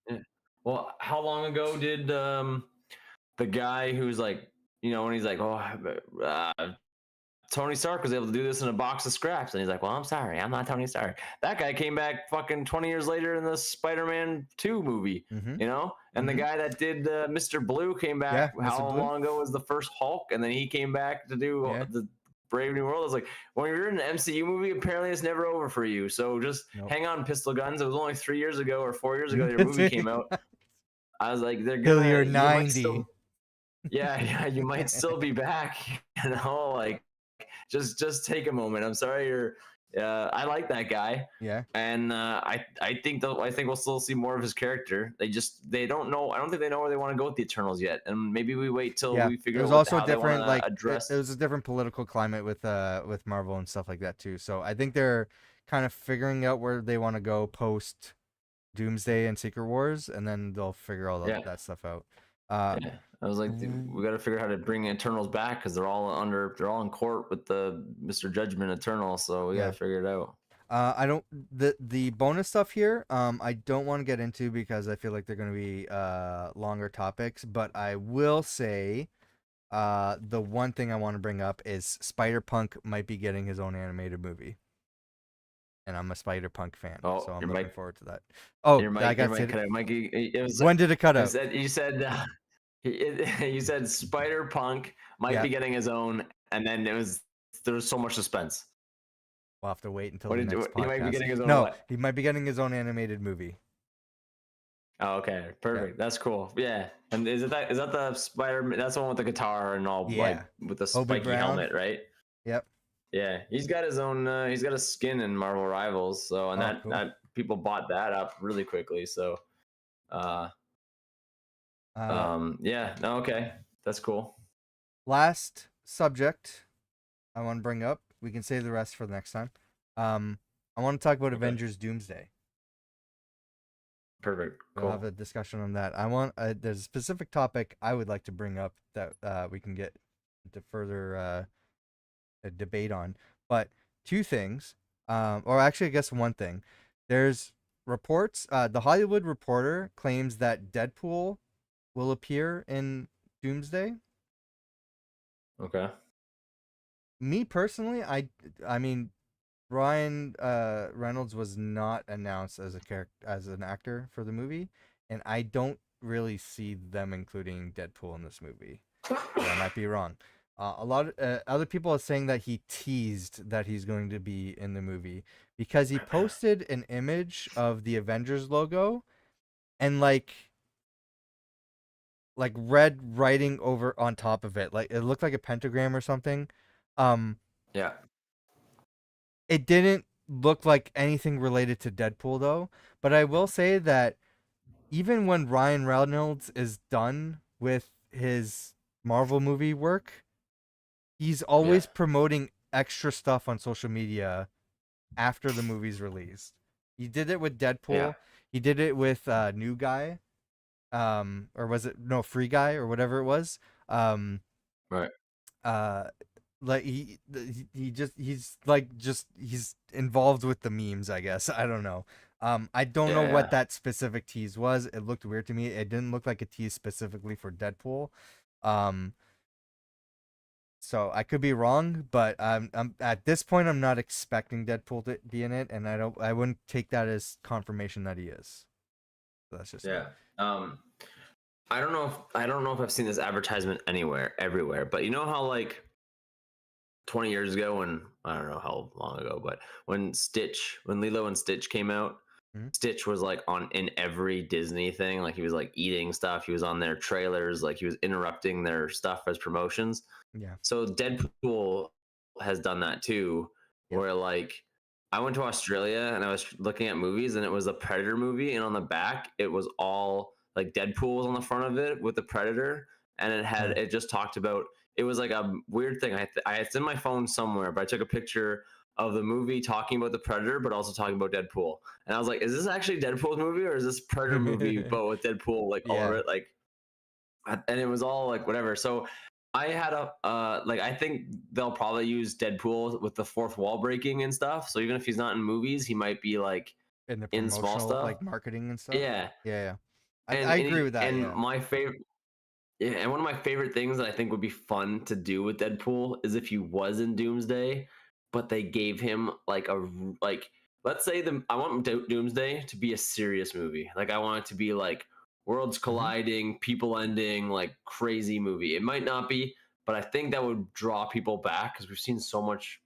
Yeah. Well, how long ago did the guy who's like, when he's like, oh, Tony Stark was able to do this in a box of scraps, and he's like, well, I'm sorry, I'm not Tony Stark. That guy came back fucking 20 years later in the Spider-Man 2 movie, Hmm. and the Hmm. guy that did Mr. Blue came back. Yeah, How Mr. Blue. long ago was the first Hulk? And then he came back to do Yeah. the Brave New World. I was like, when you're in an MCU movie, apparently it's never over for you. So just Nope. hang on, pistol guns. It was only 3 years ago or 4 years ago your movie came out. I was like, Till you're you might 90. still, yeah, yeah, you might still be back, like just take a moment. I'm sorry you're I like that guy. Yeah. And I think we'll still see more of his character. They don't know. I don't think they know where they want to go with the Eternals yet. And maybe we wait till Yeah. we It figure was out also a how they want different to like it address. was a different political climate with Marvel and stuff like that too. So I think they're kind of figuring out where they want to go post Doomsday and Secret Wars, and then they'll figure all Yeah, that stuff out. Uh, yeah. I was like, we got to figure out how to bring Eternals back because they're all in court with the Mr. Judgment Eternal. So we got to yeah. figure it out. I don't the bonus stuff here. I don't want to get into because I feel like they're going to be longer topics. But I will say, the one thing I want to bring up is Spider-Punk might be getting his own animated movie, and I'm a Spider-Punk fan, Oh, so I'm your looking mic, forward to that. Oh, I your got mic hit. cut out. Mikey, it was. When did it cut You out? said you said Spider Punk might Yeah, be getting his own, and then there was so much suspense. we'll have to wait until What the did next he might be podcast. getting his own No, what? he might be getting his own animated movie. Oh, okay, Yeah, perfect. That's cool. Yeah, and is that the Spider? That's the one with the guitar and all, like yeah. with the Hobie spiky Brown. helmet, right? Yep. Yeah, he's got his own. He's got a skin in Marvel Rivals, so and Oh, cool. that people bought that up really quickly. So, uh, Uh, yeah, no, okay, that's cool. last subject I want to bring up. We can save the rest for the next time. I want to talk about Okay, Avengers Doomsday. perfect, We'll have cool. a discussion on that. There's a specific topic I would like to bring up that we can get into further a debate on. But two things, or actually, I guess one thing. There's reports. The Hollywood Reporter claims that Deadpool will appear in Doomsday. Okay. Me personally, I mean, Ryan Reynolds was not announced as a character as an actor for the movie, and I don't really see them including Deadpool in this movie. But I might be wrong. A lot of other people are saying that he teased that he's going to be in the movie because he posted an image of the Avengers logo, and like like red writing over on top of it. Like it looked like a pentagram or something. Um, Yeah. it didn't look like anything related to Deadpool though. But I will say that even when Ryan Reynolds is done with his Marvel movie work, he's Yeah. always promoting extra stuff on social media after the movie's released. He did it with Yeah. Deadpool. He did it with New Guy, or was it no Free Guy or whatever it was. Um, Right. uh, like he's involved with the memes, I guess. I don't know. I don't know Yeah. what Yeah. that specific tease was. It looked weird to me. It didn't look like a tease specifically for Deadpool. Um, so I could be wrong, but I'm at this point I'm not expecting Deadpool to be in it, and I wouldn't take that as confirmation that he is. So that's just me. Yeah. I don't know if I've seen this advertisement everywhere, but you know how like 20 years ago, when I don't know how long ago, but when Lilo and Stitch came out, Mhm. Stitch was like on in every Disney thing. Like he was like eating stuff. He was on their trailers. Like he was interrupting their stuff as promotions. Yeah. So Deadpool has done that too, Yep. where like I went to Australia and I was looking at movies and it was a Predator movie, and on the back it was all like Deadpool was on the front of it with the Predator, and Mm. it just talked about, it was like a weird thing. It's in my phone somewhere, but I took a picture of the movie talking about the Predator, but also talking about Deadpool, and I was like, is this actually Deadpool's movie or is this Predator movie but with Deadpool like all over Yeah. it, like, and it was all like whatever. So I had a like I think they'll probably use Deadpool with the fourth wall breaking and stuff. So even if he's not in movies, he might be like In the in small promotional stuff. like marketing and stuff. Yeah, Yeah, yeah. and I and agree with that. and Yeah. my favorite. Yeah, and one of my favorite things that I think would be fun to do with Deadpool is if he was in Doomsday, but they gave him like like, let's say I want Doomsday to be a serious movie. Like I want it to be like worlds Hmm. colliding, people ending, like crazy movie. It might not be, but I think that would draw people back because we've seen so much.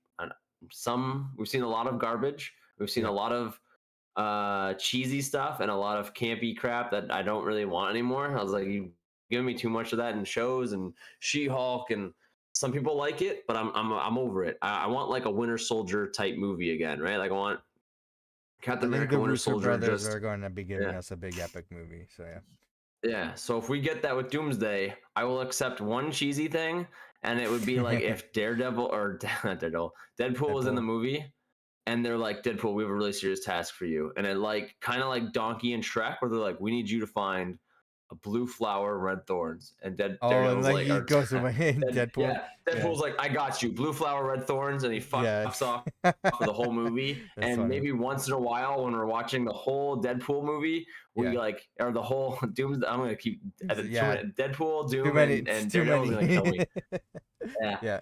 We've seen a lot of garbage. We've seen a Yep. lot of cheesy stuff and a lot of campy crap that I don't really want anymore. I was like, you giving me too much of that in shows and She-Hulk, and some people like it, but I'm over it. I want like a Winter Soldier type movie again, right? Like I want I Captain think America, the Winter Russo Soldier, brothers just are going to be giving yeah. us a big epic movie. So yeah. Yeah. So if we get that with Doomsday, I will accept one cheesy thing, and it would be like if Daredevil or not Daredevil, Deadpool was in the Deadpool. movie, and they're like, Deadpool, we have a really serious task for you. And it like kind of like Donkey and Shrek, where they're like, we need you to find a blue flower, red thorns. And Oh, and Daredevil's like like, he or goes away in Deadpool. yeah, Yeah. Deadpool's like, I got you, blue flower, red thorns, and he Yeah. fucks off for the whole movie. That's And funny. maybe once in a while, when we're watching the whole Deadpool movie, we Yeah. like, or the whole Doomsday. I'm gonna keep Yeah. Deadpool, Too Doom, many. It's and too Daredevil's gonna kill many. me. Yeah. Yeah.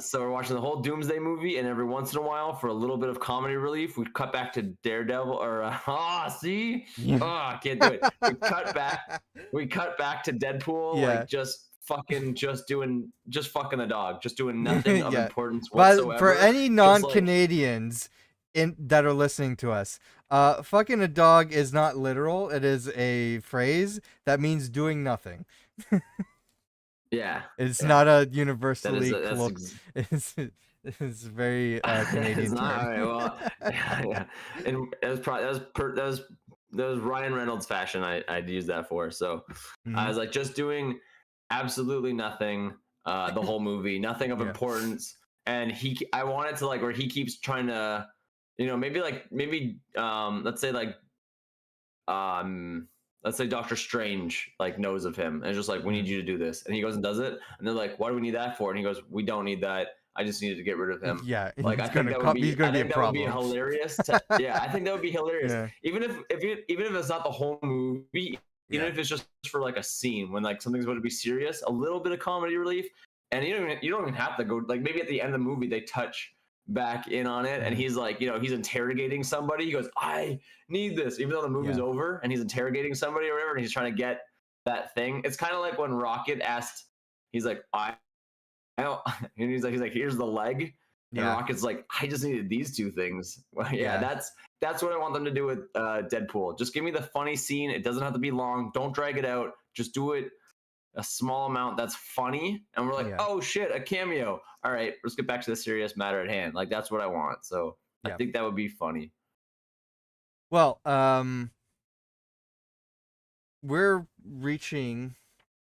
So we're watching the whole Doomsday movie, and every once in a while, for a little bit of comedy relief, we cut back to Daredevil. Or see, I can't do it. We cut back to Deadpool, Yeah. like just fucking the dog, just doing nothing of Yeah. importance But for whatsoever. any Just like, non-Canadians in that are listening to us, fucking a dog is not literal. It is a phrase that means doing nothing. yeah, It's yeah. not a That is universally that's It's a very it's Canadian not term. all right. Well, yeah, and that was probably that was Ryan Reynolds fashion. I'd use that for. So I Mhm. was like, just doing absolutely nothing. The whole movie, nothing of Yeah. importance. And I wanted to like where he keeps trying to, maybe let's say like um let's say Doctor Strange like knows of him and it's just like, we Mhm. need you to do this, and he goes and does it, and they're like, why do we need that for? And he goes, we don't need that, I just needed to get rid of him. Yeah, Like he's gonna I be a think that would be problem. hilarious yeah, I think that would be hilarious, Yeah. even if it's not the whole movie, even Yeah. if it's just for like a scene when like something's going to be serious, a little bit of comedy relief. And you don't even have to go, like, maybe at the end of the movie they touch back in on it, and Mhm. he's like, he's interrogating somebody, he goes, I need this, even though the movie's Yeah. over, and he's interrogating somebody or whatever, and he's trying to get that thing. It's kind of like when Rocket asked, he's like, I don't, and he's like, here's the leg, and Yeah. Rocket's like, I just needed these two things. Well, yeah, Yeah. that's what I want them to do with Deadpool. Just give me the funny scene. It doesn't have to be long. Don't drag it out. Just do it a small amount that's funny, and we're like, Yeah. oh shit, a cameo. All right, let's get back to the serious matter at hand. Like that's what I want. So I Yeah. think that would be funny. Well, we're reaching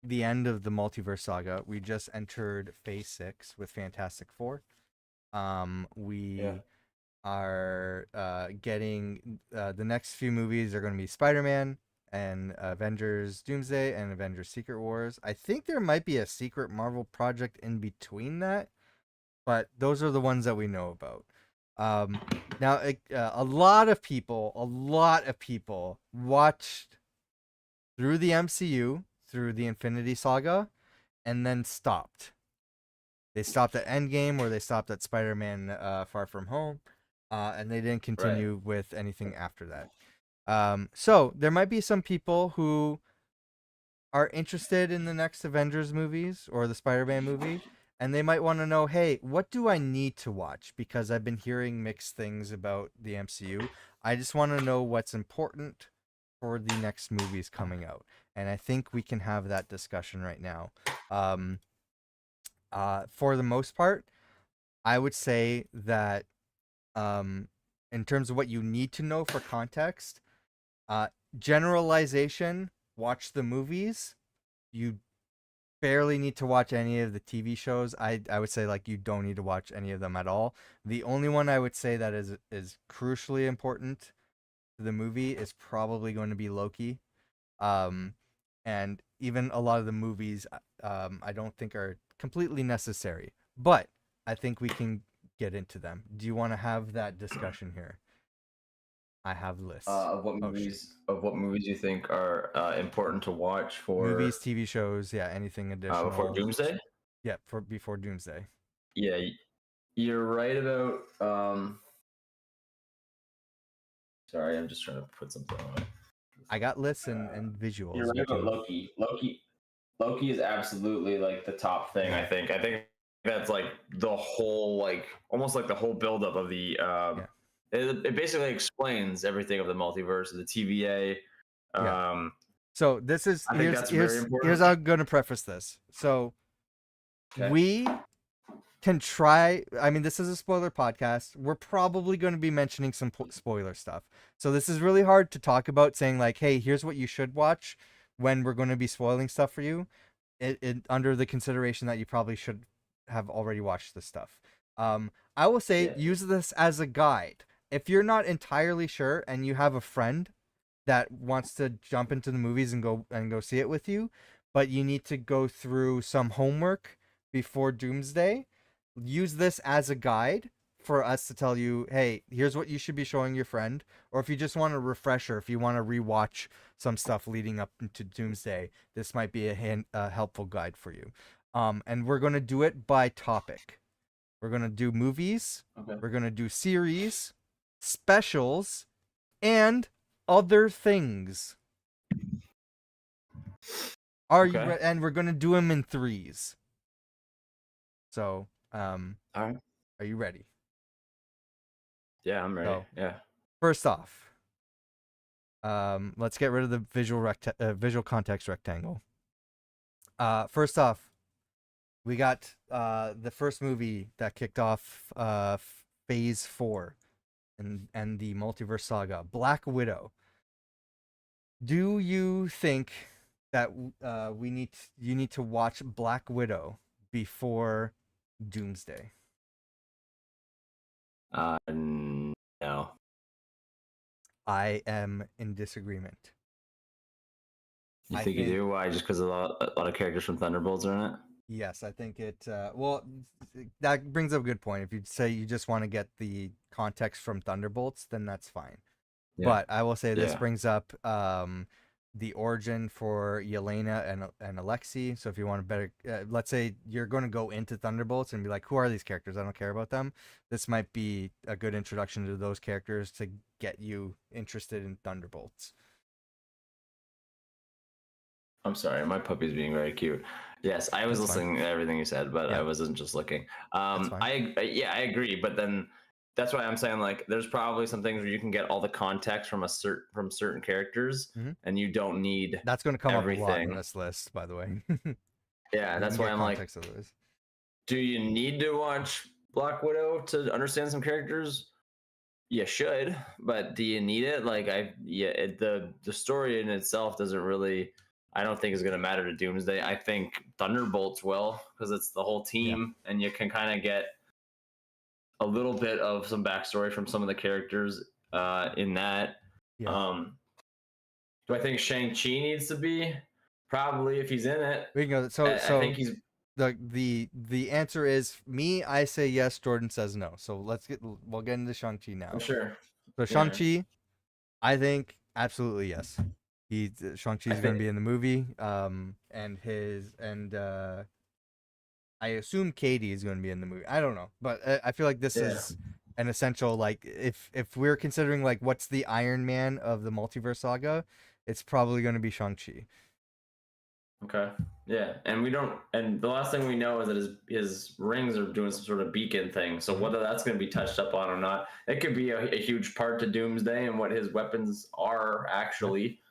the end of the multiverse saga. We just entered phase 6 with Fantastic Four. Yeah. We are getting the next few movies are going to be Spider-Man and Avengers Doomsday and Avengers Secret Wars. I think there might be a secret Marvel project in between that, but those are the ones that we know about. Now, a lot of people watched through the MCU, through the Infinity Saga, and then stopped. They stopped at Endgame or they stopped at Spider-Man Far From Home, and they didn't Right. continue with anything after that. So there might be some people who are interested in the next Avengers movies or the Spider-Man movie, and they might want to know, hey, what do I need to watch? Because I've been hearing mixed things about the MCU. I just want to know what's important for the next movies coming out. And I think we can have that discussion right now. Um, for the most part, I would say that in terms of what you need to know for context, uh, generalization, watch the movies. You barely need to watch any of the TV shows. I would say like you don't need to watch any of them at all. The only one I would say that is crucially important to the movie is probably going to be Loki. Um, and even a lot of the movies, I don't think are completely necessary, but I think we can get into them. Do you want to have that discussion here? I have lists. Oh shit. Of what movies you think are important to watch Movies, for TV shows, yeah, anything before additional. Doomsday? Yeah, for before Doomsday. Yeah, you're right about. Sorry, I'm just trying to put something on it. I got lists Uh, and you're visuals. We right about can. Loki. Loki is absolutely like the top thing. Yeah, I think that's like the whole like almost like the whole buildup of the. yeah, It basically explains everything of the multiverse, of the TVA. yeah. Um, So this is I think that's very here's important. how I'm gonna preface this. So Okay. we can try. I mean, this is a spoiler podcast. We're probably going to be mentioning some spoiler stuff. So this is really hard to talk about saying like, hey, here's what you should watch when we're going to be spoiling stuff for you. It under the consideration that you probably should have already watched this stuff. I will say Yeah. use this as a guide. If you're not entirely sure and you have a friend that wants to jump into the movies and go see it with you, but you need to go through some homework before Doomsday, use this as a guide for us to tell you, hey, here's what you should be showing your friend. Or if you just want a refresher, if you want to rewatch some stuff leading up to Doomsday, this might be a helpful guide for you. And we're going to do it by topic. We're going to do movies, Okay. we're going to do series, specials, and other things. Are you Okay. and we're going to do them in threes. So, All right. are you ready? Yeah, I'm ready. So, Yeah. first off, let's get rid of the visual context rectangle. First off, we got the first movie that kicked off phase 4 and the multiverse saga, Black Widow. Do you think that you need to watch Black Widow before Doomsday? No. I am in disagreement. You I think you think do? Why? Just because a lot of characters from Thunderbolts are in it? yes, I think it. Well, that brings up a good point. If you say you just want to get the context from Thunderbolts, then that's fine. Yeah. But I will say this Yeah. brings up the origin for Yelena and Alexei. So if you want to better, let's say you're going to go into Thunderbolts and be like, who are these characters? I don't care about them. This might be a good introduction to those characters to get you interested in Thunderbolts. I'm sorry, my puppy's being very cute. Yes, I was That's fine. listening to everything you said, but I Yeah, wasn't just looking. that's fine. Yeah, I agree, but then that's why I'm saying like there's probably some things where you can get all the context from from certain characters, Mhm. and you don't need That's going to come up a lot in everything. this list, by the way. Yeah, You that's can why get I'm like, context otherwise. do you need to watch Black Widow to understand some characters? You should, but do you need it? Like yeah, the story in itself doesn't really. I don't think is going to matter to Doomsday. I think Thunderbolts will because it's the whole Yeah. team, and you can kind of get a little bit of some backstory from some of the characters in that. Yeah. Um, do I think Shang-Chi needs to be? Probably if he's in it. We can go. So I think he's the answer is me. I say yes. Jordan says no. So we'll get into Shang-Chi now. sure. So Yeah. Shang-Chi, I think absolutely yes. Shang-Chi I is going to think be in the movie. And I assume Katie is going to be in the movie. I don't know, but I feel like this yeah. is an essential. Like if we're considering like what's the Iron Man of the Multiverse Saga, it's probably going to be Shang-Chi. Okay. Yeah, and we don't. And the last thing we know is that his rings are doing some sort of beacon thing. So Mhm. whether that's going to be touched up on or not, it could be a huge part to Doomsday and what his weapons are Yeah, actually.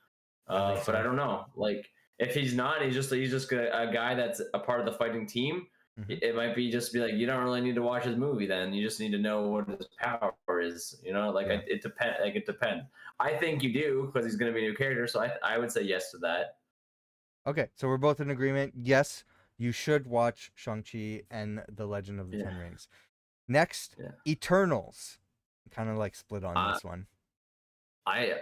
I think But I so. don't know. Like if he's not, he's just a guy that's a part of the fighting team. Hmm. It might be just be like you don't really need to watch his movie. Then you just need to know what his power is. You know, like Yeah. it depends. Like it depends. I think you do because he's going to be a new character. So I would say yes to that. Okay, so we're both in agreement. Yes, you should watch Shang-Chi and the Legend of the Yeah. Ten Rings. Next, Yeah. Eternals. Kind of like split on Uh, this one.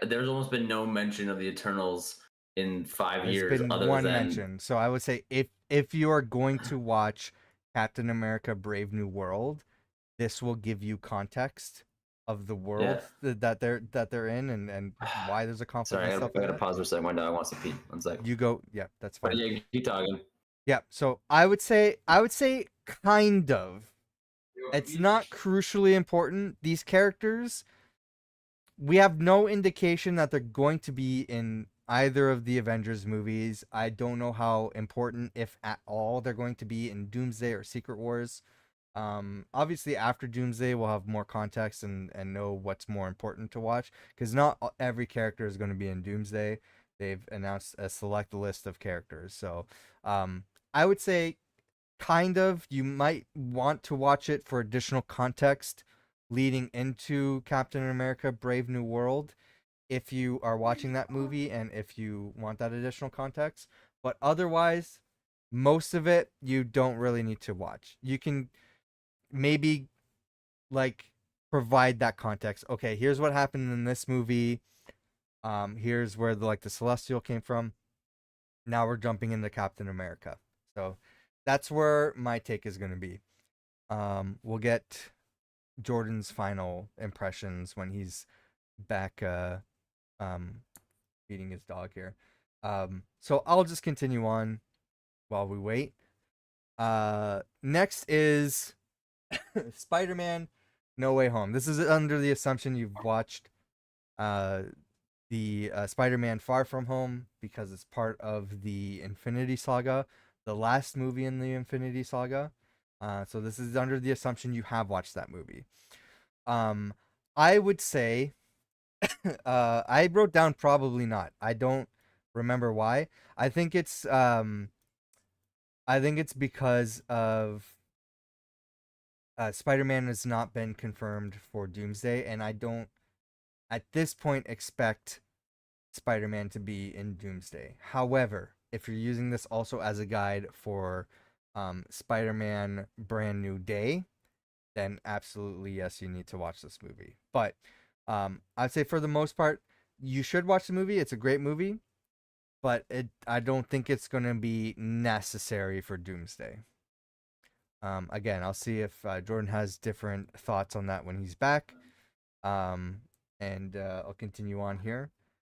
there's almost been no mention of the Eternals in 5 There's years, been other one than mention. So I would say if you are going to watch Captain America Brave New World, this will give you context of the yeah. world that they're in and why there's a conflict Sorry, and I stuff like gotta that. pause for a second. My dog wants to pee. One sec. You go, yeah, that's But fine. yeah, keep talking. Yeah, so I would say kind of. It's not crucially important. These characters, we have no indication that they're going to be in either of the Avengers movies. I don't know how important, if at all, they're going to be in Doomsday or Secret Wars. Obviously, after Doomsday, we'll have more context and know what's more important to watch because not every character is going to be in Doomsday. They've announced a select list of characters. So, I would say kind of you might want to watch it for additional context leading into Captain America Brave New World if you are watching that movie and if you want that additional context. But otherwise, most of it you don't really need to watch. You can maybe like provide that context. Okay, here's what happened in this movie. Here's where the Celestial came from. Now we're jumping into Captain America. So that's where my take is going to be. We'll get Jordan's final impressions when he's back um feeding his dog here. So I'll just continue on while we wait. Next is Spider-Man No Way Home. This is under the assumption you've watched uh the Spider-Man Far From Home because it's part of the Infinity Saga, the last movie in the Infinity Saga. So this is under the assumption you have watched that movie. Um, I would say, I wrote down probably not. I don't remember why. I think it's um, I think it's because of Spider-Man has not been confirmed for Doomsday, and I don't at this point expect Spider-Man to be in Doomsday. However, if you're using this also as a guide for Spider-Man Brand New Day, then absolutely yes, you need to watch this movie. But I'd say for the most part, you should watch the movie. It's a great movie, but I don't think it's going to be necessary for Doomsday. Again, I'll see if Jordan has different thoughts on that when he's back. Um, and I'll continue on here.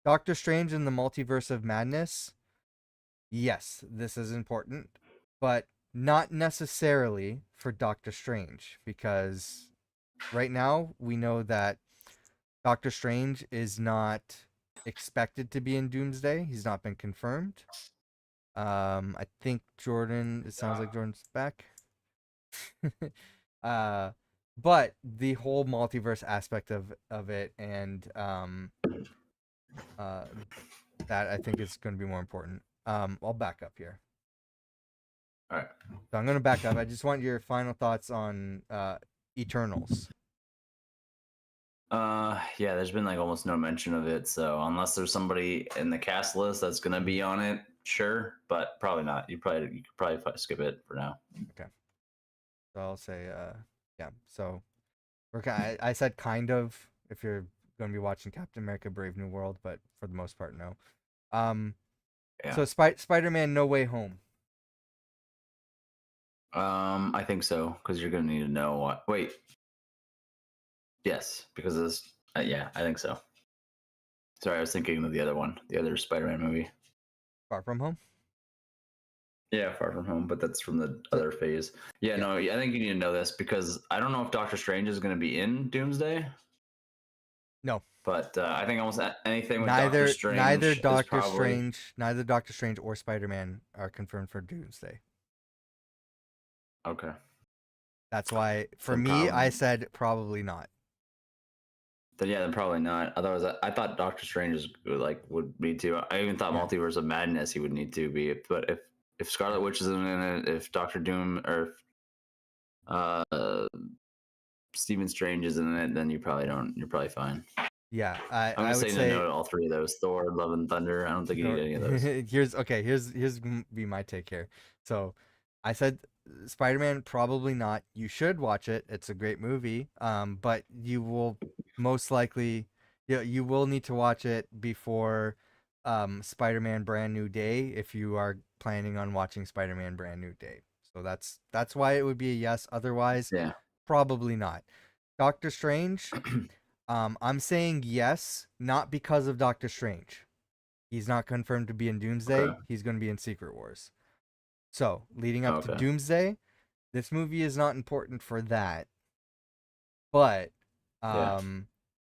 Doctor Strange in the Multiverse of Madness. Yes, this is important, but not necessarily for Doctor Strange because right now we know that Doctor Strange is not expected to be in Doomsday. He's not been confirmed. I think Jordan. It sounds like Jordan's back. uh, but the whole multiverse aspect of it, and uh that I think is going to be more important. I'll back up here. All right. So I'm going to back up. I just want your final thoughts on Eternals. Yeah, there's been like almost no mention of it, so unless there's somebody in the cast list that's gonna be on it, sure, but probably not. You could probably skip it for now. Okay. So I'll say yeah. So I said kind of if you're going to be watching Captain America Brave New World, but for the most part no. Um Yeah. so Spider-Man No Way Home. I think so because you're gonna need to know what. Wait, yes, because this. Yeah, I think so. Sorry, I was thinking of the other one, the other Spider-Man movie. Far From Home? Yeah, Far From Home, but that's from the So, other phase. Yeah, yeah. no, I think you need to know this because I don't know if Doctor Strange is going to be in Doomsday, No. but I think almost anything with Doctor Neither Strange is probably Doctor Strange or Spider-Man are confirmed for Doomsday. okay. That's why for Then me I probably said probably not. then probably not. Otherwise, I thought Doctor Strange is like would need to. I even thought Yeah. Multiverse of Madness he would need to be. But if Scarlet Witch isn't in it, if Doctor Doom or if, Stephen Strange is in it, then you probably don't. You're probably fine. Yeah, I'm I just would saying to no say to all three of those: Thor, Love, and Thunder. I don't think you need any of those. here's be my take here. So I said Spider-Man probably not. You should watch it. It's a great movie. But you will most likely you will need to watch it before Spider-Man Brand New Day if you are planning on watching Spider-Man Brand New Day. So that's why it would be a yes. Otherwise, Yeah. probably not. Doctor Strange, I'm saying yes, not because of Doctor Strange. He's not confirmed to be in Okay. Doomsday. He's going to be in Secret Wars. So, leading up to Okay. Doomsday, this movie is not important for that. But Yeah.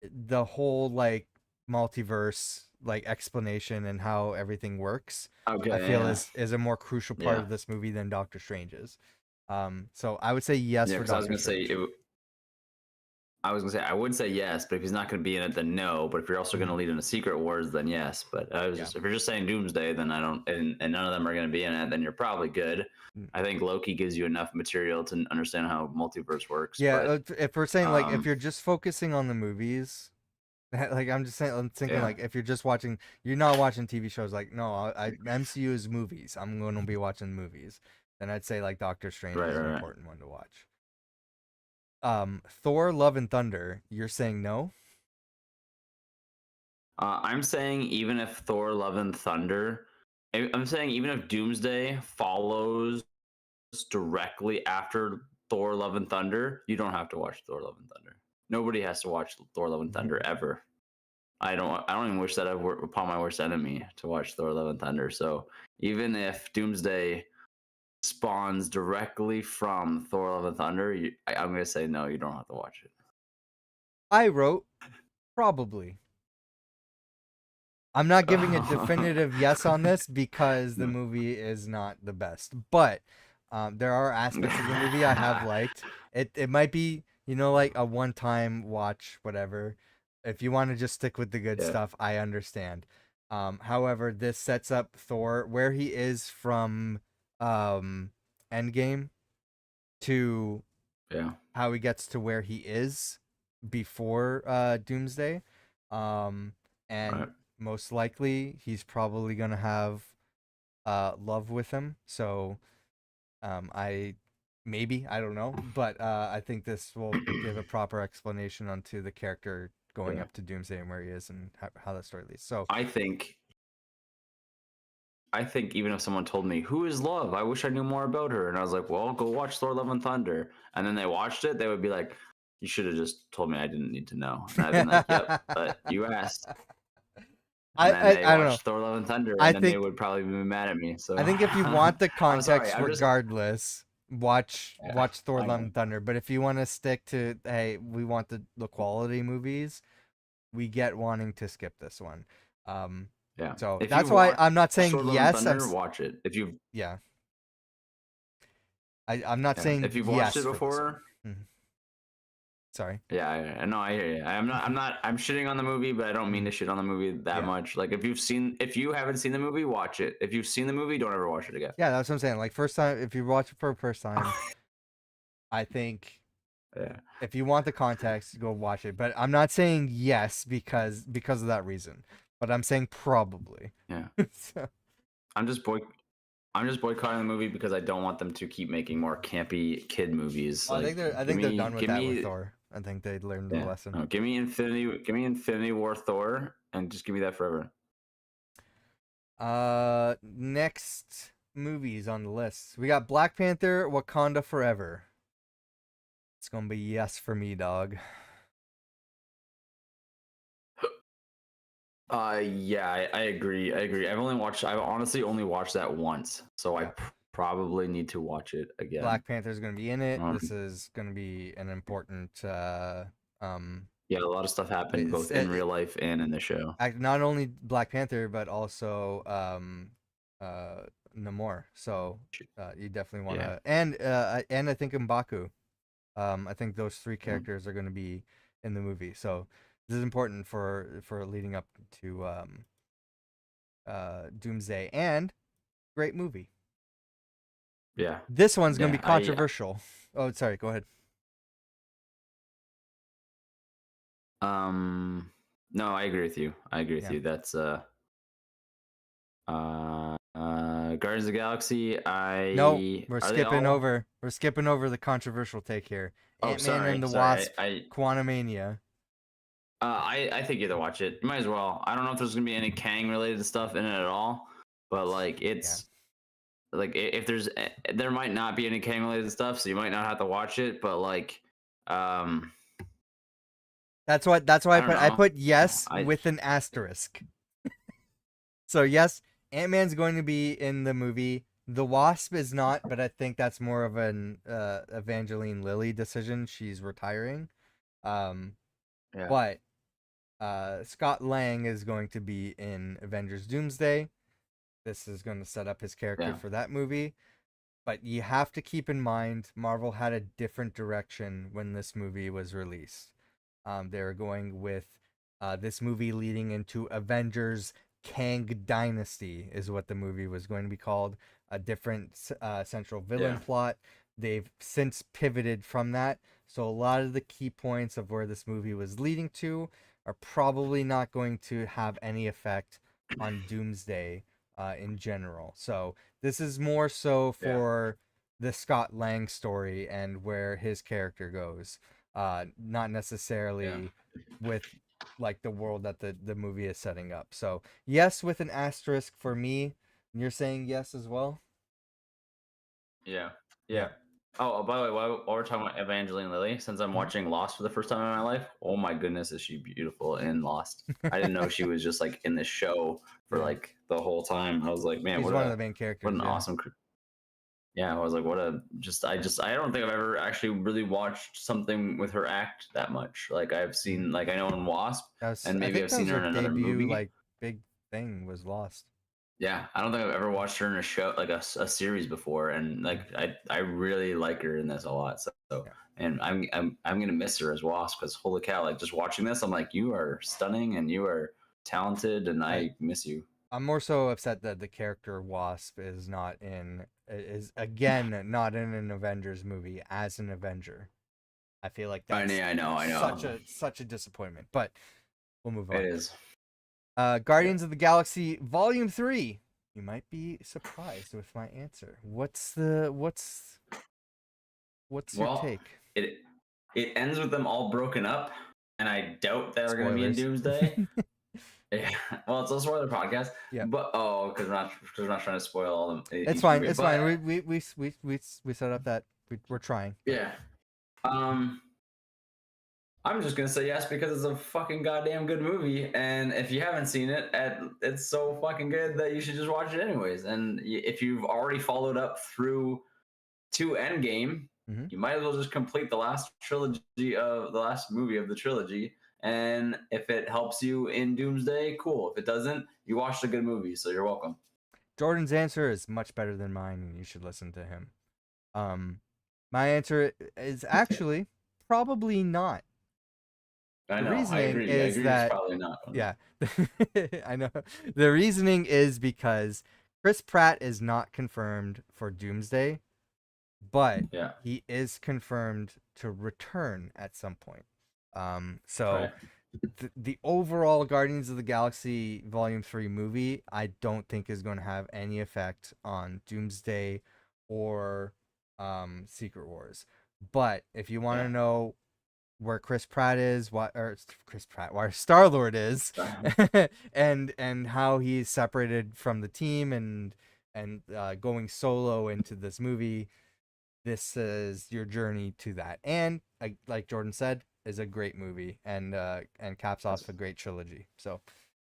the whole like multiverse like explanation and how everything works, I Okay. feel Yeah. is a more crucial part Yeah. of this movie than Doctor Strange is. So I would say yes Yeah. for Because I was Doctor gonna say Strange. I would say yes, but if he's not going to be in it, then no. But if you're also going to Mhm. lead into Secret Wars, then yes. But I was Yeah. just if you're just saying Doomsday, then I don't, and none of them are going to be in it, then you're probably good. Mm. I think Loki gives you enough material to understand how multiverse works. Yeah, But if we're saying like if um, you're just focusing on the movies, like I'm just saying, I'm thinking yeah, like if you're just watching, you're not watching TV shows. Like no, MCU is movies. I'm going to be watching movies. Then I'd say like Doctor Strange right, is an right, right. important one to watch. Thor: Love and Thunder. You're saying no? I'm saying even if Thor: Love and Thunder, I'm saying even if Doomsday follows directly after Thor: Love and Thunder, you don't have to watch Thor: Love and Thunder. Nobody has to watch Thor: Love and Thunder ever. I don't. I don't even wish that upon my worst enemy to watch Thor: Love and Thunder. So even if Doomsday spawns directly from Thor: Love and Thunder, I'm gonna say no. You don't have to watch it. I wrote probably. I'm not giving a definitive yes on this because the movie is not the best, but there are aspects of the movie I have liked. It might be like a one time watch, whatever. If you want to just stick with the good Yeah, stuff, I understand. However, this sets up Thor where he is from um, Endgame to yeah, how he gets to where he is before Doomsday. And right. most likely he's probably gonna have love with him. So I maybe I don't know, but I think this will give a proper explanation onto the character going Yeah. up to Doomsday and where he is and how that story leads. So I think even if someone told me who is Love, I wish I knew more about her, and I was like, well, go watch Thor: Love and Thunder, and then they watched it, they would be like, you should have just told me I didn't need to know, and I've been like, yep, but you asked, and then they I don't know. watched Thor: Love and Thunder, I and then they think would probably be mad at me. So I think if you want the I'm sorry, context I'm just regardless, yeah, watch Thor I Love know. and Thunder. But if you want to stick to hey, we want the quality movies, we get wanting to skip this one. Um Yeah, so if that's you've why watched I'm not saying Thor: Love and yes. Thunder, watch it. If you Yeah. I'm not yeah, saying if you've watched it yes for this one. before, Mhm. Sorry. Yeah, I know. I hear you. I'm shitting on the movie, but I don't mean to shit on the movie that Yeah. much. Like, if you haven't seen the movie, watch it. If you've seen the movie, don't ever watch it again. Yeah, that's what I'm saying. Like first time, if you watch it for the first time, I think Yeah. if you want the context, go watch it. But I'm not saying yes because of that reason. But I'm saying probably. Yeah. So, I'm just boy. I'm just boycotting the movie because I don't want them to keep making more campy kid movies. I Like, think they're done with give that with me, Thor. I think they learned the yeah, lesson. no, give me Infinity War Thor, and just give me that forever. Next movies on the list. We got Black Panther, Wakanda Forever. It's gonna be yes for me, dog. Yeah, I agree. I agree. I've honestly only watched that once, so I Yeah. probably need to watch it again. Black Panther's gonna be in it. Um, This is gonna be an important um yeah, a lot of stuff happened it's, both in real life and in the show. not only Black Panther but also Namor. So you definitely want Yeah, to and I think M'Baku. I think those three characters are going to be in the movie. So this is important for leading up to Doomsday, and great movie. yeah, This one's going to yeah. be controversial. Oh, sorry, go ahead. No, I agree with you. I agree with Yeah. you. That's Guardians of the Galaxy. No, I we're are they skipping all? over. We're skipping over the controversial take here. Oh, Ant-Man and sorry, the sorry. Wasp, Quantumania. I think you have to watch it. You might as well. I don't know if there's gonna be any Kang related stuff in it at all, but like Yeah. it's like if there's there might not be any Kang related stuff, so you might not have to watch it. But like, um, That's why I I don't put know. yes I with an asterisk. So yes, Ant-Man's going to be in the movie. The Wasp is not, but I think that's more of an Evangeline Lilly decision. She's retiring. Um, Yeah, but Scott Lang is going to be in Avengers Doomsday. This is going to set up his character yeah, for that movie. But you have to keep in mind, Marvel had a different direction when this movie was released. They were going with this movie leading into Avengers Kang Dynasty, is what the movie was going to be called. A different central villain yeah, plot. They've since pivoted from that. So a lot of the key points of where this movie was leading to are probably not going to have any effect on Doomsday in general. So this is more so yeah, for the Scott Lang story and where his character goes, not yeah, necessarily with like the world that the movie is setting up. So yes, with an asterisk for me. You're saying yes as well. yeah, Yeah. yeah. Oh, by the way, while we're talking about Evangeline Lilly, since I'm Mhm. watching Lost for the first time in my life, oh my goodness, is she beautiful in Lost? I didn't know she was just like in this show for Yeah, like the whole time. I was like, man, she's one of the main what characters. an Yeah, awesome yeah, I was like, what a I don't think I've ever actually really watched something with her act that much. Like I've Mhm. seen like I know in Wasp, and I maybe think I've that seen was her her in another debut movie. like big thing was Lost. Yeah, I don't think I've ever watched her in a show like a series before, and Yeah, like I really like her in this a lot. So yeah. and I'm gonna miss her as Wasp because holy cow, like just watching this, I'm like, you are stunning and you are talented, and I I miss you. I'm more so upset that the character Wasp is again not in an Avengers movie as an Avenger. I feel like that's I know. such a disappointment. But we'll move It on. is. Yeah. Guardians of the Galaxy Volume 3. You might be surprised with my answer. What's your Well, take? it it ends with them all broken up, and I doubt they're going to be in Spoilers. Doomsday. Yeah, well, it's also spoiler podcast, Yeah. but because we're not trying to spoil It's each fine. movie, It's fine. but We set up that we're trying. But yeah, um, I'm just gonna say yes because it's a fucking goddamn good movie, and if you haven't seen it, it's so fucking good that you should just watch it anyways. And if you've already followed up through to Endgame, mhm. you might as well just complete the last movie of the trilogy. And if it helps you in Doomsday, cool. If it doesn't, you watched a good movie, so you're welcome. Jordan's answer is much better than mine, and you should listen to him. My answer is actually Probably not. I The know. I reasoning agree. I is agree. It's that, probably not. yeah, I know. The reasoning is because Chris Pratt is not confirmed for Doomsday, but Yeah. he is confirmed to return at some point. So Right. the overall Guardians of the Galaxy Volume 3 movie, I don't think is going to have any effect on Doomsday or Secret Wars. But if you want Yeah. to know where Chris Pratt is, where Star Lord is, and how he's separated from the team and going solo into this movie, this is your journey to that. And like Jordan said, is a great movie and caps off a great trilogy. So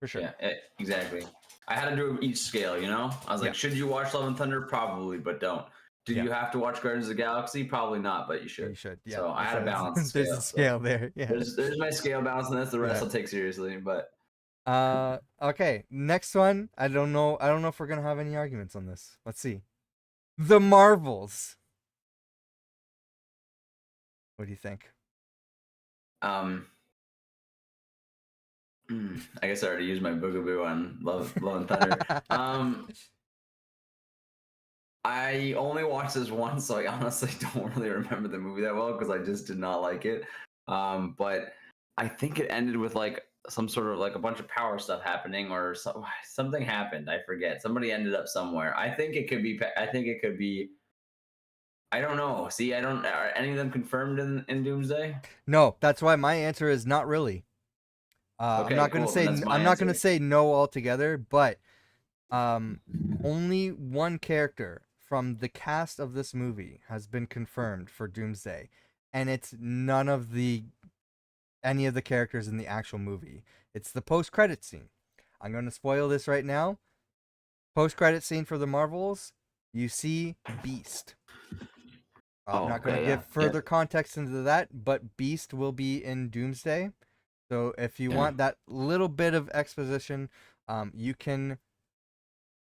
for sure. Yeah, exactly. I had to do each scale, you know? I was Yeah. like, should you watch Love and Thunder? Probably, but don't. Do Yeah. you have to watch Guardians of the Galaxy? Probably not, but you You should. should. Yeah. So I had to balance the There's a scale. So scale there. Yeah. there's my scale balance, and that's the rest Yeah. I'll take seriously. But Okay. Next one. I don't know if we're gonna have any arguments on this. Let's see. The Marvels. What do you think? um, I guess I already used my boogaboo on Love and Thunder. I only watched this once, so I honestly don't really remember the movie that well because I just did not like it. But I think it ended with like some sort of like a bunch of power stuff happening or something happened. I forget. Somebody ended up somewhere. I think it could be. I think it could be. I don't know. See, I don't. Are any of them confirmed in Doomsday? No, that's why my answer is not really. I'm Okay, not gonna cool. Then say that's my I'm not gonna answer. say no altogether, but um, only one character from the cast of this movie has been confirmed for Doomsday, and it's none of the any of the characters in the actual movie. It's the post-credit scene. I'm gonna spoil this right now. Post-credit scene for the Marvels, you see Beast. I'm Oh, not going to okay, give yeah, yeah, further context into that, but Beast will be in Doomsday. So if you yeah. want that little bit of exposition, you can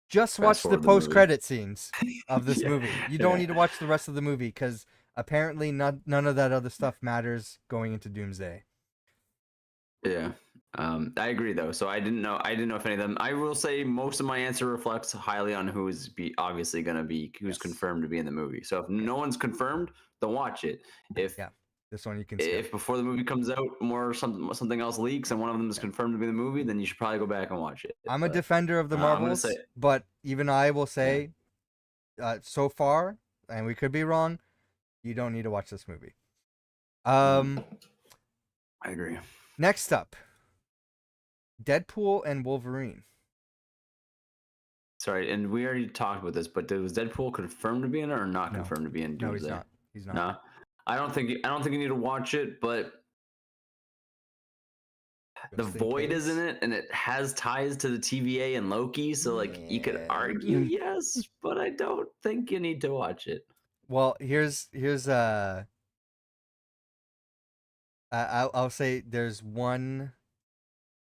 just Fast watch the forward the movie. post-credit scenes of this Yeah, movie. You don't yeah. need to watch the rest of the movie because apparently none of that other stuff matters going into Doomsday. Yeah. I agree though. So I didn't know if any of them. I will say most of my answer reflects highly on who's obviously going to be who's Yes. confirmed to be in the movie. So if Yeah. no one's confirmed, don't watch it. Yeah. This one you can skip. If before the movie comes out, something else leaks and one of them is Yeah. confirmed to be in the movie, then you should probably go back and watch it. I'm a But defender of the I'm gonna say, Marvels, but even I will yeah, say, so far, and we could be wrong, you don't need to watch this movie. I agree. Next up, Deadpool and Wolverine. Sorry, and we already talked about this, but was Deadpool confirmed to be in it or not No, confirmed to be in no, he's Doomsday? not. He's not. No, I don't think you need to watch it, but the Just in Void is case. in it, and it has ties to the TVA and Loki. So, like, you could Yeah. argue yes, but I don't think you need to watch it. Well, I'll say there's one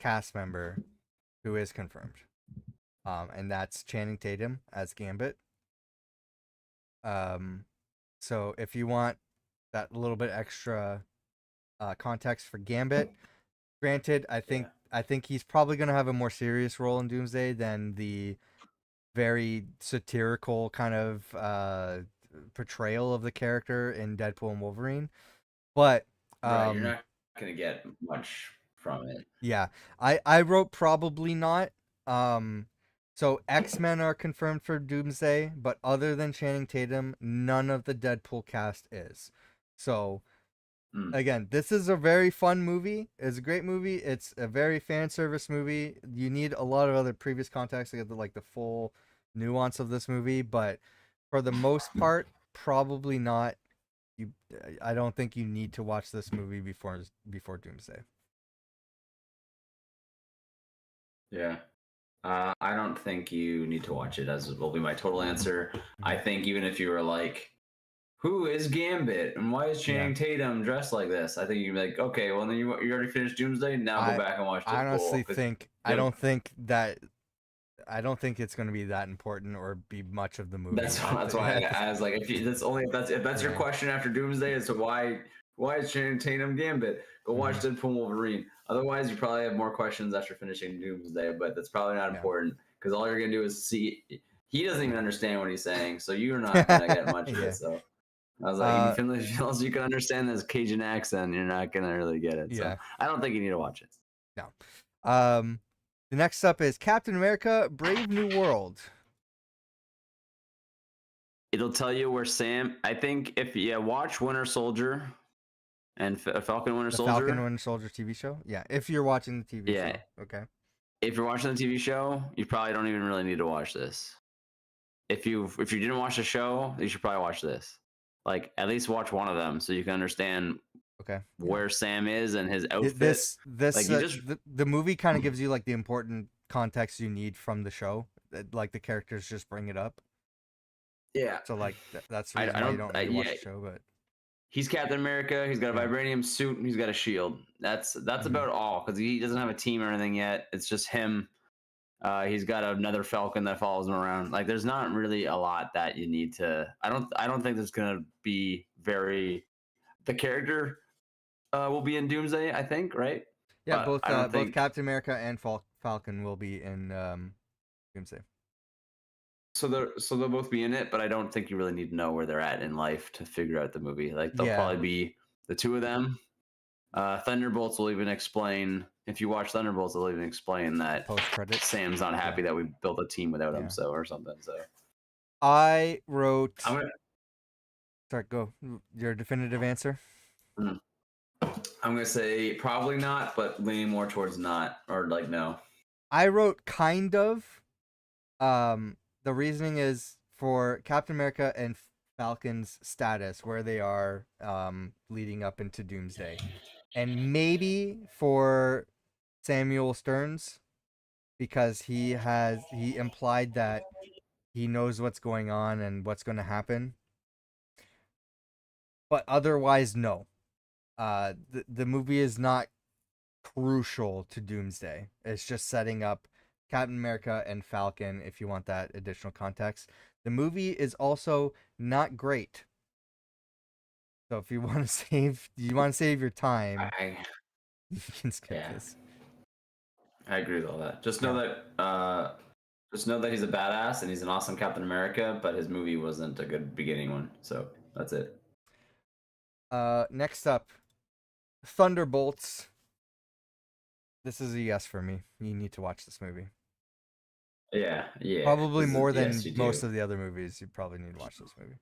cast member who is confirmed, and that's Channing Tatum as Gambit. So if you want that little bit extra context for Gambit, granted, Yeah. I think he's probably gonna have a more serious role in Doomsday than the very satirical kind of portrayal of the character in Deadpool and Wolverine. But Right, you're not gonna get much from it. yeah, I wrote probably not. So X-Men are confirmed for Doomsday, but other than Channing Tatum, none of the Deadpool cast is. So Mm, again, this is a very fun movie. It's a great movie. It's a very fan service movie. You need a lot of other previous context to get the full nuance of this movie, but for the most part, probably not. You, I don't think you need to watch this movie before Doomsday. yeah. I don't think you need to watch it, as will be my total answer. I think even if you were like, who is Gambit and why is Yeah. Channing Tatum dressed like this? I think you'd be like, okay, well then you already finished Doomsday. Now go back and watch I honestly Deadpool. think I don't think it's going to be that important or be much of the movie. That's why I was like, if that's your Yeah. question after Doomsday as to why Why is Channing Tatum Gambit? Go watch Deadpool and Wolverine. Otherwise, you probably have more questions after finishing Doomsday, but that's probably not Yeah. important because all you're gonna do is see. He doesn't even understand what he's saying, so you're not gonna get much of Yeah. it. So I was like, unless you can understand this Cajun accent, you're not gonna really get it. So Yeah. I don't think you need to watch it. No. The next up is Captain America: Brave New World. It'll tell you where Sam. I think if you watch Winter Soldier and Falcon Winter The Soldier. Falcon Winter Soldier TV show. Yeah, if you're watching the TV show. Okay. If you're watching the TV show, you probably don't even really need to watch this. If you didn't watch the show, you should probably watch this. Like at least watch one of them so you can understand where Sam is and his outfit. This like the movie kind of gives you like the important context you need from the show. Like the characters just bring it up. Yeah. So like that's the reason why you don't need to watch the show. But he's Captain America. He's got a vibranium suit and he's got a shield. That's about all because he doesn't have a team or anything yet. It's just him. He's got another Falcon that follows him around. Like, there's not really a lot that you need to. I don't think there's gonna be very. The character will be in Doomsday, I think, right? Yeah, both Captain America and Falcon will be in Doomsday. So they'll both be in it, but I don't think you really need to know where they're at in life to figure out the movie. Like they'll probably be the two of them. Thunderbolts will even explain. If you watch Thunderbolts, they'll even explain that post-credits Sam's not happy that we built a team without him, or something. So I wrote. Sorry, go. Your definitive answer. I'm gonna say probably not, but leaning more towards not or like no. I wrote kind of. The reasoning is for Captain America and Falcon's status, where they are leading up into Doomsday. And maybe for Samuel Stearns, because he implied that he knows what's going on and what's going to happen. But otherwise, no. The movie is not crucial to Doomsday. It's just setting up Captain America and Falcon if you want that additional context. The movie is also not great. So if you want to save your time, you can skip this. I agree with all that. Just know that he's a badass and he's an awesome Captain America, but his movie wasn't a good beginning one. So that's it. Next up, Thunderbolts. This is a yes for me. You need to watch this movie. Yeah. Probably more than most of the other movies. You probably need to watch this movie.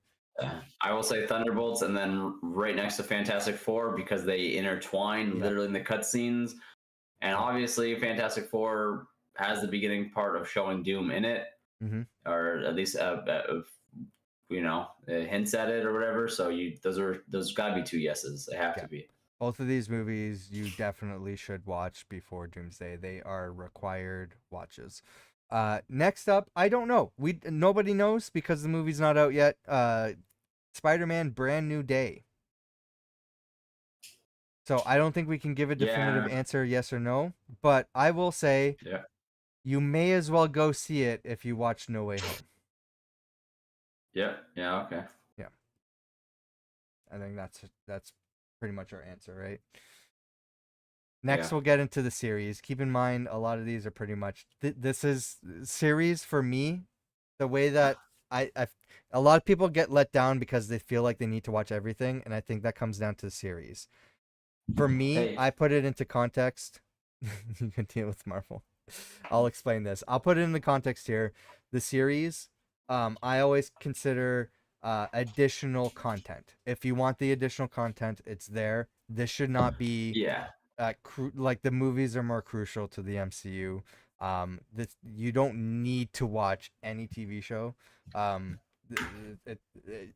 I will say Thunderbolts, and then right next to Fantastic Four because they intertwine literally in the cutscenes. And obviously, Fantastic Four has the beginning part of showing Doom in it, or at least hints at it or whatever. So those got to be two yeses. They have to be. Both of these movies you definitely should watch before Doomsday. They are required watches. Next up, I don't know. Nobody knows because the movie's not out yet. Spider-Man: Brand New Day. So I don't think we can give a definitive answer, yes or no. But I will say, you may as well go see it if you watch No Way Home. Yeah. Okay. Yeah. I think that's pretty much our answer, right? Next, we'll get into the series. Keep in mind, a lot of these are pretty much this is series for me. The way that a lot of people get let down because they feel like they need to watch everything, and I think that comes down to the series. For me, I put it into context. You can deal with Marvel. I'll explain this. I'll put it in the context here. The series, I always consider additional content. If you want the additional content, it's there. This should not be like the movies are more crucial to the MCU. You don't need to watch any TV show.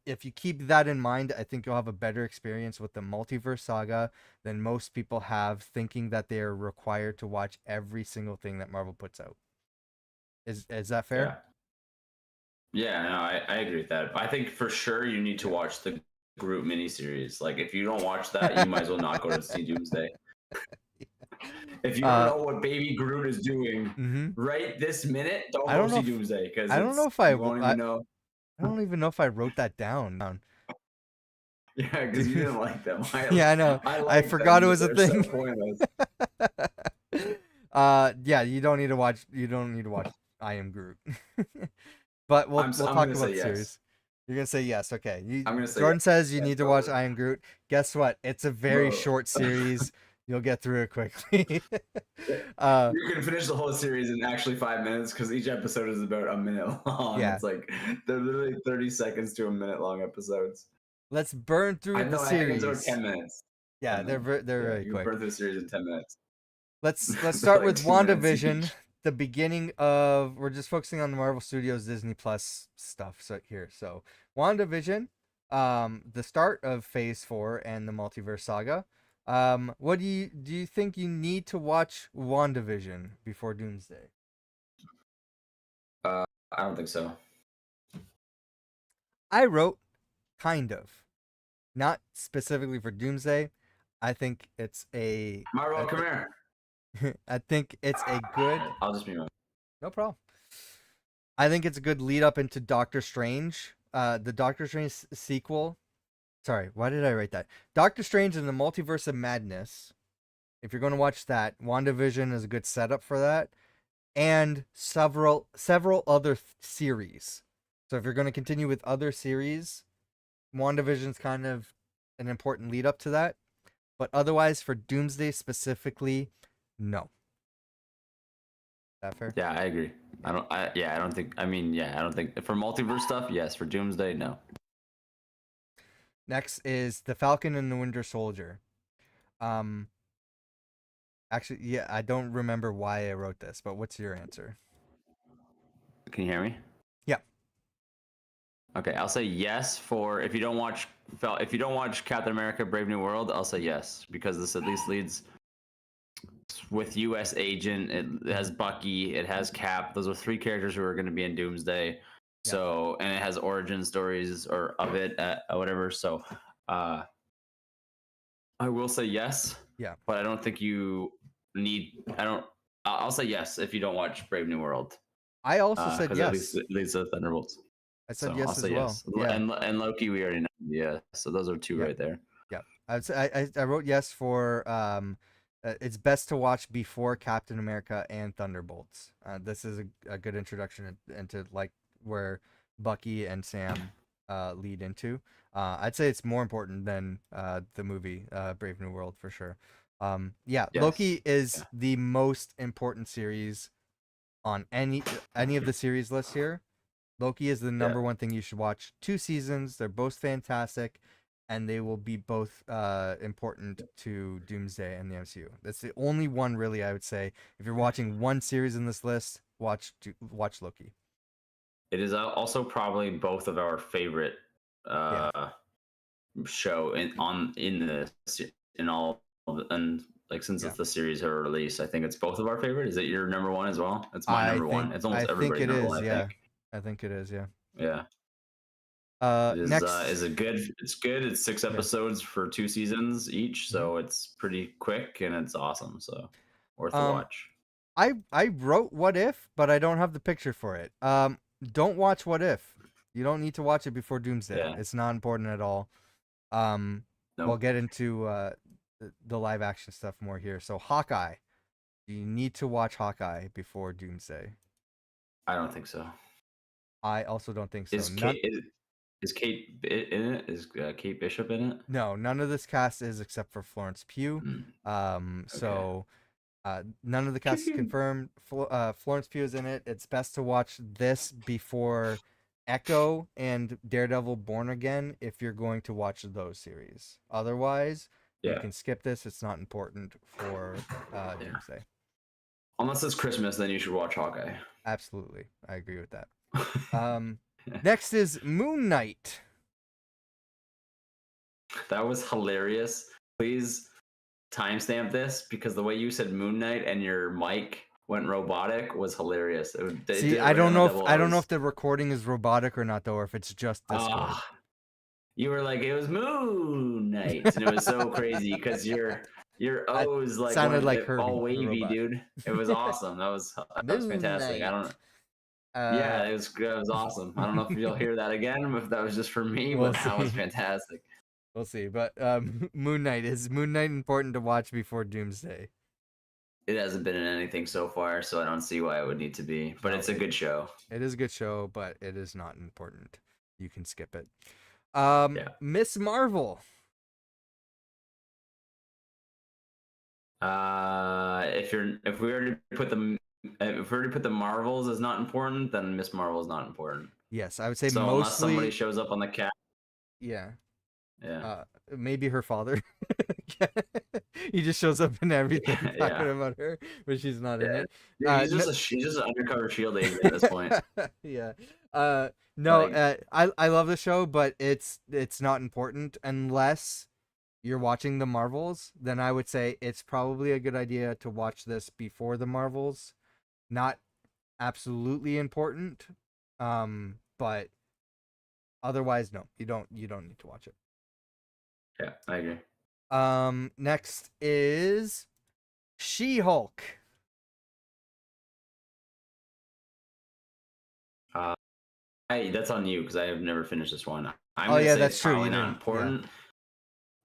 If you keep that in mind, I think you'll have a better experience with the Multiverse Saga than most people have, thinking that they are required to watch every single thing that Marvel puts out. Is that fair? Yeah, no, I agree with that. I think for sure you need to watch the Groot miniseries. Like, if you don't watch that, you might as well not go to see Doomsday. If you don't know what Baby Groot is doing right this minute, don't go see Doomsday because I don't know if I won't even know. I don't even know if I wrote that down. Yeah, because you didn't like them. Yeah, I know. I I like forgot them, it but was a they're so thing. pointless. Yeah, you don't need to watch. You don't need to watch I Am Groot. But we'll I'm talk gonna about say the yes. series. You're gonna say yes, okay. I'm gonna say yes. Jordan says you Yeah, need to watch totally. I Am Groot. Guess what? It's a very Bro. short series. You'll get through it quickly. uh, You can finish the whole series in actually 5 minutes because each episode is about a minute long. yeah. It's like they're literally 30 seconds to a minute long episodes. Let's burn through the I think it's about series. 10 minutes. Yeah, 10 minutes. they're Yeah, very you can quick. burn through the series in 10 minutes. Let's They're start like with 2 minutes WandaVision. each. The beginning of we're just focusing on the Marvel Studios Disney Plus stuff here. So WandaVision, the start of Phase 4 and the Multiverse Saga. What do you think you need to watch WandaVision before Doomsday? I don't think so. I wrote kind of, not specifically for Doomsday. I think it's a Marvel, come here. I think it's a good I'll just be my. no problem. I think it's a good lead up into Doctor Strange. The Doctor Strange sequel. Sorry, why did I write that? Doctor Strange and the Multiverse of Madness. If you're going to watch that, WandaVision is a good setup for that, and several other series. So if you're going to continue with other series, WandaVision's kind of an important lead up to that. But otherwise, for Doomsday specifically, no. Is that fair? Yeah, I agree. I don't think. I mean, yeah, I don't think for multiverse stuff. Yes, for Doomsday, no. Next is the Falcon and the Winter Soldier. Um, Actually, yeah, I don't remember why I wrote this, but what's your answer? Can you hear me? Yeah. Okay, I'll say yes for if you don't watch Captain America: Brave New World. I'll say yes because this at least leads with U.S. Agent. It has Bucky. It has Cap. Those are three characters who are going to be in Doomsday. Yeah. So and it has origin stories or of it or whatever. So I will say yes. Yeah. But I don't think you need. I don't. I'll say yes if you don't watch Brave New World. I also said Because yes. at least it leads to Thunderbolts. I said So yes I'll as say well. yes. Yeah. And Loki we already know. Yeah. So those are two Yeah. right there. Yeah. I wrote yes for it's best to watch before Captain America and Thunderbolts. This is a good introduction into like where Bucky and Sam lead into. I'd say it's more important than the movie Brave New World for sure. Yeah, Yes. Loki is Yeah. the most important series on any of the series lists here. Loki is the number one thing you should watch. 2 seasons, they're both fantastic, and they will be both important to Doomsday and the MCU. That's the only one really I would say. If you're watching one series in this list, watch Loki. It is also probably both of our favorite Yeah. show in all of the, and like since Yeah. it's the series are released, I think it's both of our favorite. Is it your number one as well? It's my I number think one. It's almost everybody's it number is. one. I Yeah. think. I think it is. Yeah. Yeah. Next. Is it good? It's good. It's 6 episodes for 2 seasons each, so it's pretty quick and it's awesome. So worth a watch. I wrote What If, but I don't have the picture for it. Don't watch What If. You don't need to watch it before Doomsday. Yeah. It's not important at all. We'll get into the live action stuff more here. So Hawkeye, you need to watch Hawkeye before Doomsday. I don't think so. I also don't think so. Is Kate in it? Is Kate Bishop in it? No, none of this cast is except for Florence Pugh. So none of the cast is confirmed. Florence Pugh is in it. It's best to watch this before Echo and Daredevil Born Again if you're going to watch those series. Otherwise, you can skip this. It's not important for Doomsday. Unless it's Christmas, then you should watch Hawkeye. Absolutely. I agree with that. Next is Moon Knight. That was hilarious. Please timestamp this because the way you said Moon Knight and your mic went robotic was hilarious. See, I don't know if the recording is robotic or not though, or if it's just Discord. You were like, it was Moon Knight, and it was so crazy because your O's like sounded like Herbie, all wavy, dude. It was awesome. That was fantastic. Knight. I don't. Yeah, it was awesome. I don't know if you'll hear that again, if that was just for me, but that was fantastic. We'll see. But Moon Knight, is Moon Knight important to watch before Doomsday? It hasn't been in anything so far, so I don't see why it would need to be. But No, it's a good show. it is a good show, but it is not important. You can skip it. Yeah. Miss Marvel. If we already put the Marvels as not important, then Miss Marvel is not important. Yes, I would say So unless somebody mostly. shows up on the cast, Yeah. yeah, Maybe her father. He just shows up in everything talking yeah, about her, but she's not in yeah. it. Dude, No, he's just an undercover Shield agent at this point. yeah. No. Like, I love the show, but it's not important unless you're watching the Marvels. Then I would say it's probably a good idea to watch this before the Marvels. Not absolutely important, but otherwise, no, you don't need to watch it. yeah, I agree. Next is She-Hulk. That's on you because I have never finished this one. I'm Oh gonna yeah, say that's it's true. You probably not didn't. Yeah. important.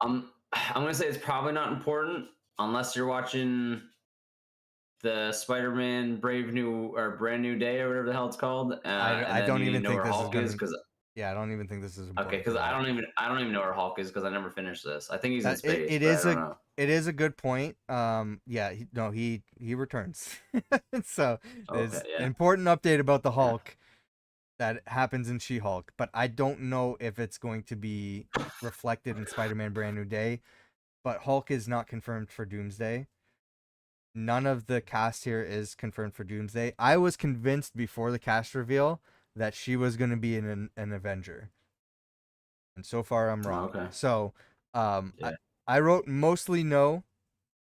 I'm gonna say it's probably not important unless you're watching the Spider-Man Brave New or Brand New Day or whatever the hell it's called, and I then don't you need to even know think where this is Hulk is gonna. because Yeah, I don't even think this is okay, important for because that. I don't even know where Hulk is because I never finished this. I think he's in That space, it but I is don't a know. it is a good point. Yeah, no, he returns. So Okay, there's an yeah, important update about the yeah. Hulk that happens in She-Hulk, but I don't know if it's going to be reflected in Spider-Man Brand New Day. But Hulk is not confirmed for Doomsday. None of the cast here is confirmed for Doomsday. I was convinced before the cast reveal that she was going to be an Avenger, and so far I'm Oh, wrong. okay, So, um, I, yeah, I wrote mostly no,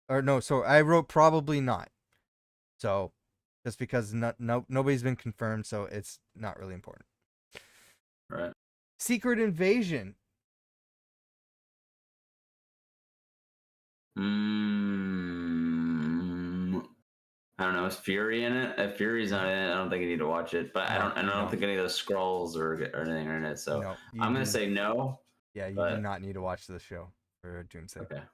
or no. So I wrote probably not. So, just because nobody's been confirmed, so it's not really important. right. Secret Invasion. I don't know. Is Fury in it? If Fury's not in it, I don't think you need to watch it. But No, I you don't don't. think any of those scrolls or anything are in it. So No, you I'm gonna do. say no. Yeah, you do But not need to watch the show for Doomsday. okay. Um,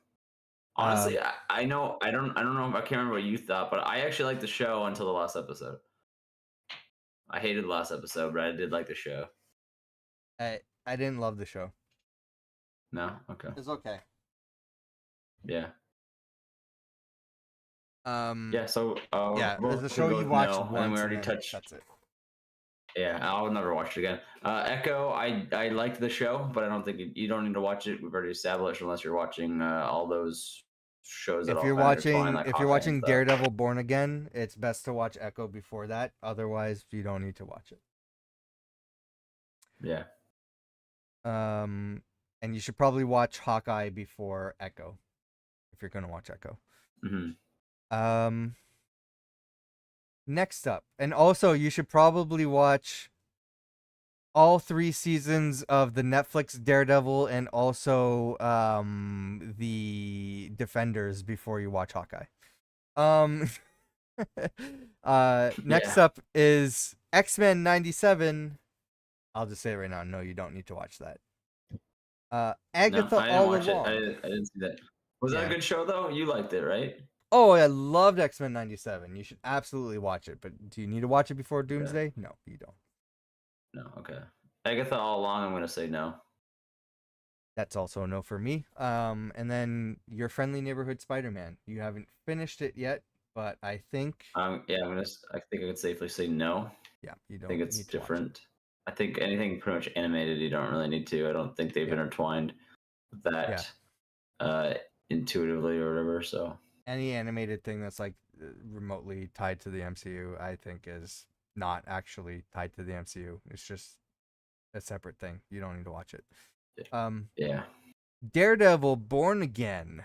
Honestly, I know I don't know if I can't remember what you thought, but I actually liked the show until the last episode. I hated the last episode, but I did like the show. I didn't love the show. No, okay, It's okay. yeah, Um, yeah. So yeah, we're it's a both show gonna go you with watch no, and then we once and already then touched. that's it. Yeah, I'll never watch it again. Echo, I liked the show, but I don't think you don't need to watch it. We've already established unless you're watching all those shows that If all you're kind of intertwine, watching like if you're Hawkeye and watching stuff. Daredevil Born Again, it's best to watch Echo before that. Otherwise, you don't need to watch it. Yeah. Um, and you should probably watch Hawkeye before Echo if you're gonna watch Echo. Hmm. Um, Next up, and also you should probably watch all 3 seasons of the Netflix Daredevil and also the Defenders before you watch Hawkeye. Um Next Yeah. up is X-Men 97. I'll just say it right now. No, you don't need to watch that. No, Agatha I didn't All watch it. Along. I didn't see that. Was that a Yeah. good show though? You liked it, right? Oh, I loved X-Men 97. You should absolutely watch it, but do you need to watch it before Okay. Doomsday? No, you don't. No. Okay. Agatha all along. I'm gonna say no. That's also a no for me. And then Your Friendly Neighborhood Spider-Man. You haven't finished it yet, but I think Yeah, I think I could safely say no. yeah, you I think don't it's need to watch it. different. I think anything pretty much animated, you don't really need to. I don't think they've Yeah. intertwined Yeah. that uh, intuitively or whatever. So Any animated thing that's like remotely tied to the MCU, I think is not actually tied to the MCU. It's just a separate thing. You don't need to watch it. yeah. Daredevil Born Again.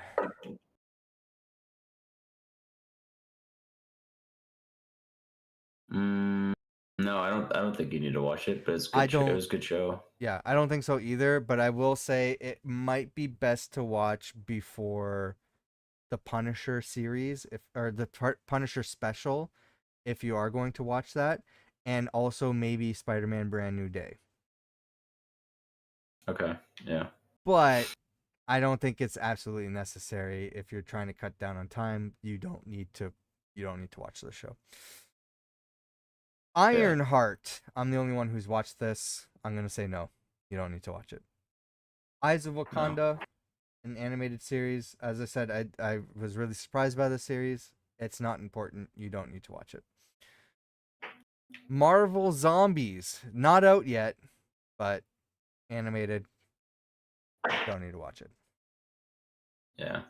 No, I don't think you need to watch it, but it's I good. It don't was a good show. Yeah, I don't think so either, but I will say it might be best to watch before the Punisher series if or the Punisher special if you are going to watch that, and also maybe Spider-Man Brand New Day. Okay. Yeah. But I don't think it's absolutely necessary. If you're trying to cut down on time, you don't need to watch the show. Yeah. Ironheart. I'm the only one who's watched this. I'm gonna say no. You don't need to watch it. Eyes of No. Wakanda, an animated series. As I said, I was really surprised by the series. It's not important. You don't need to watch it. Marvel Zombies. Not out yet, but animated. Don't need to watch it. Yeah.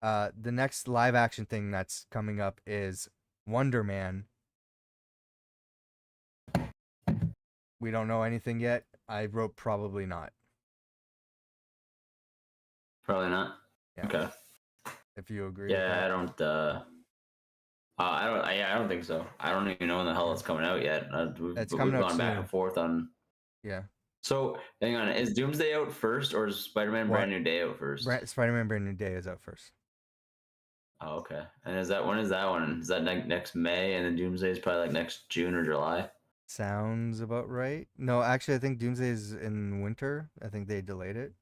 The next live action thing that's coming up is Wonder Man. We don't know anything yet. I wrote probably not. Probably not. Yeah. Okay. If you agree with Yeah, that. I don't. I don't think so. I don't even know when the hell it's coming out yet. It's We've coming out gone back and soon. forth on. Yeah. So hang on, is Doomsday out first, or is Spider-Man What? Brand New Day out first? Spider-Man Brand New Day is out first. Oh, okay. And when is that one? Is that next May, and then Doomsday is probably like next June or July? Sounds about right. No, actually, I think Doomsday is in winter. I think they delayed it.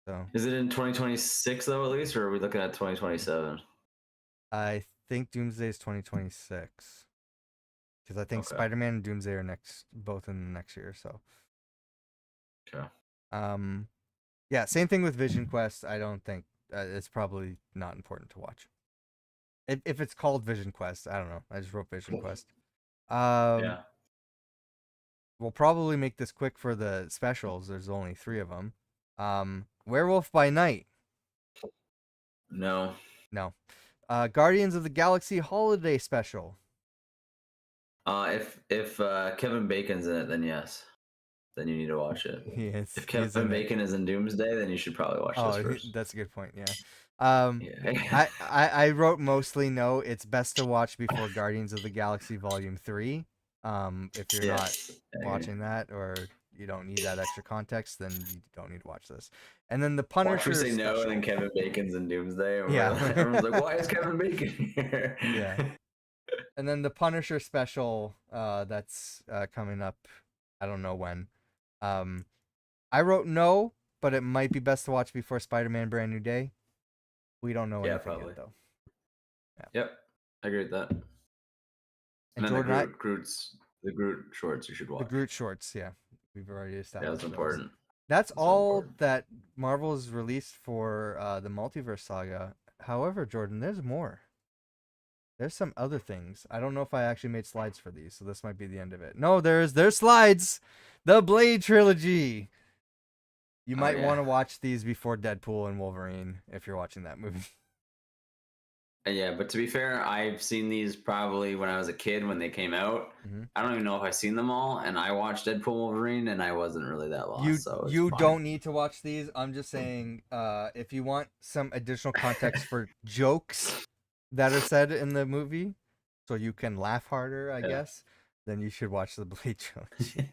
So Is it in 2026 though, at least, or are we looking at 2027? I think Doomsday is 2026. Because I think Okay. Spider-Man and Doomsday are both in the next year. So, Okay. yeah, same thing with Vision Quest. I don't think it's probably not important to watch. If it's called Vision Quest, I don't know. I just wrote Vision Quest. Yeah. We'll probably make this quick for the specials. There's only 3 of them. Werewolf by Night. No. No. Guardians of the Galaxy Holiday Special. If Kevin Bacon's in it, then yes, then you need to watch it. If He's in Kevin it. Bacon is in Doomsday, then you should probably watch this first. That's a good point. Yeah. Yeah. I wrote mostly no. It's best to watch before Guardians of the Galaxy Volume 3. If you're not Yes. I agree. watching that, or you don't need that extra context, then you don't need to watch this. And then the Watch me Punisher say no, special. and then Kevin Bacon's in Doomsday. And Yeah. everyone's like, "Why is Kevin Bacon here?" Yeah. And then the Punisher special, that's coming up. I don't know when. I wrote no, but it might be best to watch before Spider-Man Brand New Day. We don't know Yeah, anything probably. yet, though. Yep, I agree with that. And And then Jordan, the Groot shorts you should the watch. Groot shorts, yeah, we've already established. That's those. important. That's so all important. that Marvel has released for the Multiverse Saga. However, Jordan, there's more. There's some other things. I don't know if I actually made slides for these, so this might be the end of it. No, there's slides. The Blade trilogy. You might want to watch these before Deadpool and Wolverine if you're watching that movie. Yeah, but to be fair, I've seen these probably when I was a kid when they came out. Mm-hmm. I don't even know if I've seen them all, and I watched Deadpool Wolverine, and I wasn't really that lost. You don't need to watch these. I'm just saying, if you want some additional context for jokes that are said in the movie, so you can laugh harder, I guess, then you should watch the Blade trilogy.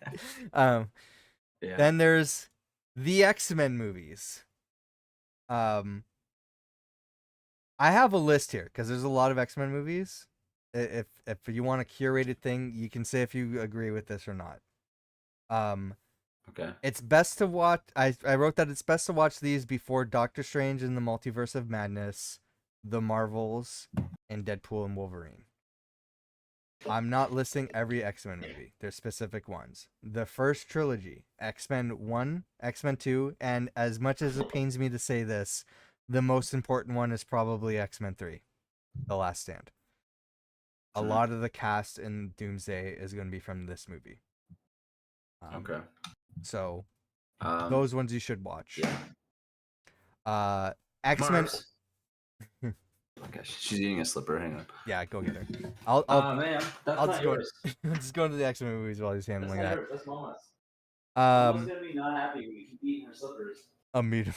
Then there's the X-Men movies. I have a list here because there's a lot of X-Men movies. If you want a curated thing, you can say if you agree with this or not. Okay. It's best to watch. I wrote that it's best to watch these before Doctor Strange in the Multiverse of Madness, The Marvels, and Deadpool and Wolverine. I'm not listing every X-Men movie. There's specific ones. The first trilogy, X-Men 1, X-Men 2, and as much as it pains me to say this, the most important one is probably X-Men 3, The Last Stand. A lot of the cast in Doomsday is going to be from this movie. Okay. So, those ones you should watch. Yeah. X-Men. Okay, she's eating a slipper. Hang on. Yeah, go get her. Man, that's I'll not just yours. just go into the X-Men movies while he's handling that. Yours. That's Mama's. Mama's gonna be not happy when you keep eating her slippers. A mute.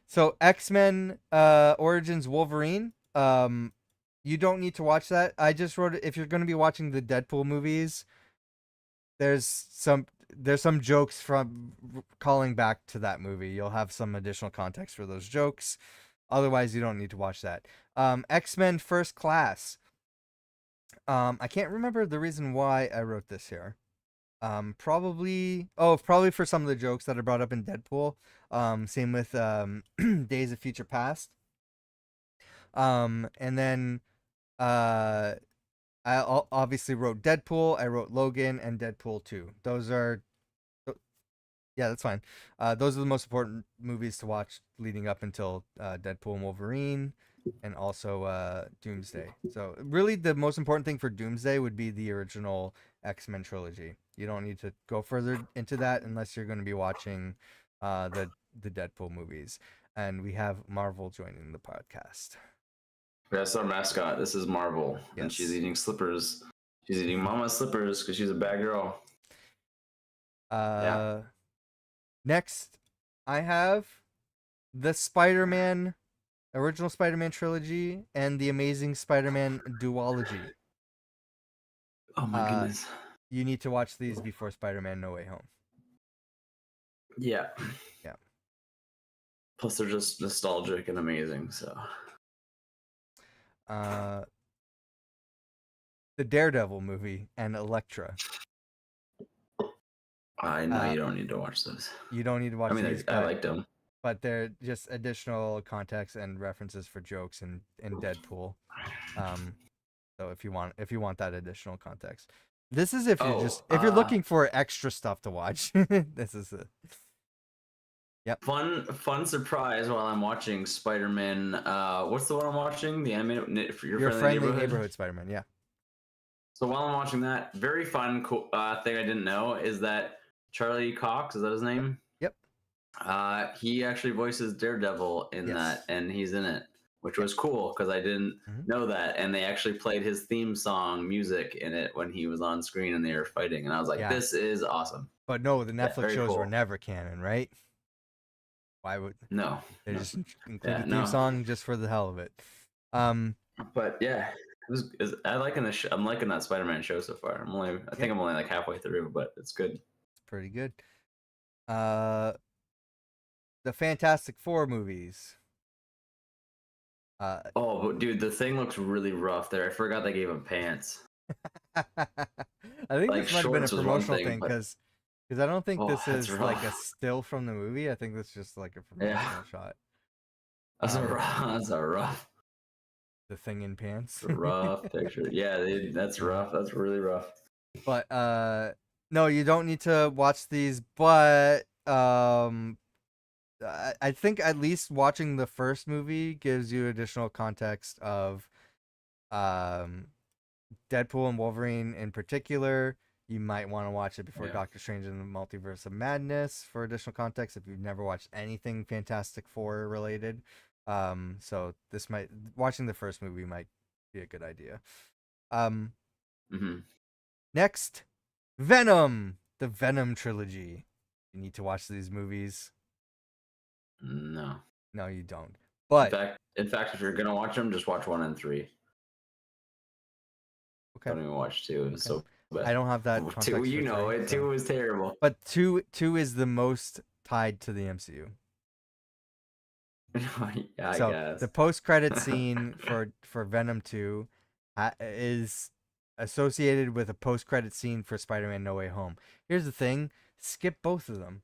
So X-Men Origins Wolverine. You don't need to watch that. I just wrote it. If you're going to be watching the Deadpool movies, there's some jokes from calling back to that movie. You'll have some additional context for those jokes. Otherwise, you don't need to watch that. X-Men First Class. I can't remember the reason why I wrote this here. Probably for some of the jokes that are brought up in Deadpool. Same with Days of Future Past. And then uh obviously wrote Deadpool, I wrote Logan and Deadpool 2. Those are yeah, that's fine. Those are the most important movies to watch leading up until Deadpool and Wolverine, and also Doomsday. So really, the most important thing for Doomsday would be the original X-Men trilogy. You don't need to go further into that unless you're going to be watching the Deadpool movies. And we have Marvel joining the podcast. That's our mascot. This is Marvel, and she's Yes. eating slippers. She's eating Mama's slippers because she's a bad girl. Yeah. Next, I have the Spider-Man original Spider-Man trilogy and the Amazing Spider-Man duology. Oh my goodness. You need to watch these before Spider-Man No Way Home. Yeah. Yeah. Plus, they're just nostalgic and amazing. So. The Daredevil movie and Elektra. I know you don't need to watch those. You don't need to watch these. I liked them. But they're just additional context and references for jokes in Deadpool. So if you want that additional context, this is if you're looking for extra stuff to watch. This is it. Yep. Fun surprise while I'm watching Spider-Man. What's the one I'm watching? The animated Your Friendly Neighborhood Spider-Man. Yeah. So while I'm watching that, very fun thing I didn't know is that Charlie Cox, is that his name? Yep. He actually voices Daredevil in that, and he's in it, which was cool because I didn't know that. And they actually played his theme song music in it when he was on screen and they were fighting, and I was like, "This is awesome." But no, the Netflix shows were never canon, right? Why would they just include the theme song just for the hell of it? But yeah, I'm liking that Spider-Man show so far. I think I'm only like halfway through, but it's good. It's pretty good. The Fantastic Four movies. Dude, the Thing looks really rough there. I forgot they gave him pants. I think this might have been a promotional thing because I don't think this is like a still from the movie. I think this is just like a promotional shot. That's a rough. The Thing in pants. Rough picture. Yeah, that's rough. That's really rough. But no, you don't need to watch these. But I think at least watching the first movie gives you additional context of Deadpool and Wolverine in particular. You might want to watch it before Doctor Strange in the Multiverse of Madness for additional context if you've never watched anything Fantastic Four related. So watching the first movie might be a good idea. Next, Venom, the Venom trilogy. You need to watch these movies. No, you don't. But in fact, if you're gonna watch them, just watch 1 and 3. Okay. Don't even watch 2. It was so bad. I don't have that context. 2, you know it. 2 was terrible. But 2 is the most tied to the MCU. I guess. The post-credit scene for Venom 2 is associated with a post-credit scene for Spider-Man No Way Home. Here's the thing: skip both of them.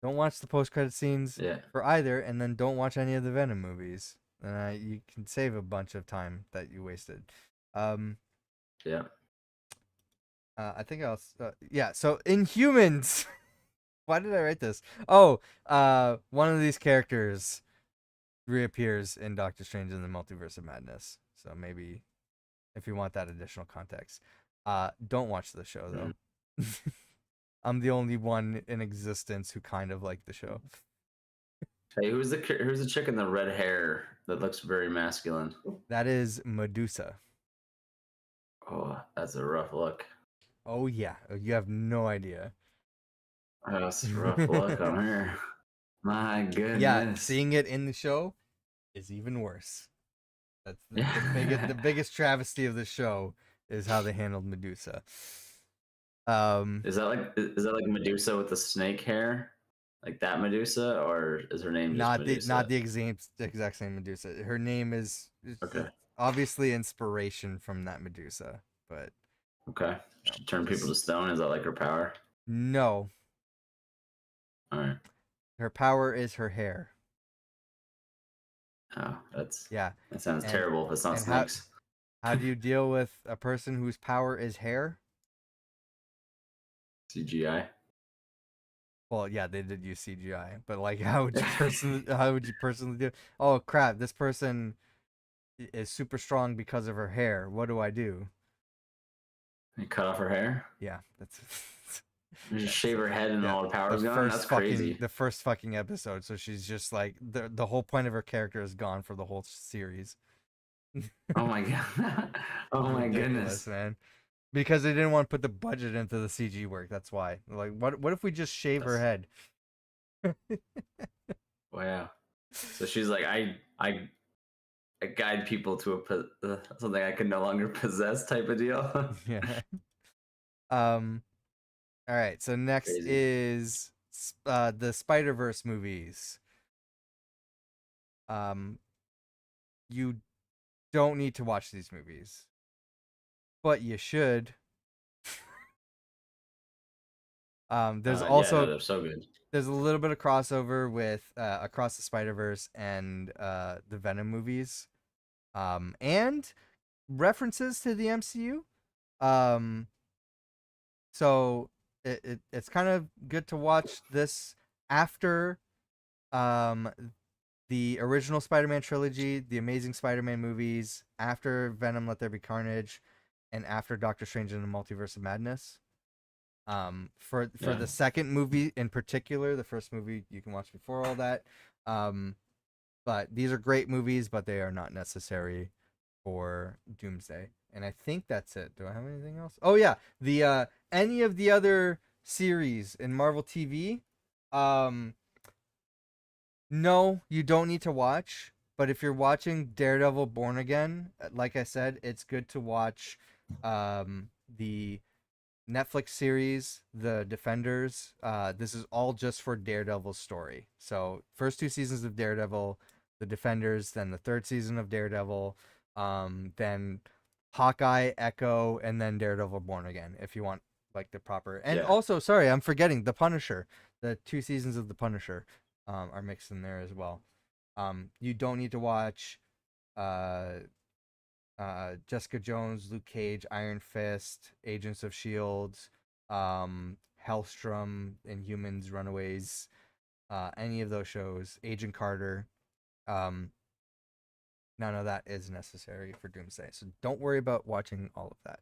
Don't watch the post-credit scenes for either, and then don't watch any of the Venom movies. And you can save a bunch of time that you wasted. Yeah. I think else. Yeah. So Inhumans. Why did I write this? Oh, one of these characters reappears in Doctor Strange in the Multiverse of Madness. So maybe if you want that additional context, don't watch the show though. I'm the only one in existence who kind of liked the show. Hey, who's the chick in the red hair that looks very masculine? That is Medusa. Oh, that's a rough look. Oh yeah, you have no idea. That's a rough look on her. My goodness. Yeah, seeing it in the show is even worse. That's the biggest travesty of the show is how they handled Medusa. Is that like Medusa with the snake hair, like that Medusa, or is her name just Medusa? Not the exact same Medusa. Her name is obviously inspiration from that Medusa, but okay. She turned people to stone. Is that like her power? No, All right. her power is her hair. Oh, Yeah, that sounds and terrible if it's not and snakes. how do you deal with a person whose power is hair? CGI. Well, yeah, they did use CGI, but like, how would you personally do? Oh crap, this person is super strong because of her hair. What do I do? They cut off her hair. Yeah, that's You just that's shave her head and yeah. all the power's gone. That's crazy. The first fucking episode. So she's just like the whole point of her character is gone for the whole series. Oh my god. Oh my Ridiculous, goodness. man. Because they didn't want to put the budget into the CG work. That's why. Like, what if we just shave her That's head? wow. So she's like, I guide people to something I can no longer possess type of deal. Yeah. Um. All right. So next Crazy. is the Spider-Verse movies. Um. You don't need to watch these movies, but you should. There's Yeah, no, also they're so good. there's a little bit of crossover with Across the Spider-Verse and the Venom movies, and references to the MCU. Um, so it's kind of good to watch this after um, the original Spider-Man trilogy, the Amazing Spider-Man movies, after Venom: Let There Be Carnage, and after Doctor Strange in the Multiverse of Madness. For Yeah. the second movie in particular, the first movie you can watch before all that. Um, but these are great movies, but they are not necessary for Doomsday. And I think that's it. Do I have anything else? Oh yeah, the any of the other series in Marvel TV, um, no, you don't need to watch. But if you're watching Daredevil Born Again, like I said, it's good to watch the Netflix series, The Defenders. This is all just for Daredevil's story. So first two seasons of Daredevil, The Defenders, then the third season of Daredevil, then Hawkeye, Echo, and then Daredevil Born Again. If you want like the proper, and Yeah. also sorry, I'm forgetting The Punisher. The two seasons of The Punisher are mixed in there as well. You don't need to watch uh Jessica Jones, Luke Cage, Iron Fist, Agents of Shield, Hellstrom, Inhumans, Runaways, any of those shows, Agent Carter. Um, None of that is necessary for Doomsday, so don't worry about watching all of that.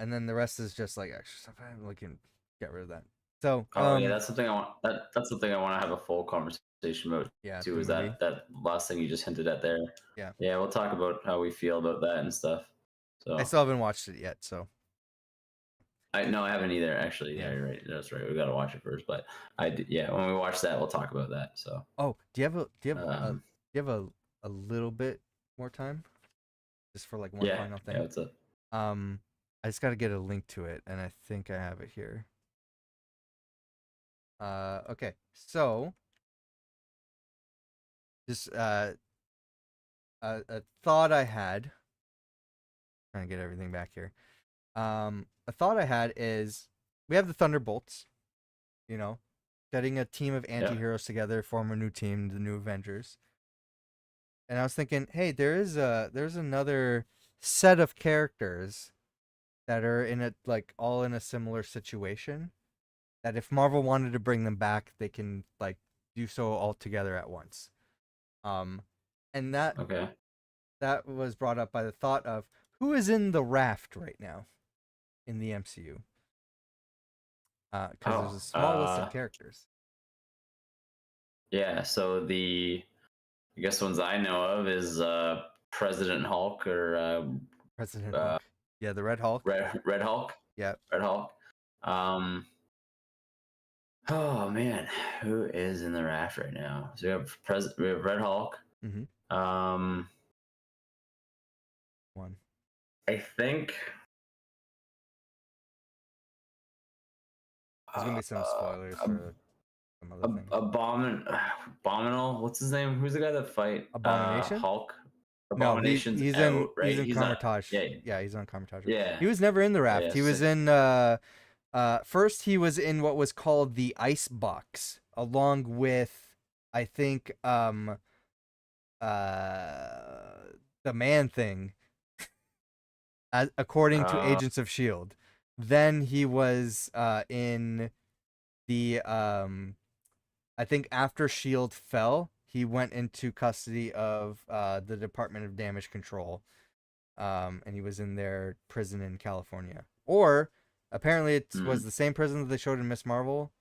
And then the rest is just like extra stuff. We can get rid of that. So, Oh yeah, that's something I want. That's something I want to have a full conversation about yeah, too. the Is movie. that last thing you just hinted at there? Yeah, Yeah, we'll talk about how we feel about that and stuff. I So still haven't watched it yet, so I no, I haven't either. Actually, yeah, yeah. you're right. That's right. We got to watch it first, but yeah, when we watch that, we'll talk about that. So Oh, um, do you have a little bit more time just for like one yeah, final yeah. thing? What's up? Um, I just got to get a link to it, and I think I have it here. Okay. So, just a thought I had. Trying to get everything back here. A thought I had is we have the Thunderbolts. You know, getting a team of Yeah. anti-heroes together, form a new team, the new Avengers. And I was thinking, hey, there's another set of characters that are in it like all in a similar situation that if Marvel wanted to bring them back, they can like do so all together at once. Um, and Okay. that was brought up by the thought of who is in the raft right now in the MCU. Because there's Oh. a small list of characters. Yeah. So I guess ones I know of is President Hulk or President uh, Hulk. Yeah, the Red Hulk. Red Hulk. Yeah. Red Hulk. Um. Oh man, who is in the raft right now? So we have Red Hulk. Mm-hmm. Um, One. I think There's gonna be some spoilers uh, for some other things. Abominable. What's his name? Who's the guy that fight Abomination. Hulk? No, Abomination's he's in out, right? He's not. Kamar-Taj. Yeah, Yeah, he's on Kamar-Taj. yeah, He was never in the yeah, raft. yeah. He was in first he was in what was called the ice box, along with I think the Man Thing, according to Uh, Agents of Shield. Then he was in the I think after Shield fell, he went into custody of the Department of Damage Control, and he was in their prison in California. Or apparently it was mm, the same prison that they showed in Miss Marvel.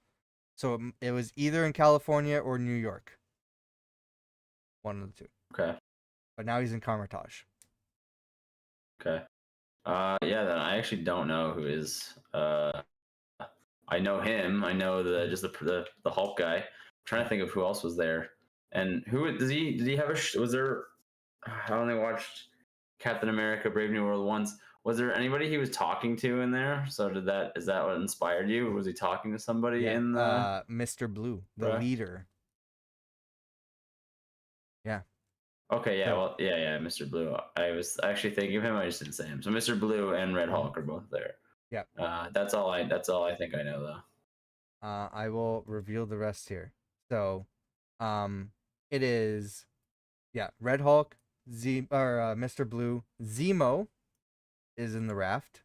So it was either in California or New York, one of the two. okay, But now he's in Carmitage. okay. Yeah. Then I actually don't know who is. I know him. I know just the Hulk guy. I'm trying to think of who else was there. And who does he? Did he have was there? I only watched Captain America: Brave New World once. Was there anybody he was talking to in there? So is that what inspired you? Was he talking to somebody Yeah, in the? Mr. Blue, the Right? leader. Yeah. Okay, yeah, So well, yeah, Mr. Blue. I was actually thinking of him. I just didn't say him. So Mr. Blue and Red mhm. Hulk are both there. Yeah. That's all I think I know though. I will reveal the rest here. So, it is, yeah, Red Hulk, Mr. Blue, Zemo is in the raft.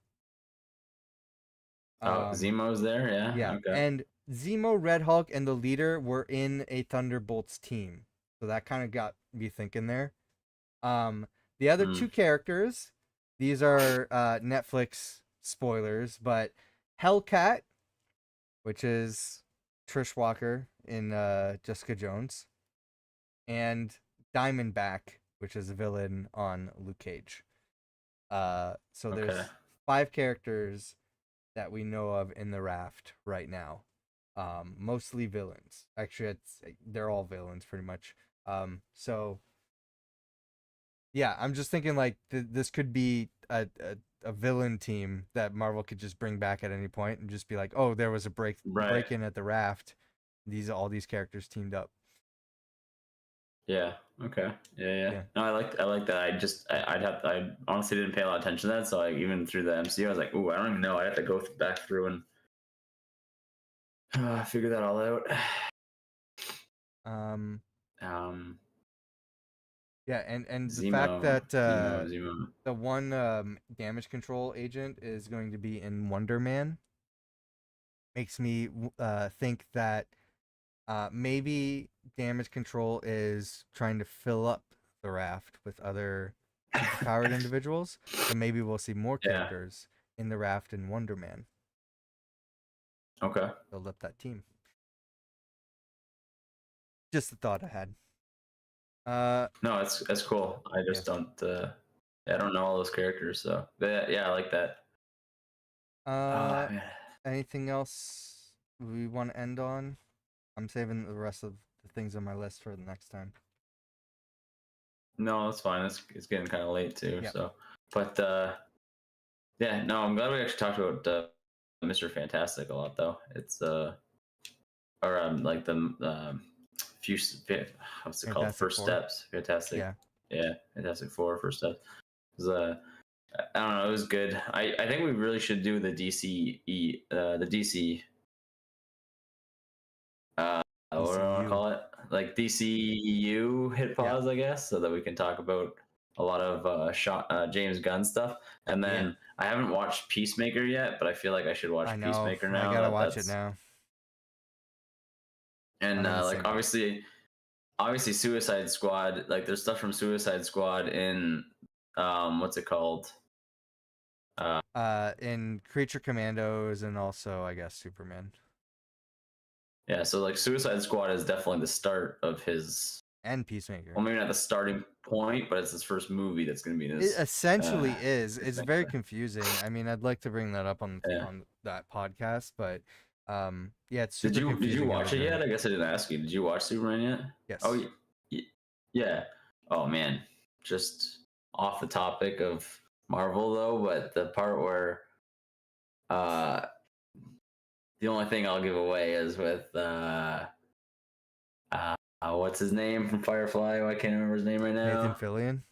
Oh, Um, Zemo's there. Yeah. yeah, Okay. and Zemo, Red Hulk, and the leader were in a Thunderbolts team, so that kind of got me thinking there. Um, the other Hmm. two characters, these are Netflix spoilers, but Hellcat, which is Trish Walker in Jessica Jones, and Diamondback, which is a villain on Luke Cage. So Okay. there's 5 characters that we know of in the raft right now. Mostly villains. Actually, they're all villains pretty much. So yeah, I'm just thinking like this could be a villain team that Marvel could just bring back at any point and just be like, oh, there was a Right. break in at the raft. All these characters teamed up. Yeah. Okay. Yeah. Yeah. Yeah. No, I like that. I honestly didn't pay a lot of attention to that. So like even through the MCU, I was like, ooh, I don't even know. I have to go back through and figure that all out. Um. Um. Yeah, and the fact Zemo. that Zemo. Zemo. the one damage control agent is going to be in Wonder Man makes me think that maybe damage control is trying to fill up the raft with other superpowered individuals. So maybe we'll see more Yeah. characters in the raft in Wonder Man. Okay. Build up that team. Just a thought I had. No, that's cool. I Yeah. just don't. I don't know all those characters, so but yeah, I like that. Uh, Man. anything else we want to end on? I'm saving the rest of the things on my list for the next time. No, that's fine. It's getting kind of late too. Yep. So, but yeah, no, I'm glad we actually talked about Mr. Fantastic a lot though. It's or like the few what's it called? Fantastic First Four. steps. Fantastic. Yeah. Yeah, Fantastic Four. First steps. It was, I don't know. It was good. I think we really should do the the DC what do I want to ECU. call it? Like DCU hit Yeah. pause, I guess, so that we can talk about a lot of James Gunn stuff. And then Yeah. I haven't watched Peacemaker yet, but I feel like I should watch I know. Peacemaker I now. gotta watch it now. And I'm in the like same boat. obviously Suicide Squad. Like there's stuff from Suicide Squad in what's it called? In Creature Commandos and also I guess Superman Yeah, so like Suicide Squad is definitely the start of his. and Peacemaker. Well, maybe not the starting point, but it's his first movie that's going to be in It his. essentially is. It's very Peacemaker. confusing. I mean, I'd like to bring that up Yeah. on that podcast, but yeah, it's Did super you confusing how they're watch it doing yet? it. I guess I didn't ask you. Did you watch Superman yet? Oh Yes. yeah. Oh man, just off the topic of Marvel though, but the part where uh the only thing I'll give away is with what's his name from Firefly? Oh, I can't remember his name right Nathan now. Fillion.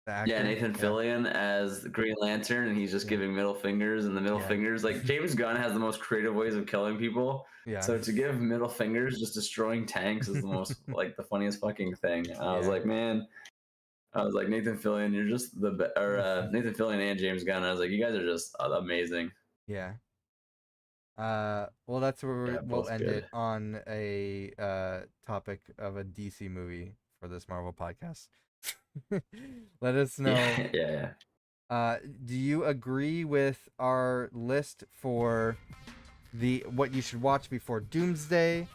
The Yeah, actor. Nathan Yeah. Fillion as the Green Lantern, and he's just Yeah. giving middle fingers, and the middle Yeah. fingers. Like James Gunn has the most creative ways of killing people. Yeah. So to give middle fingers just destroying tanks is the most like the funniest fucking thing. I was Yeah. like, man, I was like Nathan Fillion, you're just the or Nathan Fillion and James Gunn. I was like, you guys are just amazing. Yeah. Well, that's where Yeah, we'll both end good. it on a topic of a DC movie for this Marvel podcast. Let us know. Yeah, yeah, yeah. Do you agree with our list for what you should watch before Doomsday?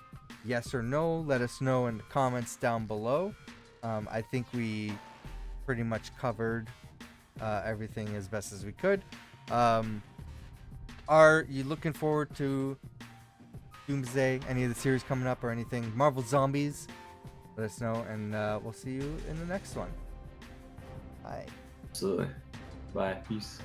Yes or no? Let us know in the comments down below. I think we pretty much covered everything as best as we could. Are you looking forward to Doomsday, any of the series coming up or anything? Marvel Zombies? Let us know, and we'll see you in the next one. Bye. Absolutely. Bye. Peace.